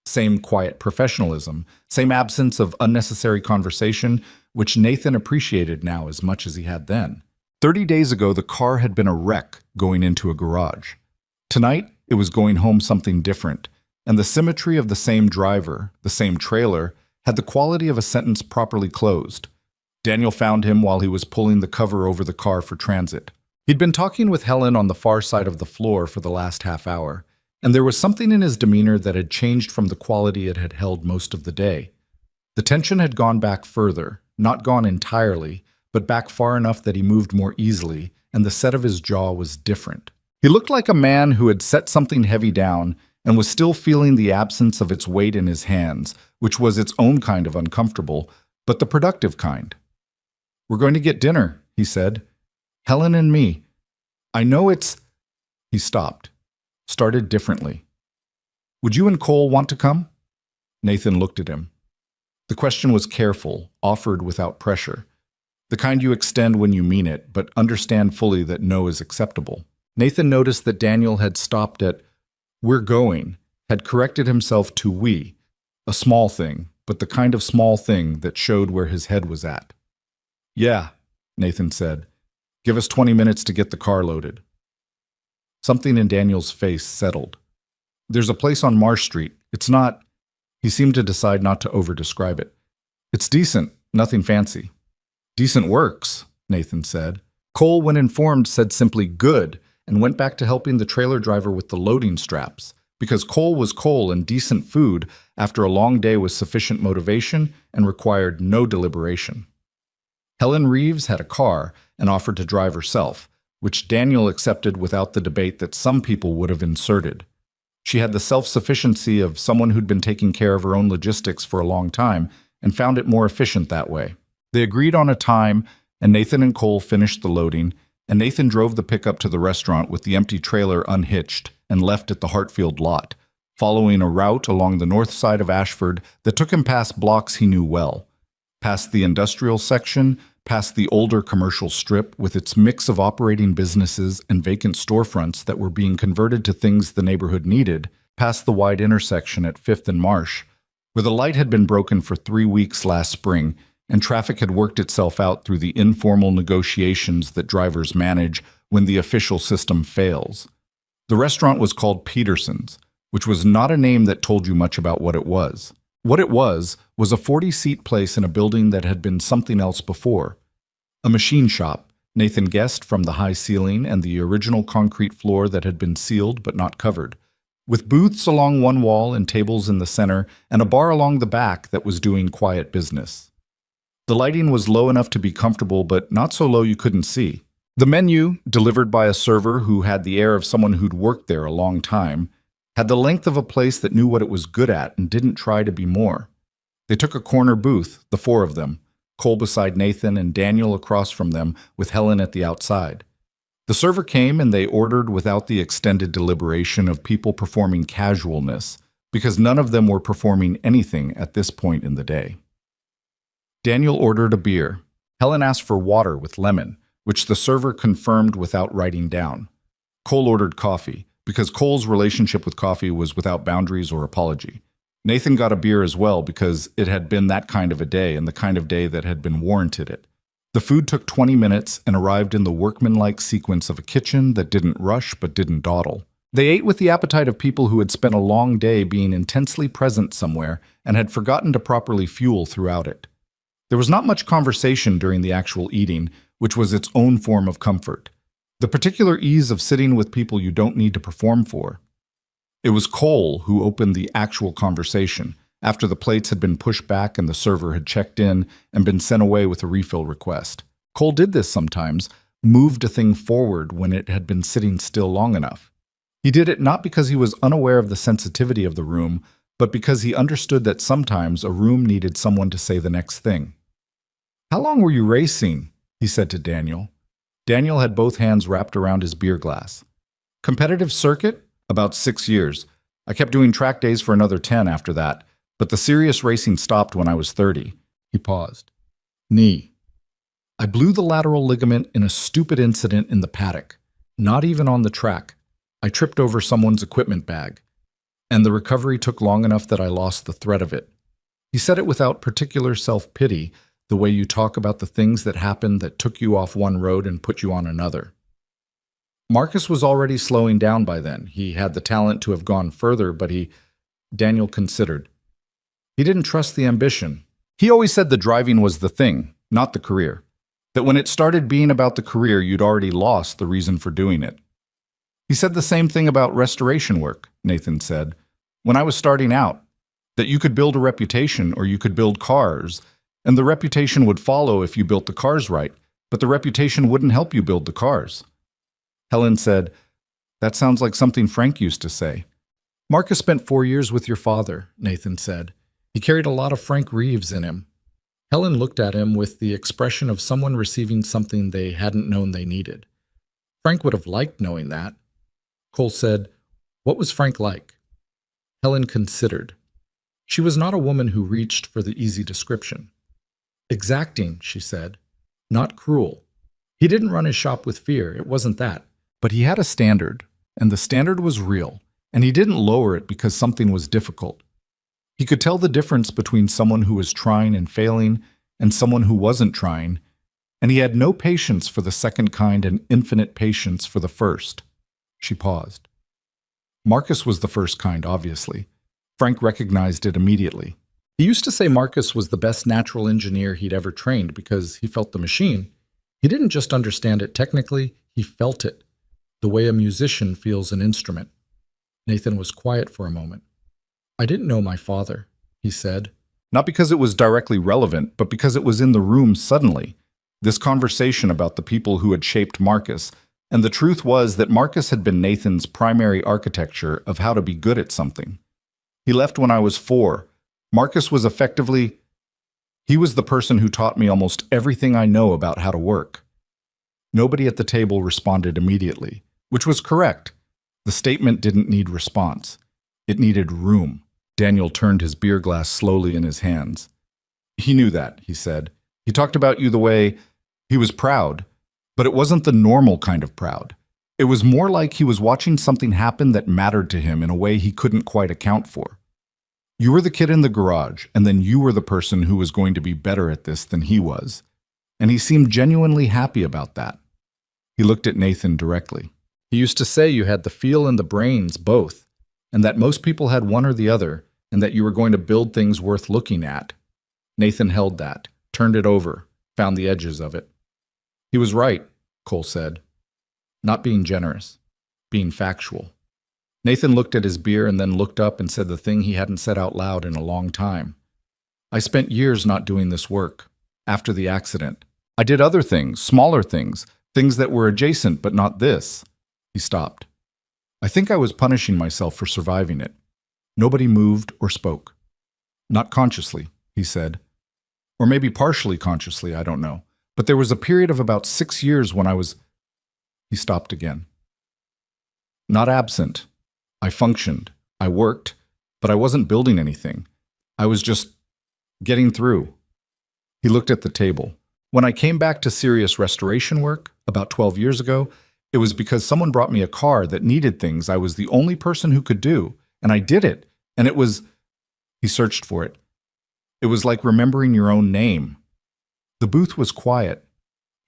S1: Same quiet professionalism, same absence of unnecessary conversation, which Nathan appreciated now as much as he had then. 30 days ago, the car had been a wreck going into a garage. Tonight, it was going home something different, and the symmetry of the same driver, the same trailer, had the quality of a sentence properly closed. Daniel found him while he was pulling the cover over the car for transit. He'd been talking with Helen on the far side of the floor for the last half hour, and there was something in his demeanor that had changed from the quality it had held most of the day. The tension had gone back further, not gone entirely, but back far enough that he moved more easily, and the set of his jaw was different. He looked like a man who had set something heavy down and was still feeling the absence of its weight in his hands, which was its own kind of uncomfortable, but the productive kind. "We're going to get dinner," he said. "Helen and me. I know it's—" He stopped, started differently. "Would you and Cole want to come?" Nathan looked at him. The question was careful, offered without pressure. The kind you extend when you mean it, but understand fully that no is acceptable. Nathan noticed that Daniel had stopped at "we're going," had corrected himself to "we," a small thing, but the kind of small thing that showed where his head was at. "Yeah," Nathan said. "Give us 20 minutes to get the car loaded." Something in Daniel's face settled. "There's a place on Marsh Street. It's not—" He seemed to decide not to over-describe it. "It's decent, nothing fancy." "Decent works," Nathan said. Cole, when informed, said simply "good," and went back to helping the trailer driver with the loading straps, because Cole was Cole and decent food after a long day was sufficient motivation and required no deliberation. Helen Reeves had a car and offered to drive herself, which Daniel accepted without the debate that some people would have inserted. She had the self-sufficiency of someone who'd been taking care of her own logistics for a long time and found it more efficient that way. They agreed on a time, and Nathan and Cole finished the loading, and Nathan drove the pickup to the restaurant with the empty trailer unhitched and left at the Heartfield lot, following a route along the north side of Ashford that took him past blocks he knew well, past the industrial section, past the older commercial strip with its mix of operating businesses and vacant storefronts that were being converted to things the neighborhood needed, past the wide intersection at 5th and Marsh, where the light had been broken for 3 weeks last spring, and traffic had worked itself out through the informal negotiations that drivers manage when the official system fails. The restaurant was called Peterson's, which was not a name that told you much about what it was. What it was a 40-seat place in a building that had been something else before. A machine shop, Nathan guessed from the high ceiling and the original concrete floor that had been sealed but not covered, with booths along one wall and tables in the center, and a bar along the back that was doing quiet business. The lighting was low enough to be comfortable, but not so low you couldn't see. The menu, delivered by a server who had the air of someone who'd worked there a long time, had the length of a place that knew what it was good at and didn't try to be more. They took a corner booth, the 4 of them, Cole beside Nathan and Daniel across from them, with Helen at the outside. The server came and they ordered without the extended deliberation of people performing casualness, because none of them were performing anything at this point in the day. Daniel ordered a beer. Helen asked for water with lemon, which the server confirmed without writing down. Cole ordered coffee, because Cole's relationship with coffee was without boundaries or apology. Nathan got a beer as well because it had been that kind of a day and the kind of day that had been warranted it. The food took 20 minutes and arrived in the workmanlike sequence of a kitchen that didn't rush but didn't dawdle. They ate with the appetite of people who had spent a long day being intensely present somewhere and had forgotten to properly fuel throughout it. There was not much conversation during the actual eating, which was its own form of comfort. The particular ease of sitting with people you don't need to perform for. It was Cole who opened the actual conversation, after the plates had been pushed back and the server had checked in and been sent away with a refill request. Cole did this sometimes, moved a thing forward when it had been sitting still long enough. He did it not because he was unaware of the sensitivity of the room, but because he understood that sometimes a room needed someone to say the next thing. "How long were you racing?" he said to Daniel. Daniel had both hands wrapped around his beer glass. "Competitive circuit? About 6 years. I kept doing track days for another 10 after that, but the serious racing stopped when I was 30. He paused. "Knee. I blew the lateral ligament in a stupid incident in the paddock. Not even on the track. I tripped over someone's equipment bag. And the recovery took long enough that I lost the thread of it." He said it without particular self-pity, the way you talk about the things that happened that took you off one road and put you on another. Marcus was already slowing down by then. He had the talent to have gone further, but Daniel considered. He didn't trust the ambition. He always said the driving was the thing, not the career. That when it started being about the career, you'd already lost the reason for doing it. He said the same thing about restoration work, Nathan said. When I was starting out, that you could build a reputation or you could build cars, and the reputation would follow if you built the cars right, but the reputation wouldn't help you build the cars. Helen said, "That sounds like something Frank used to say." "Marcus spent 4 years with your father," Nathan said. "He carried a lot of Frank Reeves in him." Helen looked at him with the expression of someone receiving something they hadn't known they needed. Frank would have liked knowing that. Cole said, "What was Frank like?" Helen considered. She was not a woman who reached for the easy description. "Exacting," she said. "Not cruel. He didn't run his shop with fear, it wasn't that. But he had a standard, and the standard was real, and he didn't lower it because something was difficult. He could tell the difference between someone who was trying and failing and someone who wasn't trying, and he had no patience for the second kind and infinite patience for the first." She paused. Marcus was the first kind, obviously. Frank recognized it immediately. He used to say Marcus was the best natural engineer he'd ever trained because he felt the machine. He didn't just understand it technically, he felt it, the way a musician feels an instrument. Nathan was quiet for a moment. "I didn't know my father," he said. Not because it was directly relevant, but because it was in the room suddenly. This conversation about the people who had shaped Marcus, and the truth was that Marcus had been Nathan's primary architecture of how to be good at something. He left when I was 4. Marcus was he was the person who taught me almost everything I know about how to work. Nobody at the table responded immediately, which was correct. The statement didn't need response. It needed room. Daniel turned his beer glass slowly in his hands. "He knew that," he said. "He talked about you the way he was proud, but it wasn't the normal kind of proud. It was more like he was watching something happen that mattered to him in a way he couldn't quite account for. You were the kid in the garage, and then you were the person who was going to be better at this than he was. And he seemed genuinely happy about that." He looked at Nathan directly. "He used to say you had the feel and the brains, both, and that most people had one or the other, and that you were going to build things worth looking at." Nathan held that, turned it over, found the edges of it. "He was right," Cole said. Not being generous, being factual. Nathan looked at his beer and then looked up and said the thing he hadn't said out loud in a long time. "I spent years not doing this work. After the accident, I did other things, smaller things, things that were adjacent but not this." He stopped. "I think I was punishing myself for surviving it." Nobody moved or spoke. "Not consciously," he said. "Or maybe partially consciously, I don't know. But there was a period of about 6 years when I was—" He stopped again. "Not absent. I functioned. I worked. But I wasn't building anything. I was just getting through." He looked at the table. "When I came back to serious restoration work, about 12 years ago, it was because someone brought me a car that needed things I was the only person who could do, and I did it, and it was—" He searched for it. "It was like remembering your own name." The booth was quiet.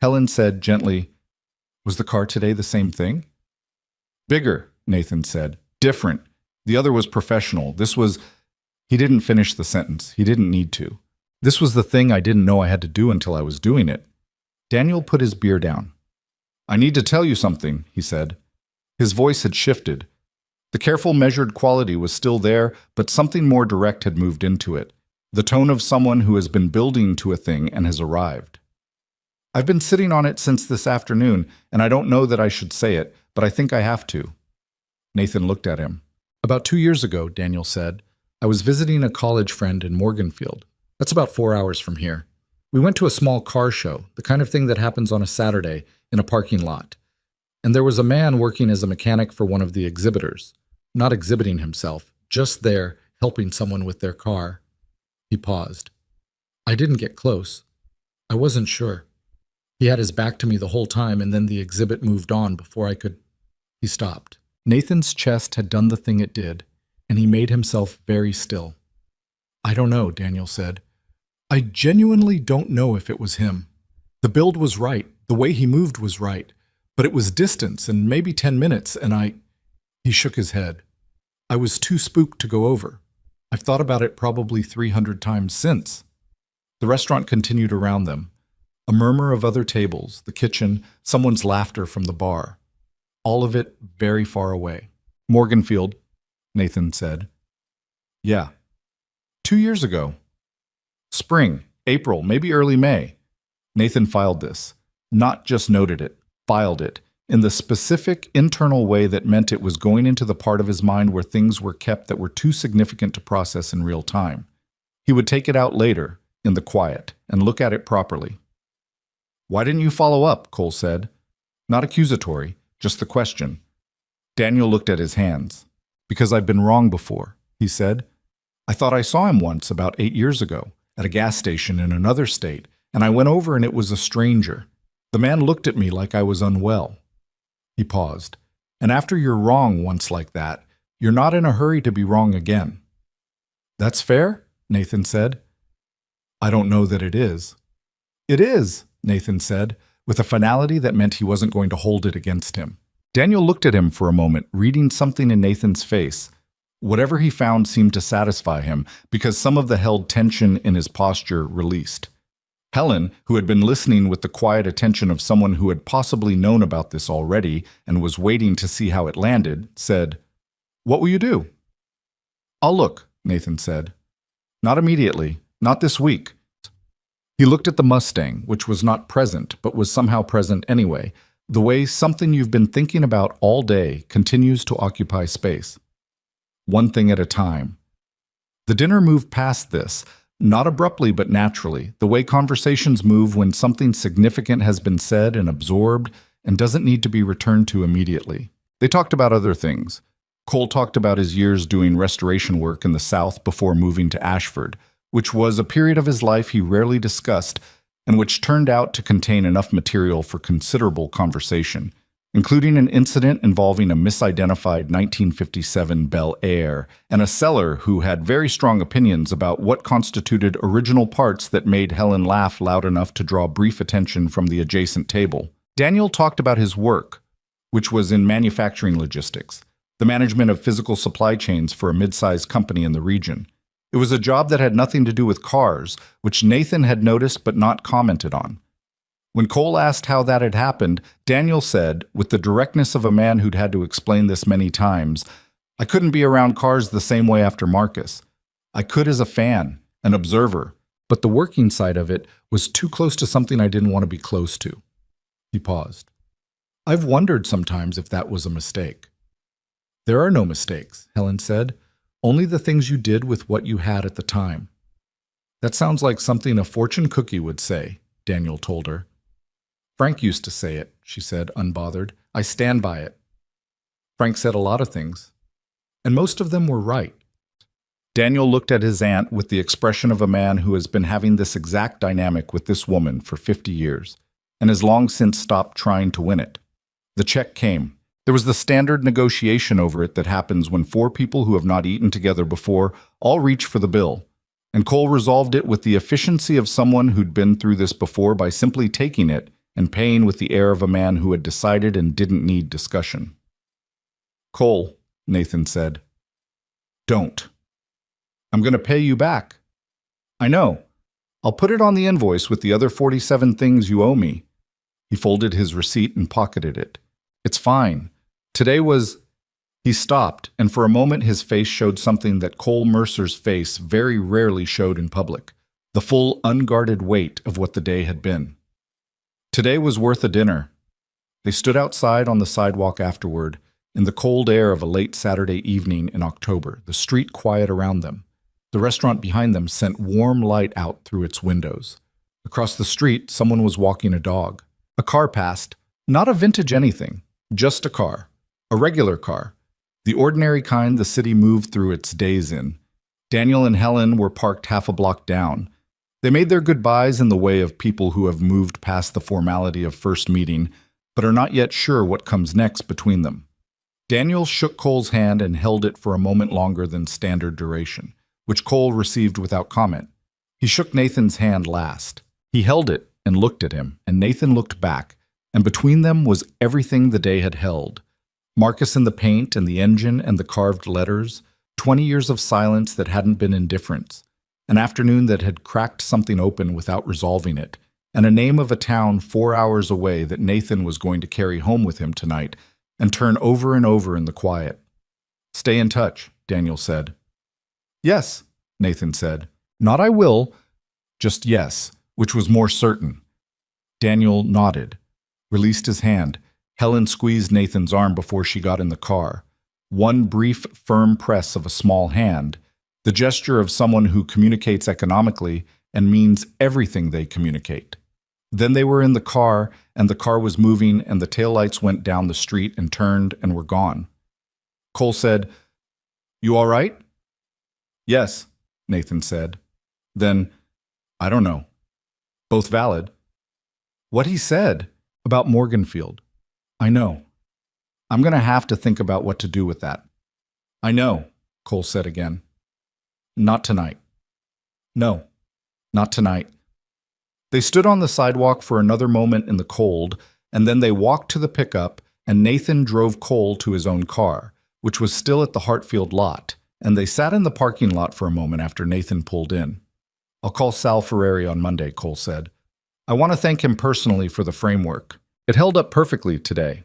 S1: Helen said gently, "Was the car today the same thing?" "Bigger," Nathan said. "Different. The other was professional. This was—" He didn't finish the sentence. He didn't need to. "This was the thing I didn't know I had to do until I was doing it." Daniel put his beer down. "I need to tell you something," he said. His voice had shifted. The careful, measured quality was still there, but something more direct had moved into it. The tone of someone who has been building to a thing and has arrived. "I've been sitting on it since this afternoon, and I don't know that I should say it, but I think I have to." Nathan looked at him. "About 2 years ago," Daniel said, I was visiting a college friend in Morganfield. That's about 4 hours from here. We went to a small car show, the kind of thing that happens on a Saturday in a parking lot. And there was a man working as a mechanic for one of the exhibitors, not exhibiting himself, just there helping someone with their car. He paused. I didn't get close. I wasn't sure. He had his back to me the whole time, and then the exhibit moved on before I could... He stopped. Nathan's chest had done the thing it did, and he made himself very still. I don't know, Daniel said. I genuinely don't know if it was him. The build was right, the way he moved was right, but it was distance and maybe 10 minutes, and He shook his head. I was too spooked to go over. I've thought about it probably 300 times since. The restaurant continued around them. A murmur of other tables, the kitchen, someone's laughter from the bar. All of it very far away. Morganfield, Nathan said. Yeah. 2 years ago. Spring, April, maybe early May. Nathan filed this. Not just noted it, filed it, in the specific internal way that meant it was going into the part of his mind where things were kept that were too significant to process in real time. He would take it out later, in the quiet, and look at it properly. Why didn't you follow up? Cole said. Not accusatory, just the question. Daniel looked at his hands. Because I've been wrong before, he said. I thought I saw him once about 8 years ago, at a gas station in another state, and I went over and it was a stranger. The man looked at me like I was unwell. He paused. And after you're wrong once like that, you're not in a hurry to be wrong again. That's fair, Nathan said. I don't know that it is. It is, Nathan said, with a finality that meant he wasn't going to hold it against him. Daniel looked at him for a moment, reading something in Nathan's face. Whatever he found seemed to satisfy him, because some of the held tension in his posture released. Helen, who had been listening with the quiet attention of someone who had possibly known about this already and was waiting to see how it landed, said, What will you do? I'll look, Nathan said. Not immediately, not this week. He looked at the Mustang, which was not present, but was somehow present anyway, the way something you've been thinking about all day continues to occupy space. One thing at a time. The dinner moved past this, not abruptly but naturally, the way conversations move when something significant has been said and absorbed and doesn't need to be returned to immediately. They talked about other things. Cole talked about his years doing restoration work in the South before moving to Ashford, which was a period of his life he rarely discussed and which turned out to contain enough material for considerable conversation, including an incident involving a misidentified 1957 Bel Air and a seller who had very strong opinions about what constituted original parts that made Helen laugh loud enough to draw brief attention from the adjacent table. Daniel talked about his work, which was in manufacturing logistics, the management of physical supply chains for a mid-sized company in the region. It was a job that had nothing to do with cars, which Nathan had noticed but not commented on. When Cole asked how that had happened, Daniel said, with the directness of a man who'd had to explain this many times, I couldn't be around cars the same way after Marcus. I could as a fan, an observer, but the working side of it was too close to something I didn't want to be close to. He paused. I've wondered sometimes if that was a mistake. There are no mistakes, Helen said. Only the things you did with what you had at the time. That sounds like something a fortune cookie would say, Daniel told her. Frank used to say it, she said, unbothered. I stand by it. Frank said a lot of things, and most of them were right. Daniel looked at his aunt with the expression of a man who has been having this exact dynamic with this woman for 50 years, and has long since stopped trying to win it. The check came. There was the standard negotiation over it that happens when 4 people who have not eaten together before all reach for the bill, and Cole resolved it with the efficiency of someone who'd been through this before by simply taking it and paying with the air of a man who had decided and didn't need discussion. Cole, Nathan said. Don't. I'm going to pay you back. I know. I'll put it on the invoice with the other 47 things you owe me. He folded his receipt and pocketed it. It's fine. Today was... He stopped, and for a moment his face showed something that Cole Mercer's face very rarely showed in public, the full, unguarded weight of what the day had been. Today was worth a dinner. They stood outside on the sidewalk afterward, in the cold air of a late Saturday evening in October, the street quiet around them, The restaurant behind them sent warm light out through its windows. Across the street, someone was walking a dog. A car passed, not a vintage anything, just a car. A regular car. The ordinary kind the city moved through its days in. Daniel and Helen were parked half a block down. They made their goodbyes in the way of people who have moved past the formality of first meeting, but are not yet sure what comes next between them. Daniel shook Cole's hand and held it for a moment longer than standard duration, which Cole received without comment. He shook Nathan's hand last. He held it and looked at him, and Nathan looked back, and between them was everything the day had held. Marcus and the paint and the engine and the carved letters, 20 years of silence that hadn't been indifference, an afternoon that had cracked something open without resolving it, and a name of a town 4 hours away that Nathan was going to carry home with him tonight and turn over and over in the quiet. "Stay in touch," Daniel said. "Yes," Nathan said. "Not I will, just yes," which was more certain. Daniel nodded, released his hand. Helen squeezed Nathan's arm before she got in the car. One brief, firm press of a small hand, the gesture of someone who communicates economically and means everything they communicate. Then they were in the car, and the car was moving, and the taillights went down the street and turned and were gone. Cole said, "You all right?" "Yes," Nathan said. Then, "I don't know." Both valid. What he said about Morganfield. "I know. I'm going to have to think about what to do with that." "I know," Cole said again. "Not tonight." "No, not tonight." They stood on the sidewalk for another moment in the cold, and then they walked to the pickup, and Nathan drove Cole to his own car, which was still at the Heartfield lot, and they sat in the parking lot for a moment after Nathan pulled in. "I'll call Sal Ferrari on Monday," Cole said. "I want to thank him personally for the framework. It held up perfectly today."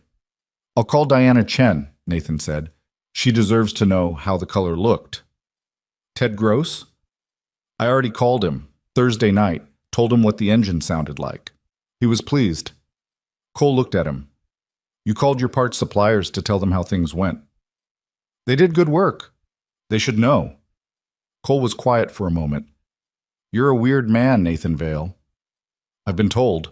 S1: "I'll call Diana Chen," Nathan said. "She deserves to know how the color looked." "Ted Gross?" "I already called him, Thursday night, told him what the engine sounded like. He was pleased." Cole looked at him. "You called your parts suppliers to tell them how things went." "They did good work. They should know." Cole was quiet for a moment. "You're a weird man, Nathan Vale." "I've been told."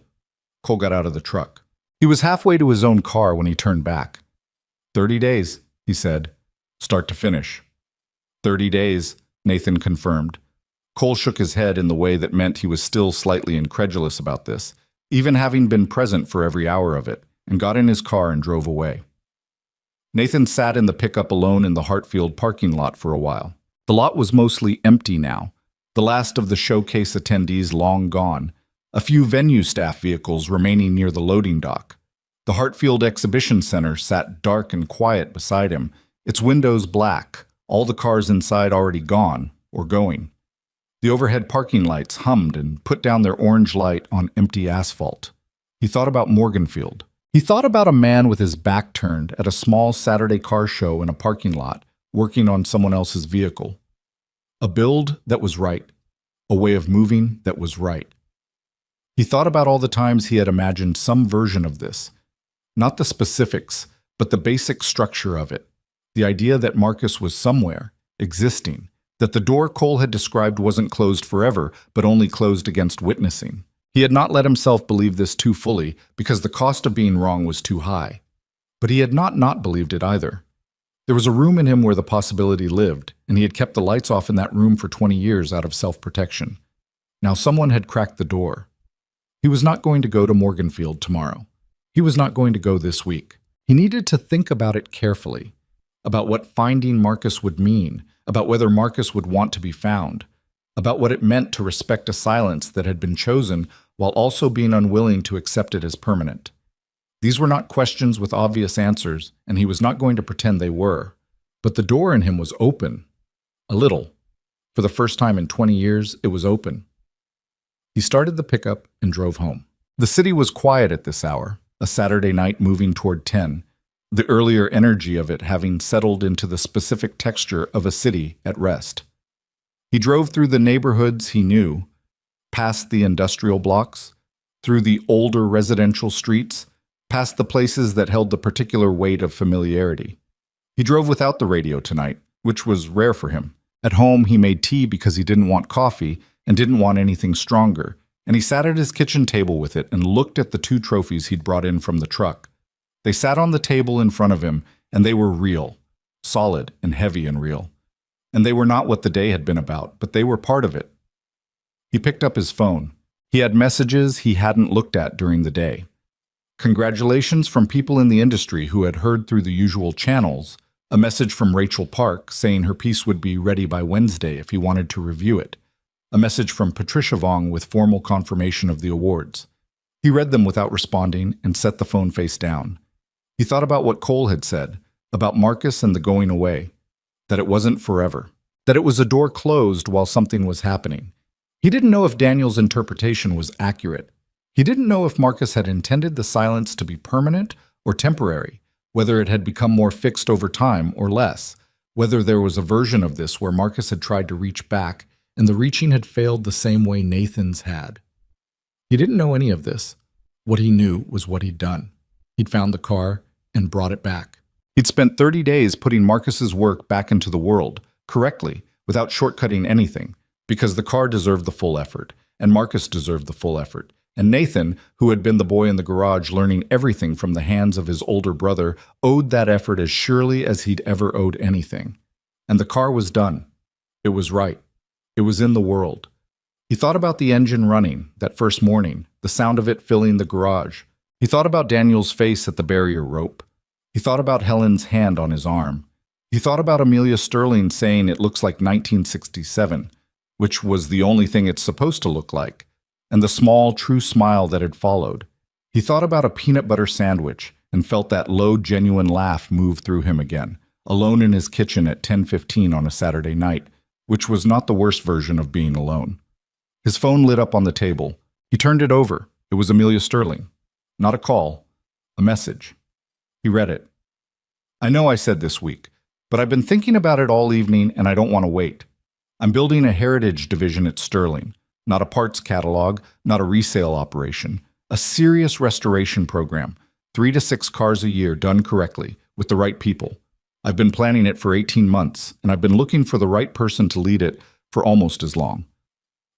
S1: Cole got out of the truck. He was halfway to his own car when he turned back. 30 days, he said, start to finish. 30 days, Nathan confirmed. Cole shook his head in the way that meant he was still slightly incredulous about this, even having been present for every hour of it, and got in his car and drove away. Nathan sat in the pickup alone in the Heartfield parking lot for a while. The lot was mostly empty now, the last of the showcase attendees long gone, a few venue staff vehicles remaining near the loading dock. The Heartfield Exhibition Center sat dark and quiet beside him, its windows black, all the cars inside already gone or going. The overhead parking lights hummed and put down their orange light on empty asphalt. He thought about Morganfield. He thought about a man with his back turned at a small Saturday car show in a parking lot, working on someone else's vehicle. A build that was right. A way of moving that was right. He thought about all the times he had imagined some version of this. Not the specifics, but the basic structure of it. The idea that Marcus was somewhere, existing, that the door Cole had described wasn't closed forever, but only closed against witnessing. He had not let himself believe this too fully, because the cost of being wrong was too high. But he had not believed it either. There was a room in him where the possibility lived, and he had kept the lights off in that room for 20 years out of self-protection. Now someone had cracked the door. He was not going to go to Morganfield tomorrow. He was not going to go this week. He needed to think about it carefully, about what finding Marcus would mean, about whether Marcus would want to be found, about what it meant to respect a silence that had been chosen while also being unwilling to accept it as permanent. These were not questions with obvious answers, and he was not going to pretend they were. But the door in him was open. A little. For the first time in 20 years, it was open. He started the pickup and drove home. The city was quiet at this hour, a Saturday night moving toward 10, the earlier energy of it having settled into the specific texture of a city at rest. He drove through the neighborhoods he knew, past the industrial blocks, through the older residential streets, past the places that held the particular weight of familiarity. He drove without the radio tonight, which was rare for him. At home, he made tea because he didn't want coffee and didn't want anything stronger, and he sat at his kitchen table with it and looked at the 2 trophies he'd brought in from the truck. They sat on the table in front of him, and they were real, solid and heavy and real. And they were not what the day had been about, but they were part of it. He picked up his phone. He had messages he hadn't looked at during the day. Congratulations from people in the industry who had heard through the usual channels, a message from Rachel Park saying her piece would be ready by Wednesday if he wanted to review it, a message from Patricia Vong with formal confirmation of the awards. He read them without responding and set the phone face down. He thought about what Cole had said, about Marcus and the going away, that it wasn't forever, that it was a door closed while something was happening. He didn't know if Daniel's interpretation was accurate. He didn't know if Marcus had intended the silence to be permanent or temporary, whether it had become more fixed over time or less, whether there was a version of this where Marcus had tried to reach back and the reaching had failed the same way Nathan's had. He didn't know any of this. What he knew was what he'd done. He'd found the car and brought it back. He'd spent 30 days putting Marcus's work back into the world, correctly, without shortcutting anything, because the car deserved the full effort, and Marcus deserved the full effort. And Nathan, who had been the boy in the garage learning everything from the hands of his older brother, owed that effort as surely as he'd ever owed anything. And the car was done. It was right. It was in the world. He thought about the engine running, that first morning, the sound of it filling the garage. He thought about Daniel's face at the barrier rope. He thought about Helen's hand on his arm. He thought about Amelia Sterling saying it looks like 1967, which was the only thing it's supposed to look like, and the small, true smile that had followed. He thought about a peanut butter sandwich and felt that low, genuine laugh move through him again, alone in his kitchen at 10:15 on a Saturday night, which was not the worst version of being alone. His phone lit up on the table. He turned it over. It was Amelia Sterling. Not a call, a message. He read it. I know I said this week, but I've been thinking about it all evening and I don't want to wait. I'm building a heritage division at Sterling, not a parts catalog, not a resale operation, a serious restoration program, 3 to 6 cars a year done correctly, with the right people. I've been planning it for 18 months, and I've been looking for the right person to lead it for almost as long.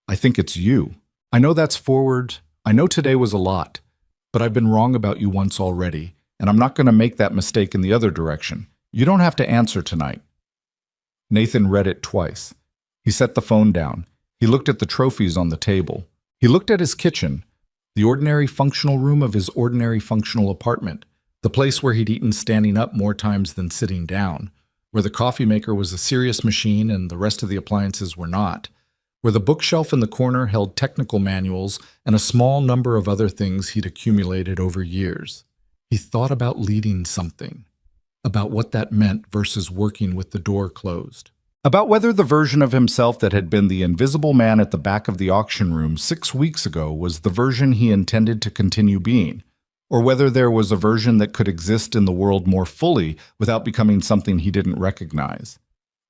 S1: I think it's you. I know that's forward. I know today was a lot, but I've been wrong about you once already, and I'm not going to make that mistake in the other direction. You don't have to answer tonight. Nathan read it twice. He set the phone down. He looked at the trophies on the table. He looked at his kitchen, the ordinary functional room of his ordinary functional apartment, the place where he'd eaten standing up more times than sitting down, where the coffee maker was a serious machine and the rest of the appliances were not, where the bookshelf in the corner held technical manuals and a small number of other things he'd accumulated over years. He thought about leading something, about what that meant versus working with the door closed, about whether the version of himself that had been the invisible man at the back of the auction room 6 weeks ago was the version he intended to continue being, or whether there was a version that could exist in the world more fully without becoming something he didn't recognize.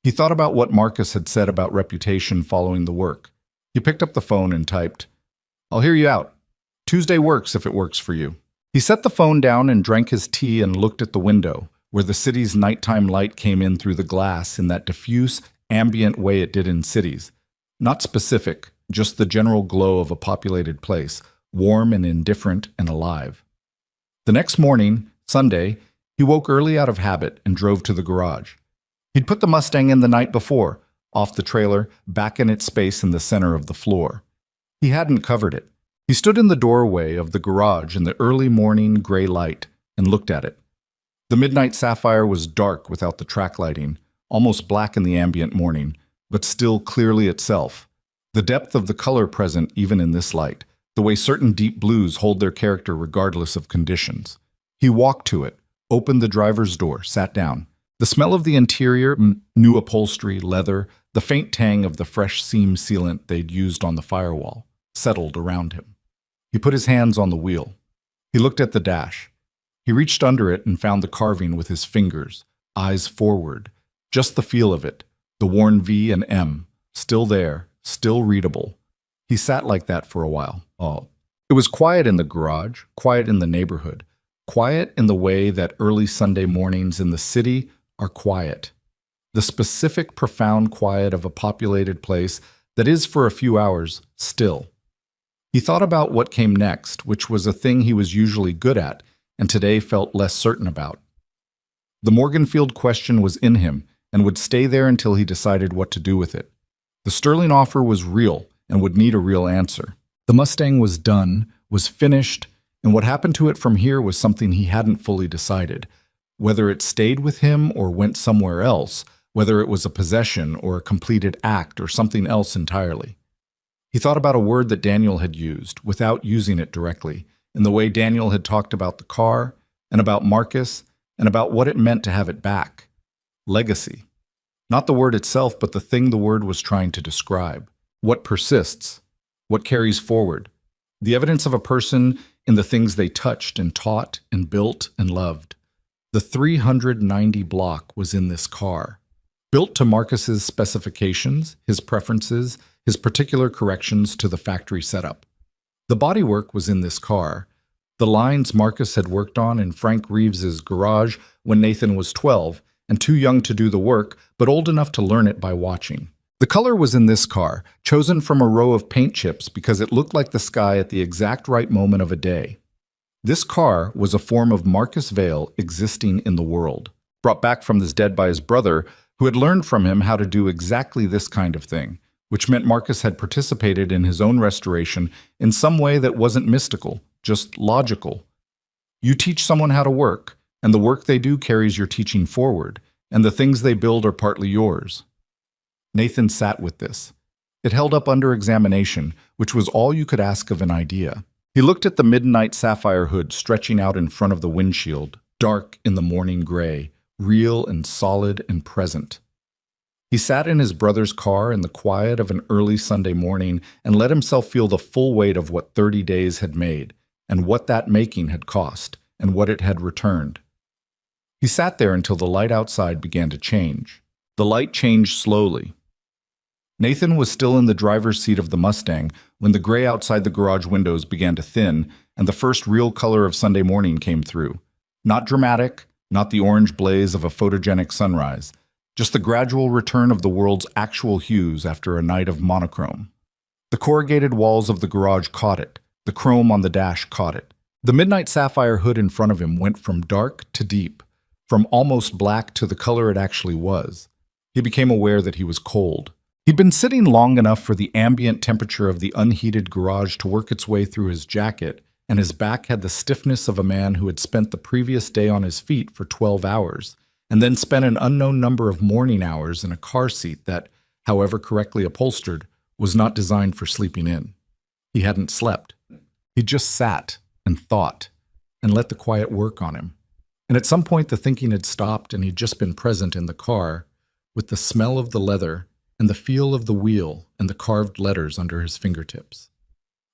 S1: He thought about what Marcus had said about reputation following the work. He picked up the phone and typed, "I'll hear you out. Tuesday works if it works for you." He set the phone down and drank his tea and looked at the window, where the city's nighttime light came in through the glass in that diffuse, ambient way it did in cities. Not specific, just the general glow of a populated place, warm and indifferent and alive. The next morning, Sunday, he woke early out of habit and drove to the garage. He'd put the Mustang in the night before, off the trailer, back in its space in the center of the floor. He hadn't covered it. He stood in the doorway of the garage in the early morning gray light and looked at it. The midnight sapphire was dark without the track lighting, almost black in the ambient morning, but still clearly itself. The depth of the color present even in this light, the way certain deep blues hold their character regardless of conditions. He walked to it, opened the driver's door, sat down. The smell of the interior, new upholstery, leather, the faint tang of the fresh seam sealant they'd used on the firewall, settled around him. He put his hands on the wheel. He looked at the dash. He reached under it and found the carving with his fingers, eyes forward, just the feel of it, the worn V and M, still there, still readable. He sat like that for a while. Oh, it was quiet in the garage, quiet in the neighborhood, quiet in the way that early Sunday mornings in the city are quiet. the specific, profound quiet of a populated place that is, for a few hours, still. He thought about what came next, which was a thing he was usually good at, and today felt less certain about. The Morganfield question was in him, and would stay there until he decided what to do with it. The Sterling offer was real, and would need a real answer. The Mustang was done, was finished, and what happened to it from here was something he hadn't fully decided. Whether it stayed with him or went somewhere else, whether it was a possession or a completed act or something else entirely. He thought about a word that Daniel had used, without using it directly, in the way Daniel had talked about the car, and about Marcus, and about what it meant to have it back. Legacy. Not the word itself, but the thing the word was trying to describe. What persists. What carries forward. The evidence of a person in the things they touched and taught and built and loved. The 390 block was in this car. Built to Marcus's specifications, his preferences, his particular corrections to the factory setup. The bodywork was in this car. The lines Marcus had worked on in Frank Reeves's garage when Nathan was 12 and too young to do the work, but old enough to learn it by watching. The color was in this car, chosen from a row of paint chips because it looked like the sky at the exact right moment of a day. This car was a form of Marcus Vail existing in the world, brought back from his dead by his brother, who had learned from him how to do exactly this kind of thing, which meant Marcus had participated in his own restoration in some way that wasn't mystical, just logical. You teach someone how to work, and the work they do carries your teaching forward, and the things they build are partly yours. Nathan sat with this. It held up under examination, which was all you could ask of an idea. He looked at the midnight sapphire hood stretching out in front of the windshield, dark in the morning gray, real and solid and present. He sat in his brother's car in the quiet of an early Sunday morning and let himself feel the full weight of what 30 days had made, and what that making had cost, and what it had returned. He sat there until the light outside began to change. The light changed slowly. Nathan was still in the driver's seat of the Mustang when the gray outside the garage windows began to thin and the first real color of Sunday morning came through. Not dramatic, not the orange blaze of a photogenic sunrise, just the gradual return of the world's actual hues after a night of monochrome. The corrugated walls of the garage caught it. The chrome on the dash caught it. The midnight sapphire hood in front of him went from dark to deep, from almost black to the color it actually was. He became aware that he was cold. He'd been sitting long enough for the ambient temperature of the unheated garage to work its way through his jacket, and his back had the stiffness of a man who had spent the previous day on his feet for 12 hours, and then spent an unknown number of morning hours in a car seat that, however correctly upholstered, was not designed for sleeping in. He hadn't slept. He just sat and thought, and let the quiet work on him. And at some point the thinking had stopped and he'd just been present in the car, with the smell of the leather and the feel of the wheel and the carved letters under his fingertips.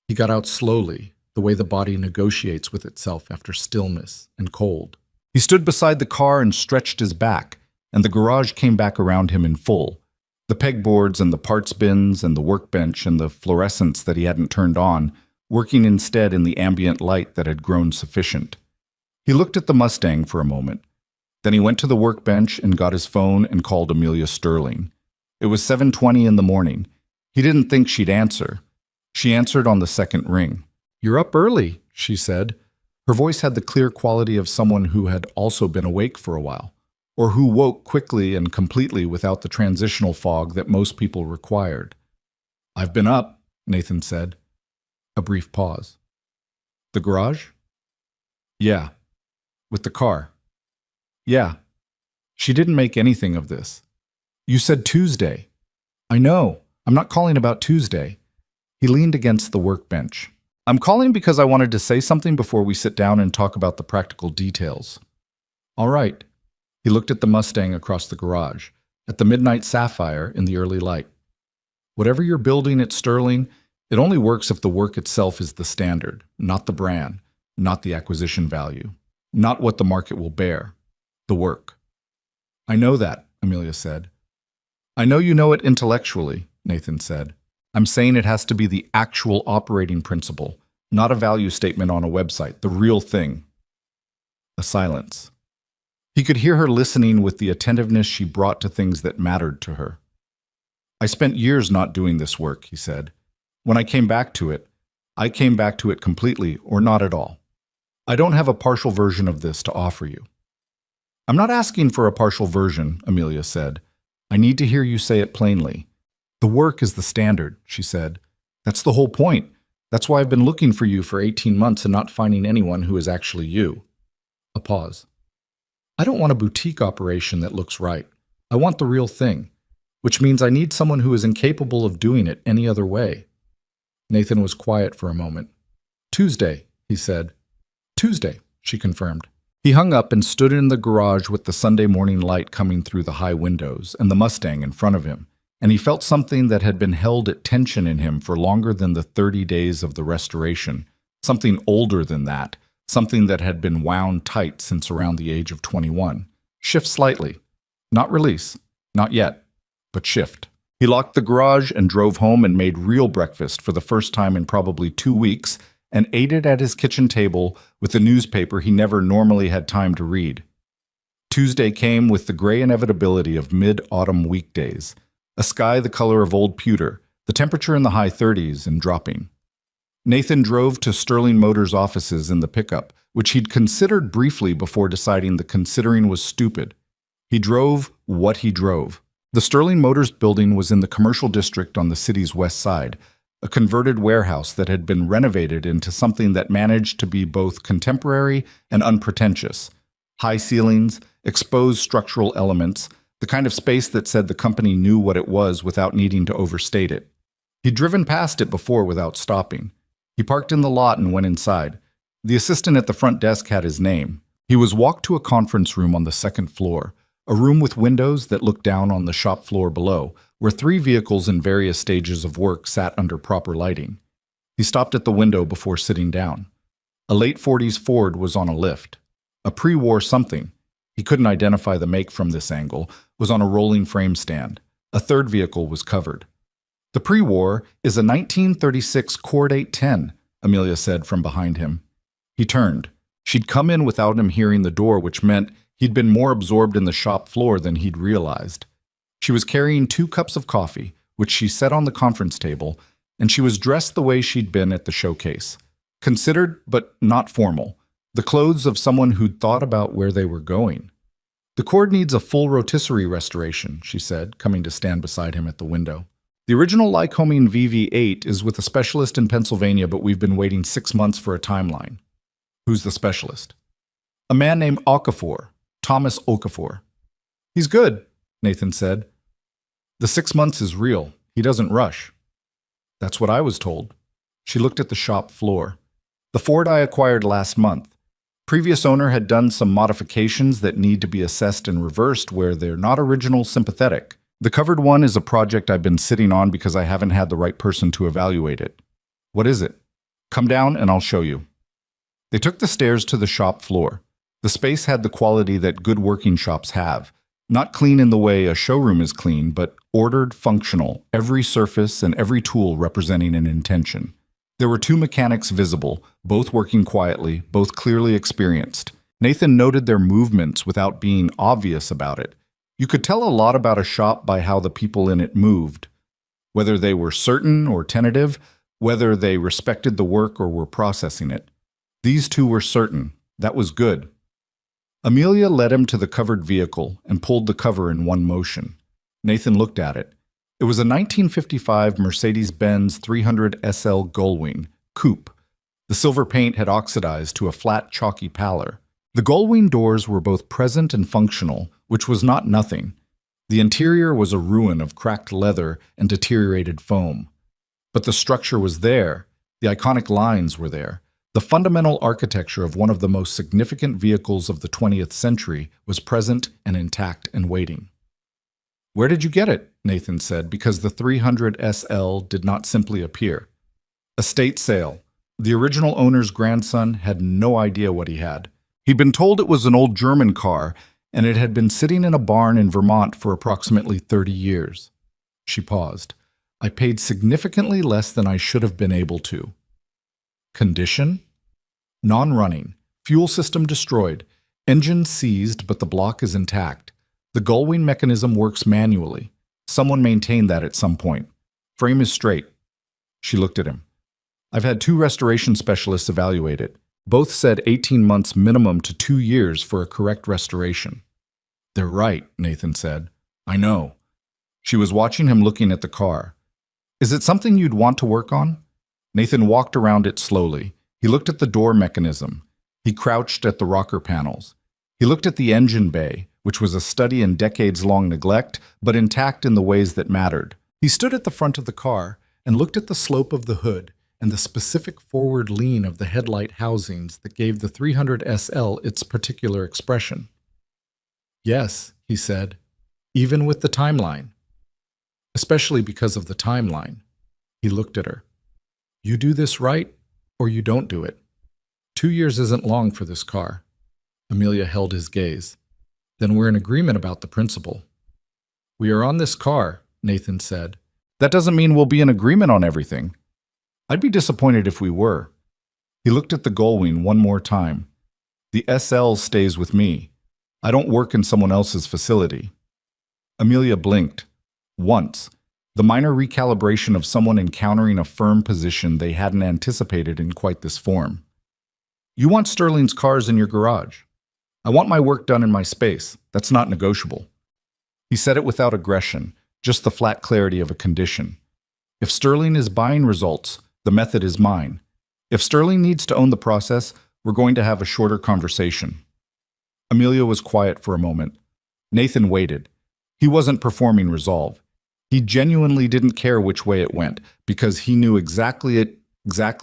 S1: He got out slowly, the way the body negotiates with itself after stillness and cold. He stood beside the car and stretched his back, and the garage came back around him in full. The pegboards and the parts bins and the workbench and the fluorescents that he hadn't turned on, working instead in the ambient light that had grown sufficient. He looked at the Mustang for a moment. Then he went to the workbench and got his phone and called Amelia Sterling. It was 7:20 in the morning. He didn't think she'd answer. She answered on the second ring. "You're up early," she said. Her voice had the clear quality of someone who had also been awake for a while, or who woke quickly and completely without the transitional fog that most people required. "I've been up," Nathan said. A brief pause. "The garage?" "Yeah." "With the car?" "Yeah." She didn't make anything of this. "You said Tuesday." "I know. I'm not calling about Tuesday." He leaned against the workbench. "I'm calling because I wanted to say something before we sit down and talk about the practical details." "All right." He looked at the Mustang across the garage, at the midnight sapphire in the early light. "Whatever you're building at Sterling, it only works if the work itself is the standard, not the brand, not the acquisition value, not what the market will bear, the work." "I know that," Amelia said. "I know you know it intellectually," Nathan said. "I'm saying it has to be the actual operating principle, not a value statement on a website, the real thing." A silence. He could hear her listening with the attentiveness she brought to things that mattered to her. I spent years not doing this work, he said. When I came back to it, I came back to it completely or not at all. I don't have a partial version of this to offer you. I'm not asking for a partial version, Amelia said. I need to hear you say it plainly. The work is the standard, she said. That's the whole point. That's why I've been looking for you for 18 months and not finding anyone who is actually you. A pause. I don't want a boutique operation that looks right. I want the real thing, which means I need someone who is incapable of doing it any other way. Nathan was quiet for a moment. Tuesday, he said. Tuesday, she confirmed. He hung up and stood in the garage with the Sunday morning light coming through the high windows and the Mustang in front of him, and he felt something that had been held at tension in him for longer than the 30 days of the restoration, something older than that, something that had been wound tight since around the age of 21. Shift slightly. Not release. Not yet. But shift. He locked the garage and drove home and made real breakfast for the first time in probably 2 weeks and ate it at his kitchen table with a newspaper he never normally had time to read. Tuesday came with the gray inevitability of mid-autumn weekdays, a sky the color of old pewter, the temperature in the high 30s and dropping. Nathan drove to Sterling Motors' offices in the pickup, which he'd considered briefly before deciding the considering was stupid. He drove what he drove. The Sterling Motors building was in the commercial district on the city's west side, a converted warehouse that had been renovated into something that managed to be both contemporary and unpretentious. High ceilings, exposed structural elements, the kind of space that said the company knew what it was without needing to overstate it. He'd driven past it before without stopping. He parked in the lot and went inside. The assistant at the front desk had his name. He was walked to a conference room on the second floor, a room with windows that looked down on the shop floor below, where 3 vehicles in various stages of work sat under proper lighting. He stopped at the window before sitting down. A late 40s Ford was on a lift. A pre-war something, he couldn't identify the make from this angle, was on a rolling frame stand. A third vehicle was covered. The pre-war is a 1936 Cord 810, Amelia said from behind him. He turned. She'd come in without him hearing the door, which meant he'd been more absorbed in the shop floor than he'd realized. She was carrying 2 cups of coffee, which she set on the conference table, and she was dressed the way she'd been at the showcase. Considered, but not formal. The clothes of someone who'd thought about where they were going. The Cord needs a full rotisserie restoration, she said, coming to stand beside him at the window. The original Lycoming VV8 is with a specialist in Pennsylvania, but we've been waiting 6 months for a timeline. Who's the specialist? A man named Okafor, Thomas Okafor. He's good, Nathan said. The 6 months is real. He doesn't rush. That's what I was told. She looked at the shop floor. The Ford I acquired last month. Previous owner had done some modifications that need to be assessed and reversed where they're not original sympathetic. The covered one is a project I've been sitting on because I haven't had the right person to evaluate it. What is it? Come down and I'll show you. They took the stairs to the shop floor. The space had the quality that good working shops have. Not clean in the way a showroom is clean, but ordered, functional, every surface and every tool representing an intention. There were 2 mechanics visible, both working quietly, both clearly experienced. Nathan noted their movements without being obvious about it. You could tell a lot about a shop by how the people in it moved. Whether they were certain or tentative, whether they respected the work or were processing it. These 2 were certain. That was good. Amelia led him to the covered vehicle and pulled the cover in one motion. Nathan looked at it. It was a 1955 Mercedes-Benz 300 SL Gullwing, coupe. The silver paint had oxidized to a flat, chalky pallor. The Gullwing doors were both present and functional, which was not nothing. The interior was a ruin of cracked leather and deteriorated foam. But the structure was there. The iconic lines were there. The fundamental architecture of one of the most significant vehicles of the 20th century was present and intact and waiting. Where did you get it? Nathan said, because the 300 SL did not simply appear. Estate sale. The original owner's grandson had no idea what he had. He'd been told it was an old German car, and it had been sitting in a barn in Vermont for approximately 30 years. She paused. I paid significantly less than I should have been able to. Condition? Non-running. Fuel system destroyed. Engine seized, but the block is intact. The gullwing mechanism works manually. Someone maintained that at some point. Frame is straight. She looked at him. I've had 2 restoration specialists evaluate it. Both said 18 months minimum to 2 years for a correct restoration. They're right, Nathan said. I know. She was watching him looking at the car. Is it something you'd want to work on? Nathan walked around it slowly. He looked at the door mechanism. He crouched at the rocker panels. He looked at the engine bay, which was a study in decades-long neglect, but intact in the ways that mattered. He stood at the front of the car and looked at the slope of the hood and the specific forward lean of the headlight housings that gave the 300 SL its particular expression. Yes, he said, even with the timeline. Especially because of the timeline. He looked at her. You do this right, or you don't do it. 2 years isn't long for this car. Amelia held his gaze. Then we're in agreement about the principle. We are on this car, Nathan said. That doesn't mean we'll be in agreement on everything. I'd be disappointed if we were. He looked at the gullwing one more time. The SL stays with me. I don't work in someone else's facility. Amelia blinked. Once. The minor recalibration of someone encountering a firm position they hadn't anticipated in quite this form. You want Sterling's cars in your garage. I want my work done in my space. That's not negotiable. He said it without aggression, just the flat clarity of a condition. If Sterling is buying results, the method is mine. If Sterling needs to own the process, we're going to have a shorter conversation. Amelia was quiet for a moment. Nathan waited. He wasn't performing resolve. He genuinely didn't care which way it went, because he knew exactly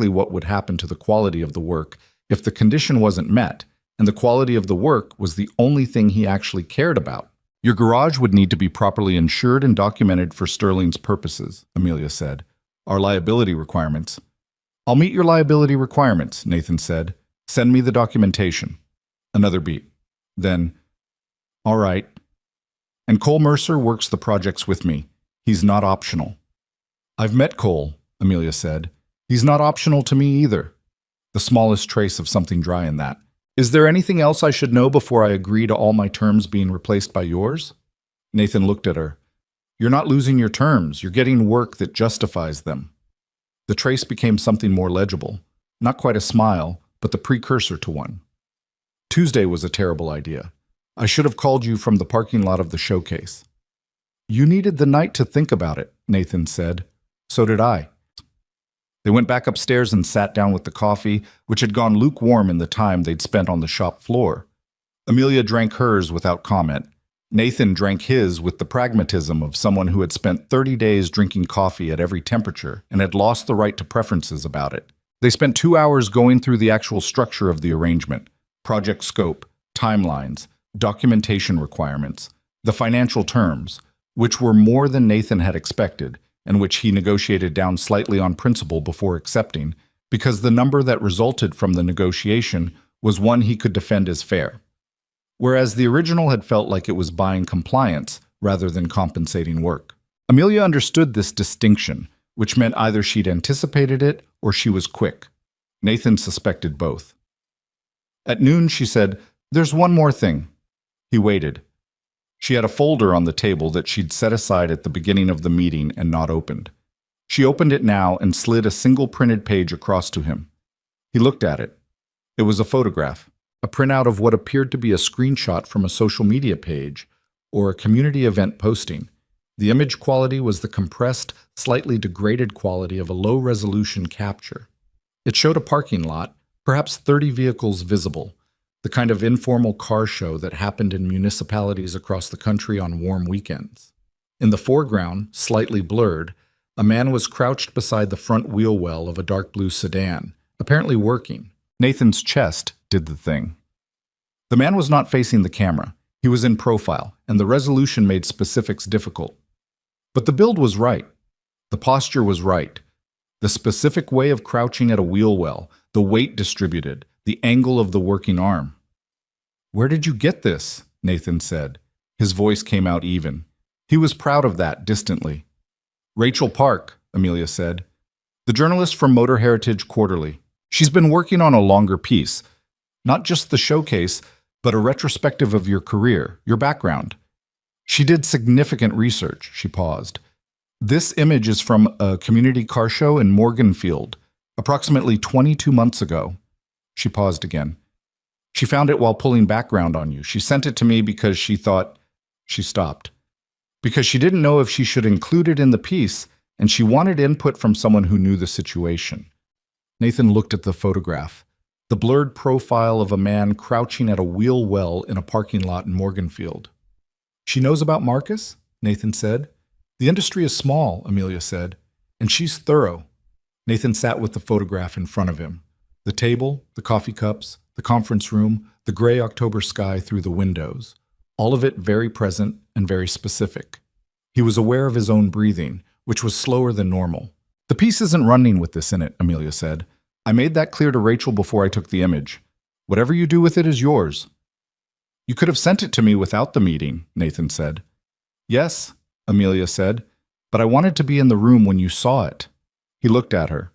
S1: what would happen to the quality of the work if the condition wasn't met, and the quality of the work was the only thing he actually cared about. Your garage would need to be properly insured and documented for Sterling's purposes, Amelia said. Our liability requirements. I'll meet your liability requirements, Nathan said. Send me the documentation. Another beat. Then, all right. And Cole Mercer works the projects with me. He's not optional. I've met Cole, Amelia said. He's not optional to me either. The smallest trace of something dry in that. Is there anything else I should know before I agree to all my terms being replaced by yours? Nathan looked at her. You're not losing your terms. You're getting work that justifies them. The trace became something more legible. Not quite a smile, but the precursor to one. Tuesday was a terrible idea. I should have called you from the parking lot of the showcase. You needed the night to think about it, Nathan said. So did I. They went back upstairs and sat down with the coffee, which had gone lukewarm in the time they'd spent on the shop floor. Amelia drank hers without comment. Nathan drank his with the pragmatism of someone who had spent 30 days drinking coffee at every temperature and had lost the right to preferences about it. They spent 2 hours going through the actual structure of the arrangement, project scope, timelines, documentation requirements, the financial terms, which were more than Nathan had expected, and which he negotiated down slightly on principle before accepting, because the number that resulted from the negotiation was one he could defend as fair. Whereas the original had felt like it was buying compliance rather than compensating work. Amelia understood this distinction, which meant either she'd anticipated it or she was quick. Nathan suspected both. At noon, she said, "There's one more thing." He waited. She had a folder on the table that she'd set aside at the beginning of the meeting and not opened. She opened it now and slid a single printed page across to him. He looked at it. It was a photograph, a printout of what appeared to be a screenshot from a social media page or a community event posting. The image quality was the compressed, slightly degraded quality of a low-resolution capture. It showed a parking lot, perhaps 30 vehicles visible, the kind of informal car show that happened in municipalities across the country on warm weekends. In the foreground, slightly blurred, a man was crouched beside the front wheel well of a dark blue sedan, apparently working. Nathan's chest did the thing. The man was not facing the camera. He was in profile, and the resolution made specifics difficult. But the build was right. The posture was right. The specific way of crouching at a wheel well, the weight distributed, the angle of the working arm. "Where did you get this?" Nathan said. His voice came out even. He was proud of that, distantly. "Rachel Park," Amelia said. "The journalist from Motor Heritage Quarterly. She's been working on a longer piece. Not just the showcase, but a retrospective of your career, your background. She did significant research. She paused. This image is from a community car show in Morganfield, approximately 22 months ago. She paused again. She found it while pulling background on you. She sent it to me because she thought... She stopped. Because she didn't know if she should include it in the piece, and she wanted input from someone who knew the situation. Nathan looked at the photograph. The blurred profile of a man crouching at a wheel well in a parking lot in Morganfield. She knows about Marcus? Nathan said. The industry is small, Amelia said, and she's thorough. Nathan sat with the photograph in front of him. The table, the coffee cups, the conference room, the gray October sky through the windows. All of it very present and very specific. He was aware of his own breathing, which was slower than normal. The piece isn't running with this in it, Amelia said. I made that clear to Rachel before I took the image. Whatever you do with it is yours. You could have sent it to me without the meeting, Nathan said. Yes, Amelia said, but I wanted to be in the room when you saw it. He looked at her.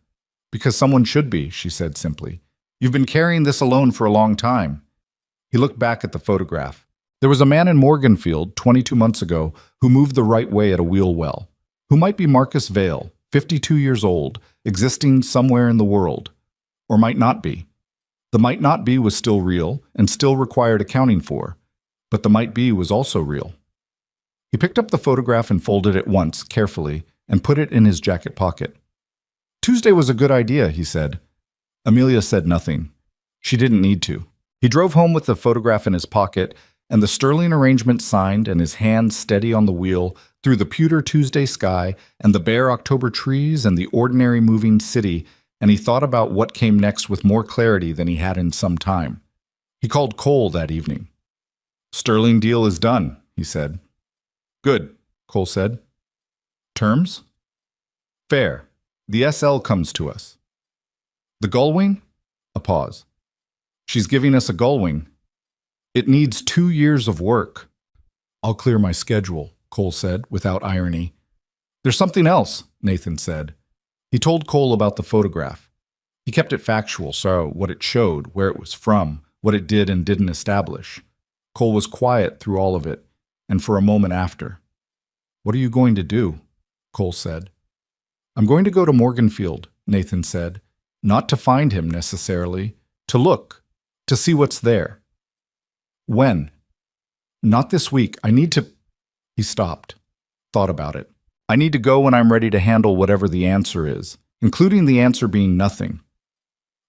S1: Because someone should be, she said simply. You've been carrying this alone for a long time. He looked back at the photograph. There was a man in Morganfield 22 months ago who moved the right way at a wheel well, who might be Marcus Vale, 52 years old, existing somewhere in the world, or might not be. The might not be was still real and still required accounting for, but the might be was also real. He picked up the photograph and folded it once, carefully, and put it in his jacket pocket. Tuesday was a good idea, he said. Amelia said nothing. She didn't need to. He drove home with the photograph in his pocket and the sterling arrangement signed and his hand steady on the wheel through the pewter Tuesday sky and the bare October trees and the ordinary moving city, and he thought about what came next with more clarity than he had in some time. He called Cole that evening. Sterling deal is done, he said. Good, Cole said. Terms? Fair. The SL comes to us. The gullwing? A pause. She's giving us a gullwing. It needs 2 years of work. I'll clear my schedule, Cole said, without irony. There's something else, Nathan said. He told Cole about the photograph. He kept it factual, so what it showed, where it was from, what it did and didn't establish. Cole was quiet through all of it, and for a moment after. What are you going to do? Cole said. I'm going to go to Morganfield, Nathan said. Not to find him necessarily, to look, to see what's there. When? Not this week. I need to... He stopped, thought about it. I need to go when I'm ready to handle whatever the answer is, including the answer being nothing.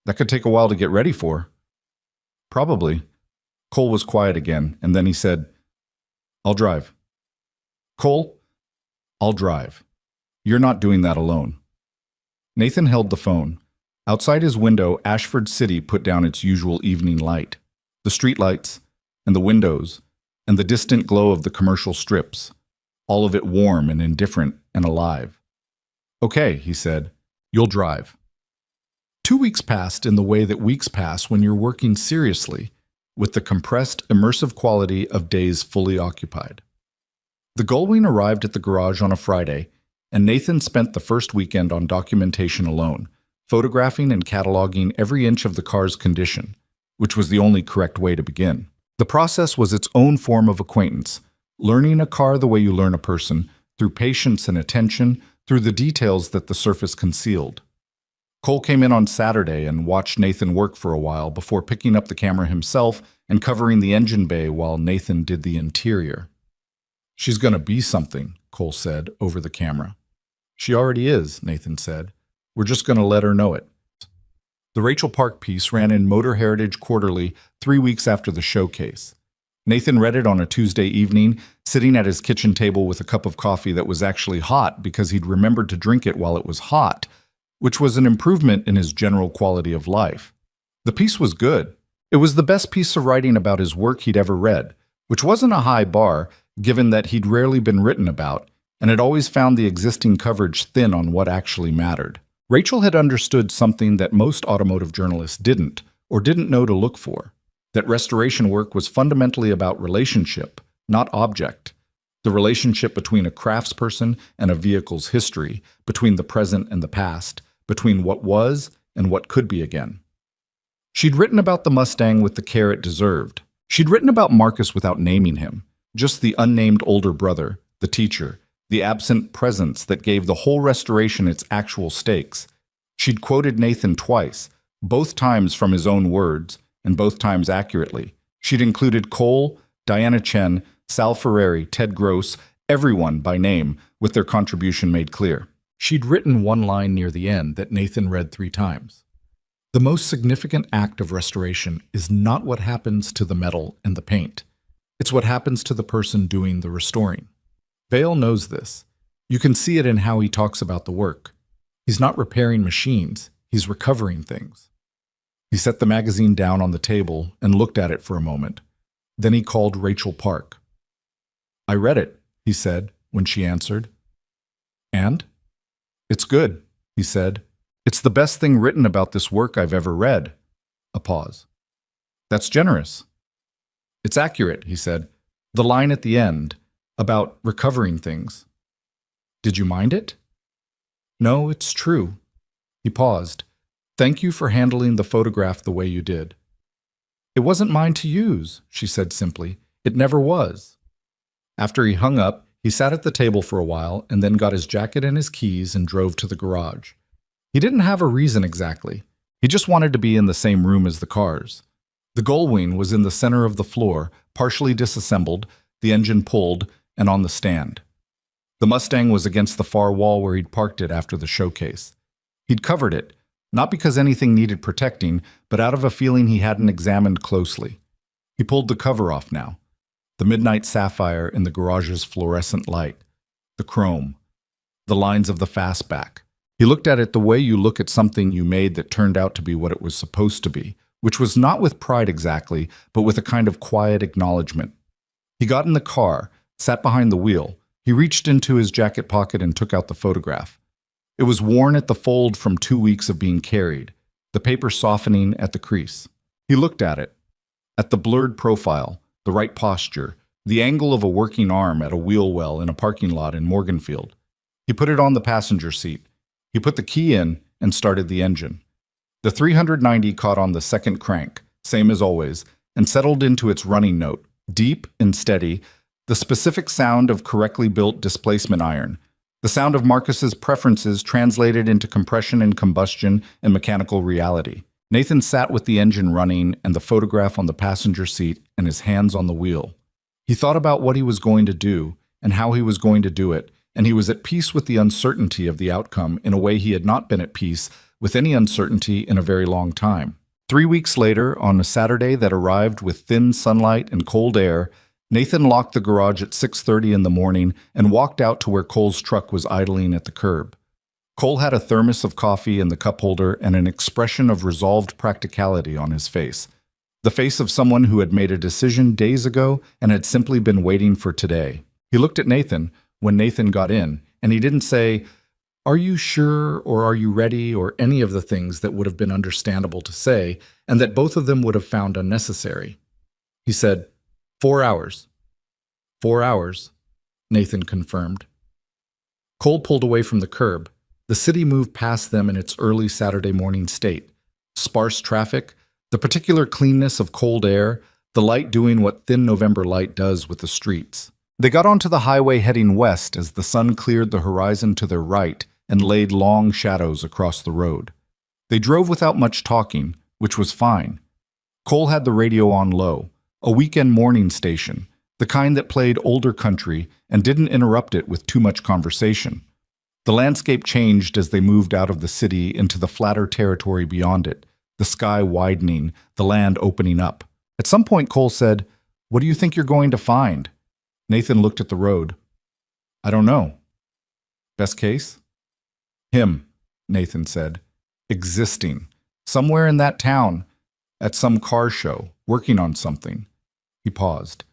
S1: That could take a while to get ready for. Probably. Cole was quiet again, and then he said, I'll drive. Cole, I'll drive. You're not doing that alone. Nathan held the phone. Outside his window, Ashford City put down its usual evening light. The streetlights, and the windows, and the distant glow of the commercial strips, all of it warm and indifferent and alive. Okay, he said, you'll drive. 2 weeks passed in the way that weeks pass when you're working seriously, with the compressed, immersive quality of days fully occupied. The gullwing arrived at the garage on a Friday, and Nathan spent the first weekend on documentation alone, photographing and cataloging every inch of the car's condition, which was the only correct way to begin. The process was its own form of acquaintance, learning a car the way you learn a person, through patience and attention, through the details that the surface concealed. Cole came in on Saturday and watched Nathan work for a while before picking up the camera himself and covering the engine bay while Nathan did the interior. She's gonna be something, Cole said over the camera. She already is, Nathan said. We're just gonna let her know it. The Rachel Park piece ran in Motor Heritage Quarterly 3 weeks after the showcase. Nathan read it on a Tuesday evening, sitting at his kitchen table with a cup of coffee that was actually hot because he'd remembered to drink it while it was hot, which was an improvement in his general quality of life. The piece was good. It was the best piece of writing about his work he'd ever read, which wasn't a high bar, given that he'd rarely been written about, and had always found the existing coverage thin on what actually mattered. Rachel had understood something that most automotive journalists didn't, or didn't know to look for, that restoration work was fundamentally about relationship, not object, the relationship between a craftsperson and a vehicle's history, between the present and the past, between what was and what could be again. She'd written about the Mustang with the care it deserved. She'd written about Marcus without naming him, just the unnamed older brother, the teacher, the absent presence that gave the whole restoration its actual stakes. She'd quoted Nathan twice, both times from his own words, and both times accurately. She'd included Cole, Diana Chen, Sal Ferreri, Ted Gross, everyone by name, with their contribution made clear. She'd written one line near the end that Nathan read 3 times. The most significant act of restoration is not what happens to the metal and the paint. It's what happens to the person doing the restoring. Vale knows this. You can see it in how he talks about the work. He's not repairing machines, he's recovering things. He set the magazine down on the table and looked at it for a moment. Then he called Rachel Park. "I read it," he said when she answered. "And?" "It's good," he said. "It's the best thing written about this work I've ever read." A pause. "That's generous." "It's accurate," he said. "The line at the end, about recovering things." "Did you mind it?" "No, it's true." He paused. "Thank you for handling the photograph the way you did." "It wasn't mine to use," she said simply. "It never was." After he hung up, he sat at the table for a while and then got his jacket and his keys and drove to the garage. He didn't have a reason exactly. He just wanted to be in the same room as the cars. The Gullwing was in the center of the floor, partially disassembled, the engine pulled, and on the stand. The Mustang was against the far wall where he'd parked it after the showcase. He'd covered it, not because anything needed protecting, but out of a feeling he hadn't examined closely. He pulled the cover off now. The midnight sapphire in the garage's fluorescent light. The chrome. The lines of the fastback. He looked at it the way you look at something you made that turned out to be what it was supposed to be, which was not with pride exactly, but with a kind of quiet acknowledgement. He got in the car, sat behind the wheel. He reached into his jacket pocket and took out the photograph. It was worn at the fold from 2 weeks of being carried, the paper softening at the crease. He looked at it, at the blurred profile, the right posture, the angle of a working arm at a wheel well in a parking lot in Morganfield. He put it on the passenger seat. He put the key in and started the engine. The 390 caught on the second crank, same as always, and settled into its running note, deep and steady, the specific sound of correctly built displacement iron, the sound of Marcus's preferences translated into compression and combustion and mechanical reality. Nathan sat with the engine running and the photograph on the passenger seat and his hands on the wheel. He thought about what he was going to do and how he was going to do it, and he was at peace with the uncertainty of the outcome in a way he had not been at peace with any uncertainty in a very long time. 3 weeks later, on a Saturday that arrived with thin sunlight and cold air, Nathan locked the garage at 6:30 in the morning and walked out to where Cole's truck was idling at the curb. Cole had a thermos of coffee in the cup holder and an expression of resolved practicality on his face. The face of someone who had made a decision days ago and had simply been waiting for today. He looked at Nathan when Nathan got in, and he didn't say, "Are you sure?" or "Are you ready?" or any of the things that would have been understandable to say, and that both of them would have found unnecessary. He said, 4 hours. 4 hours, Nathan confirmed. Cole pulled away from the curb. The city moved past them in its early Saturday morning state. Sparse traffic, the particular cleanness of cold air, the light doing what thin November light does with the streets. They got onto the highway heading west as the sun cleared the horizon to their right and laid long shadows across the road. They drove without much talking, which was fine. Cole had the radio on low, a weekend morning station, the kind that played older country and didn't interrupt it with too much conversation. The landscape changed as they moved out of the city into the flatter territory beyond it, the sky widening, the land opening up. At some point, Cole said, "What do you think you're going to find?" Nathan looked at the road. "I don't know." "Best case?" "Him," Nathan said. "Existing. Somewhere in that town, at some car show, working on something." He paused.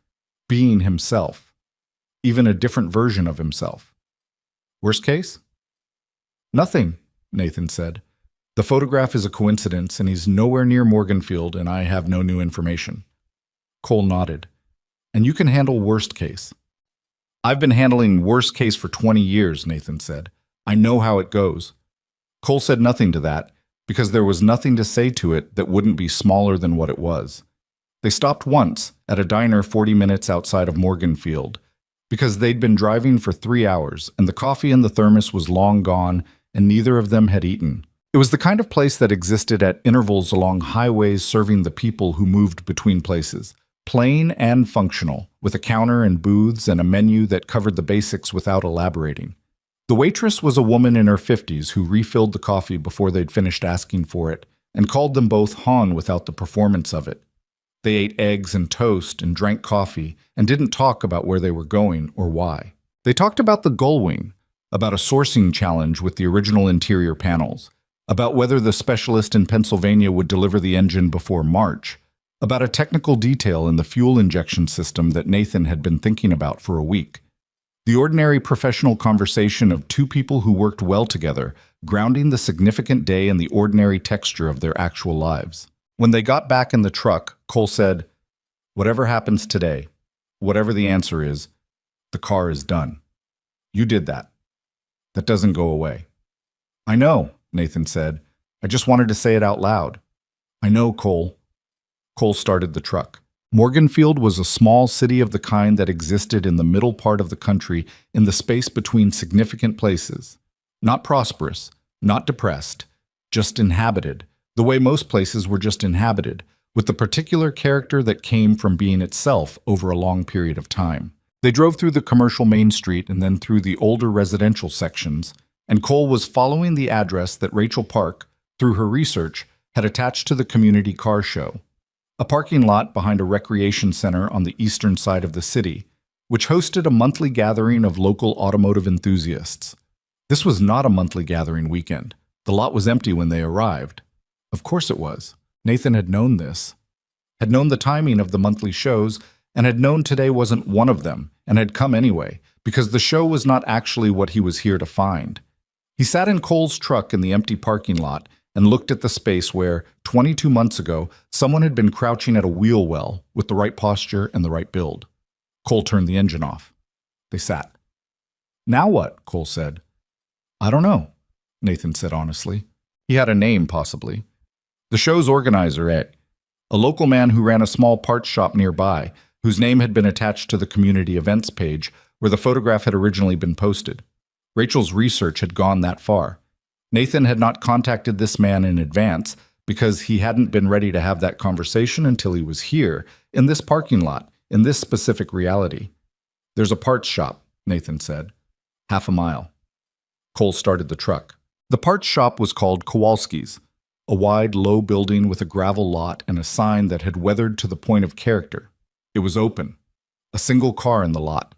S1: "Being himself. Even a different version of himself." "Worst case?" "Nothing," Nathan said. "The photograph is a coincidence, and he's nowhere near Morganfield, and I have no new information." Cole nodded. "And you can handle worst case." "I've been handling worst case for 20 years, Nathan said. "I know how it goes." Cole said nothing to that, because there was nothing to say to it that wouldn't be smaller than what it was. They stopped once, at a diner 40 minutes outside of Morganfield, because they'd been driving for 3 hours, and the coffee in the thermos was long gone, and neither of them had eaten. It was the kind of place that existed at intervals along highways serving the people who moved between places. Plain and functional, with a counter and booths and a menu that covered the basics without elaborating. The waitress was a woman in her 50s who refilled the coffee before they'd finished asking for it, and called them both Han without the performance of it. They ate eggs and toast and drank coffee and didn't talk about where they were going or why. They talked about the Gullwing, about a sourcing challenge with the original interior panels, about whether the specialist in Pennsylvania would deliver the engine before March, about a technical detail in the fuel injection system that Nathan had been thinking about for a week. The ordinary professional conversation of two people who worked well together, grounding the significant day in the ordinary texture of their actual lives. When they got back in the truck, Cole said, "Whatever happens today, whatever the answer is, the car is done. You did that. That doesn't go away." "I know," Nathan said. "I just wanted to say it out loud." "I know, Cole." Cole started the truck. Morganfield was a small city of the kind that existed in the middle part of the country in the space between significant places. Not prosperous, not depressed, just inhabited, the way most places were just inhabited, with the particular character that came from being itself over a long period of time. They drove through the commercial main street and then through the older residential sections, and Cole was following the address that Rachel Park, through her research, had attached to the community car show. A parking lot behind a recreation center on the eastern side of the city, which hosted a monthly gathering of local automotive enthusiasts. This was not a monthly gathering weekend. The lot was empty when they arrived. Of course it was. Nathan had known this, had known the timing of the monthly shows, and had known today wasn't one of them, and had come anyway, because the show was not actually what he was here to find. He sat in Cole's truck in the empty parking lot and looked at the space where, 22 months ago, someone had been crouching at a wheel well with the right posture and the right build. Cole turned the engine off. They sat. "Now what?" Cole said. "I don't know," Nathan said honestly. He had a name, possibly. The show's organizer, a local man who ran a small parts shop nearby, whose name had been attached to the community events page where the photograph had originally been posted. Rachel's research had gone that far. Nathan had not contacted this man in advance because he hadn't been ready to have that conversation until he was here, in this parking lot, in this specific reality. "There's a parts shop," Nathan said. "Half a mile." Cole started the truck. The parts shop was called Kowalski's, a wide, low building with a gravel lot and a sign that had weathered to the point of character. It was open. A single car in the lot.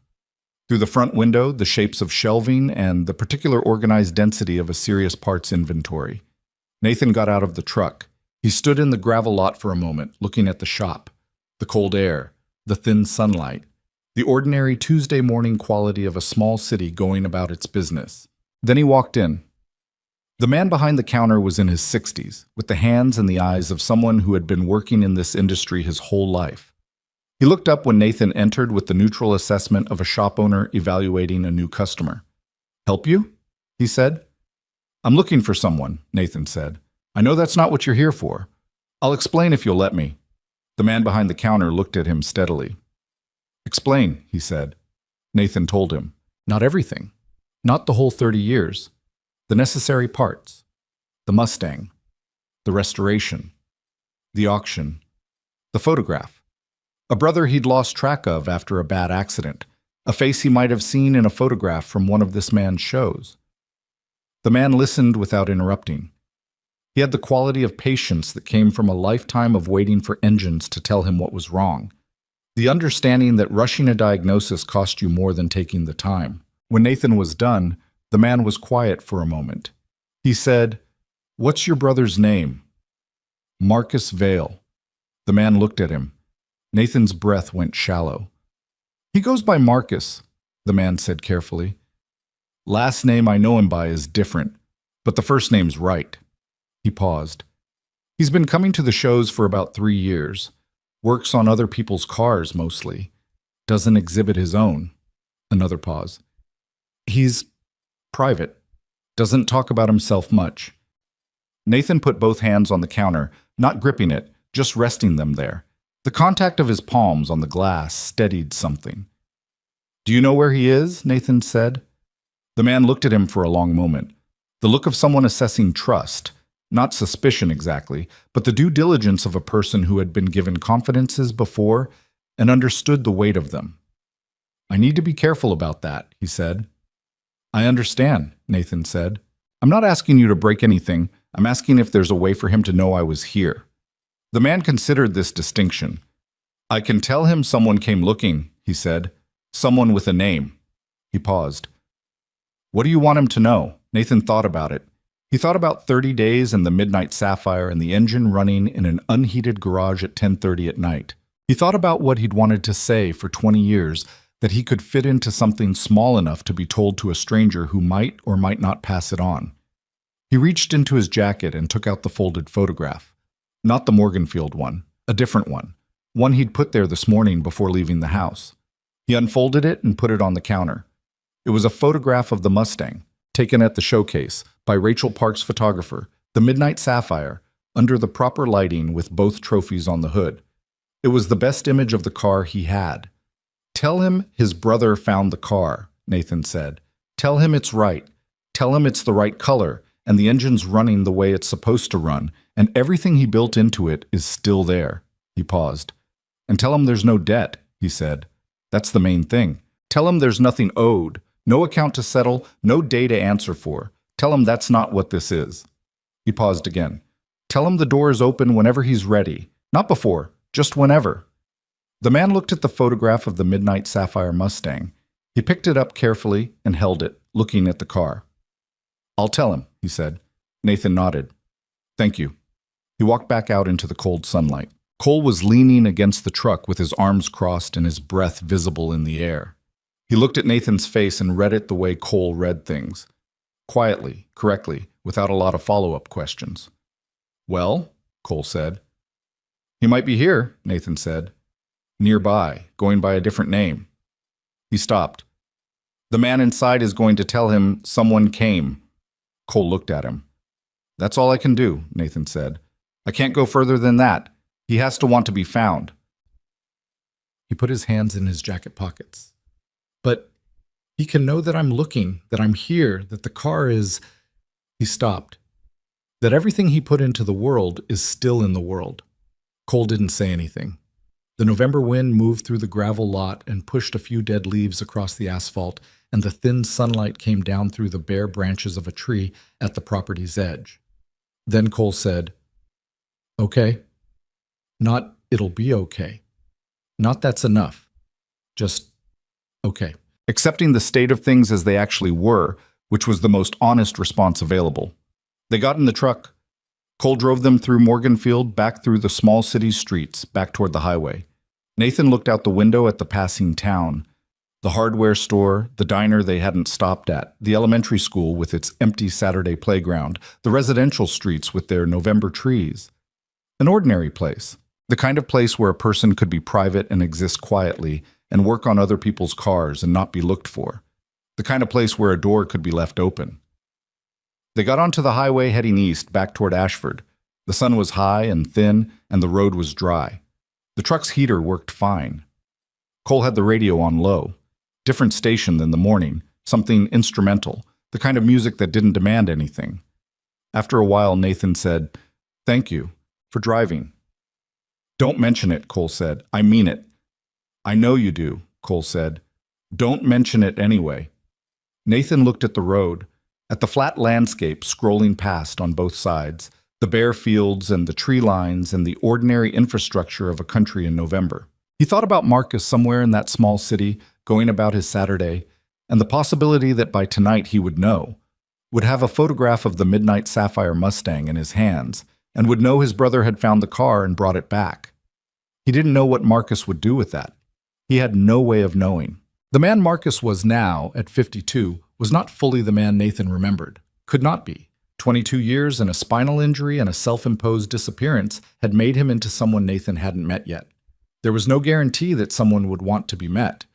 S1: Through the front window, the shapes of shelving and the particular organized density of a serious parts inventory. Nathan got out of the truck. He stood in the gravel lot for a moment, looking at the shop, the cold air, the thin sunlight, the ordinary Tuesday morning quality of a small city going about its business. Then he walked in. The man behind the counter was in his 60s, with the hands and the eyes of someone who had been working in this industry his whole life. He looked up when Nathan entered with the neutral assessment of a shop owner evaluating a new customer. "Help you?" he said. "I'm looking for someone," Nathan said. "I know that's not what you're here for. I'll explain if you'll let me." The man behind the counter looked at him steadily. "Explain," he said. Nathan told him. "Not everything. Not the whole 30 years. The necessary parts. The Mustang. The restoration. The auction. The photograph. A brother he'd lost track of after a bad accident. A face he might have seen in a photograph from one of this man's shows." The man listened without interrupting. He had the quality of patience that came from a lifetime of waiting for engines to tell him what was wrong. The understanding that rushing a diagnosis cost you more than taking the time. When Nathan was done, the man was quiet for a moment. He said, "What's your brother's name?" "Marcus Vale." The man looked at him. Nathan's breath went shallow. "He goes by Marcus," the man said carefully. "Last name I know him by is different, but the first name's right." He paused. "He's been coming to the shows for about 3 years. Works on other people's cars mostly. Doesn't exhibit his own." Another pause. "He's private. Doesn't talk about himself much." Nathan put both hands on the counter, not gripping it, just resting them there. The contact of his palms on the glass steadied something. "Do you know where he is?" Nathan said. The man looked at him for a long moment, the look of someone assessing trust, not suspicion exactly, but the due diligence of a person who had been given confidences before and understood the weight of them. "I need to be careful about that," he said. "I understand," Nathan said. "I'm not asking you to break anything. I'm asking if there's a way for him to know I was here." The man considered this distinction. "I can tell him someone came looking," he said. "Someone with a name." He paused. "What do you want him to know?" Nathan thought about it. He thought about 30 days and the midnight sapphire and the engine running in an unheated garage at 10:30 at night. He thought about what he'd wanted to say for 20 years, that he could fit into something small enough to be told to a stranger who might or might not pass it on. He reached into his jacket and took out the folded photograph. Not the Morganfield one, a different one he'd put there this morning before leaving the house. He unfolded it and put it on the counter. It was a photograph of the Mustang, taken at the showcase by Rachel Park's photographer, the Midnight Sapphire, under the proper lighting with both trophies on the hood. It was the best image of the car he had. "Tell him his brother found the car," Nathan said. "Tell him it's right. Tell him it's the right color, and the engine's running the way it's supposed to run, and everything he built into it is still there." He paused. "And tell him there's no debt," he said. "That's the main thing. Tell him there's nothing owed, no account to settle, no day to answer for. Tell him that's not what this is." He paused again. "Tell him the door is open whenever he's ready. Not before, just whenever." The man looked at the photograph of the Midnight Sapphire Mustang. He picked it up carefully and held it, looking at the car. "I'll tell him," he said. Nathan nodded. "Thank you." He walked back out into the cold sunlight. Cole was leaning against the truck with his arms crossed and his breath visible in the air. He looked at Nathan's face and read it the way Cole read things. Quietly, correctly, without a lot of follow-up questions. "Well?" Cole said. "He might be here," Nathan said. "Nearby, going by a different name." He stopped. "The man inside is going to tell him someone came." Cole looked at him. "That's all I can do," Nathan said. "I can't go further than that. He has to want to be found." He put his hands in his jacket pockets. "But he can know that I'm looking, that I'm here, that the car is—" He stopped. "That everything he put into the world is still in the world." Cole didn't say anything. The November wind moved through the gravel lot and pushed a few dead leaves across the asphalt, and the thin sunlight came down through the bare branches of a tree at the property's edge. Then Cole said, "Okay." Not, "It'll be okay." Not, "That's enough." Just, "Okay." Accepting the state of things as they actually were, which was the most honest response available. They got in the truck. Cole drove them through Morganfield, back through the small city's streets, back toward the highway. Nathan looked out the window at the passing town. The hardware store, the diner they hadn't stopped at, the elementary school with its empty Saturday playground, the residential streets with their November trees. An ordinary place, the kind of place where a person could be private and exist quietly and work on other people's cars and not be looked for. The kind of place where a door could be left open. They got onto the highway heading east, back toward Ashford. The sun was high and thin, and the road was dry. The truck's heater worked fine. Cole had the radio on low. Different station than the morning, something instrumental, the kind of music that didn't demand anything. After a while, Nathan said, "Thank you for driving." "Don't mention it," Cole said. "I mean it." "I know you do," Cole said. "Don't mention it anyway." Nathan looked at the road, at the flat landscape scrolling past on both sides, the bare fields and the tree lines and the ordinary infrastructure of a country in November. He thought about Marcus somewhere in that small city, going about his Saturday, and the possibility that by tonight he would know, would have a photograph of the Midnight Sapphire Mustang in his hands, and would know his brother had found the car and brought it back. He didn't know what Marcus would do with that. He had no way of knowing. The man Marcus was now, at 52, was not fully the man Nathan remembered. Could not be. 22 years and a spinal injury and a self-imposed disappearance had made him into someone Nathan hadn't met yet. There was no guarantee that someone would want to be met.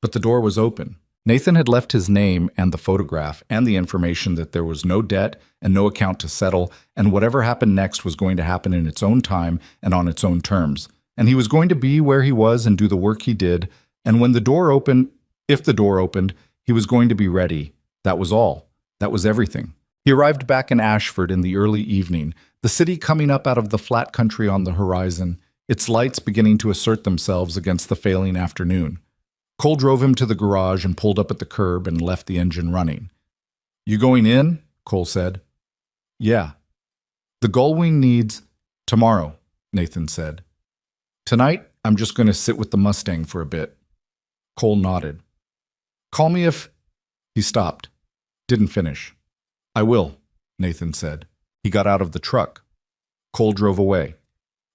S1: But the door was open. Nathan had left his name and the photograph and the information that there was no debt and no account to settle, and whatever happened next was going to happen in its own time and on its own terms. and he was going to be where he was and do the work he did, and when the door opened, if the door opened, he was going to be ready. That was all. That was everything. He arrived back in Ashford in the early evening, the city coming up out of the flat country on the horizon, its lights beginning to assert themselves against the failing afternoon. Cole drove him to the garage and pulled up at the curb and left the engine running. "You going in?" Cole said. "Yeah." "The Gullwing needs—" "Tomorrow," Nathan said. "Tonight, I'm just going to sit with the Mustang for a bit." Cole nodded. "Call me if—" He stopped. Didn't finish. "I will," Nathan said. He got out of the truck. Cole drove away.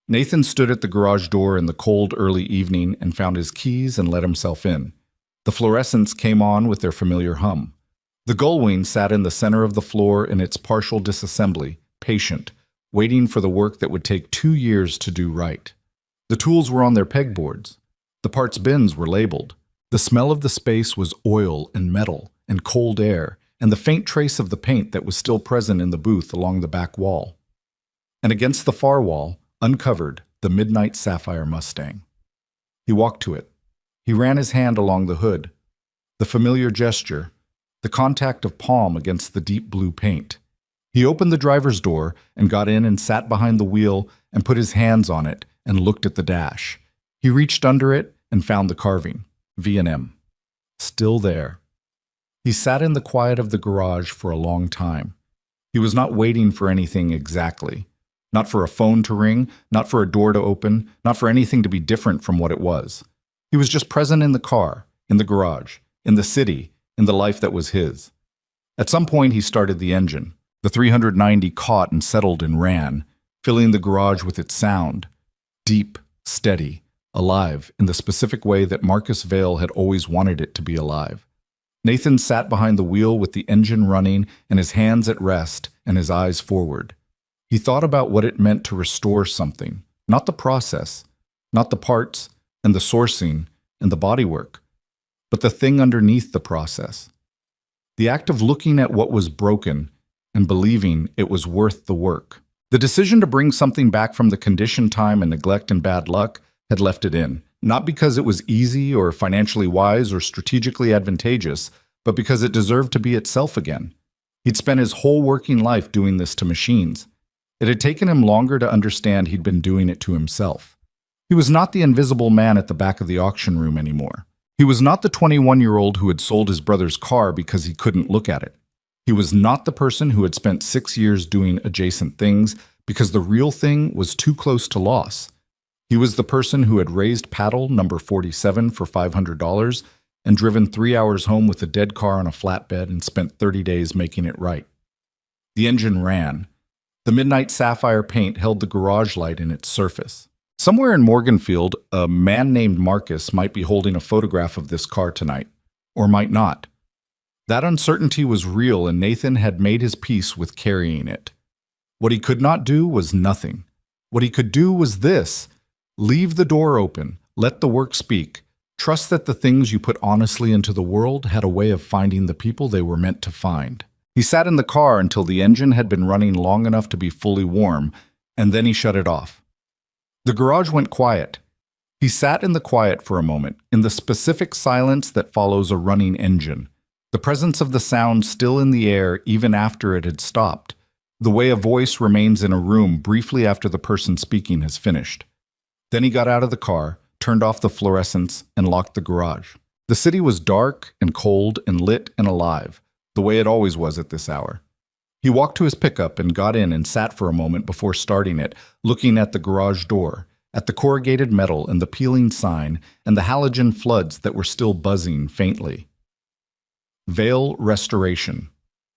S1: Nathan stood at the garage door in the cold early evening and found his keys and let himself in. The fluorescents came on with their familiar hum. The Gullwing sat in the center of the floor in its partial disassembly, patient, waiting for the work that would take 2 years to do right. The tools were on their pegboards. The parts bins were labeled. The smell of the space was oil and metal and cold air, and the faint trace of the paint that was still present in the booth along the back wall. And against the far wall, uncovered, the midnight sapphire Mustang. He walked to it. He ran his hand along the hood. The familiar gesture, the contact of palm against the deep blue paint. He opened the driver's door and got in and sat behind the wheel and put his hands on it and looked at the dash. He reached under it and found the carving, V&M. Still there. He sat in the quiet of the garage for a long time. He was not waiting for anything exactly. Not for a phone to ring, not for a door to open, not for anything to be different from what it was. He was just present in the car, in the garage, in the city, in the life that was his. At some point he started the engine. The 390 caught and settled and ran, filling the garage with its sound. Deep, steady, alive in the specific way that Marcus Vail had always wanted it to be alive. Nathan sat behind the wheel with the engine running and his hands at rest and his eyes forward. He thought about what it meant to restore something, not the process, not the parts and the sourcing and the bodywork, but the thing underneath the process. The act of looking at what was broken and believing it was worth the work. The decision to bring something back from the condition, time, and neglect and bad luck had left it in, not because it was easy or financially wise or strategically advantageous, but because it deserved to be itself again. He'd spent his whole working life doing this to machines. It had taken him longer to understand he'd been doing it to himself. He was not the invisible man at the back of the auction room anymore. He was not the 21-year-old who had sold his brother's car because he couldn't look at it. He was not the person who had spent 6 years doing adjacent things because the real thing was too close to loss. He was the person who had raised paddle number 47 for $500 and driven 3 hours home with a dead car on a flatbed and spent 30 days making it right. The engine ran. The midnight sapphire paint held the garage light in its surface. Somewhere in Morganfield, a man named Marcus might be holding a photograph of this car tonight, or might not. That uncertainty was real, and Nathan had made his peace with carrying it. What he could not do was nothing. What he could do was this: leave the door open, let the work speak, trust that the things you put honestly into the world had a way of finding the people they were meant to find. He sat in the car until the engine had been running long enough to be fully warm, and then he shut it off. The garage went quiet. He sat in the quiet for a moment, in the specific silence that follows a running engine, the presence of the sound still in the air even after it had stopped, the way a voice remains in a room briefly after the person speaking has finished. Then he got out of the car, turned off the fluorescents, and locked the garage. The city was dark and cold and lit and alive, the way it always was at this hour. He walked to his pickup and got in and sat for a moment before starting it, looking at the garage door, at the corrugated metal and the peeling sign and the halogen floods that were still buzzing faintly. Vail Restoration.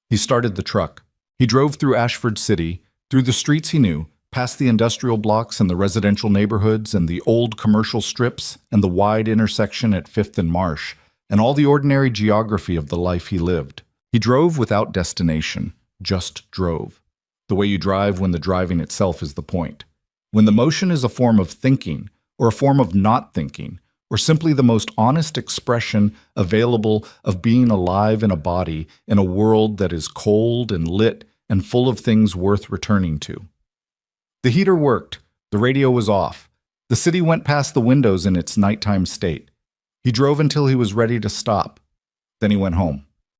S1: He started the truck. He drove through Ashford City, through the streets he knew, past the industrial blocks and the residential neighborhoods and the old commercial strips and the wide intersection at 5th and Marsh, and all the ordinary geography of the life he lived. He drove without destination, just drove. The way you drive when the driving itself is the point. When the motion is a form of thinking, or a form of not thinking, or simply the most honest expression available of being alive in a body in a world that is cold and lit and full of things worth returning to. The heater worked. The radio was off. The The city went past the windows in its nighttime state. He drove until he was ready to stop. Then he went home.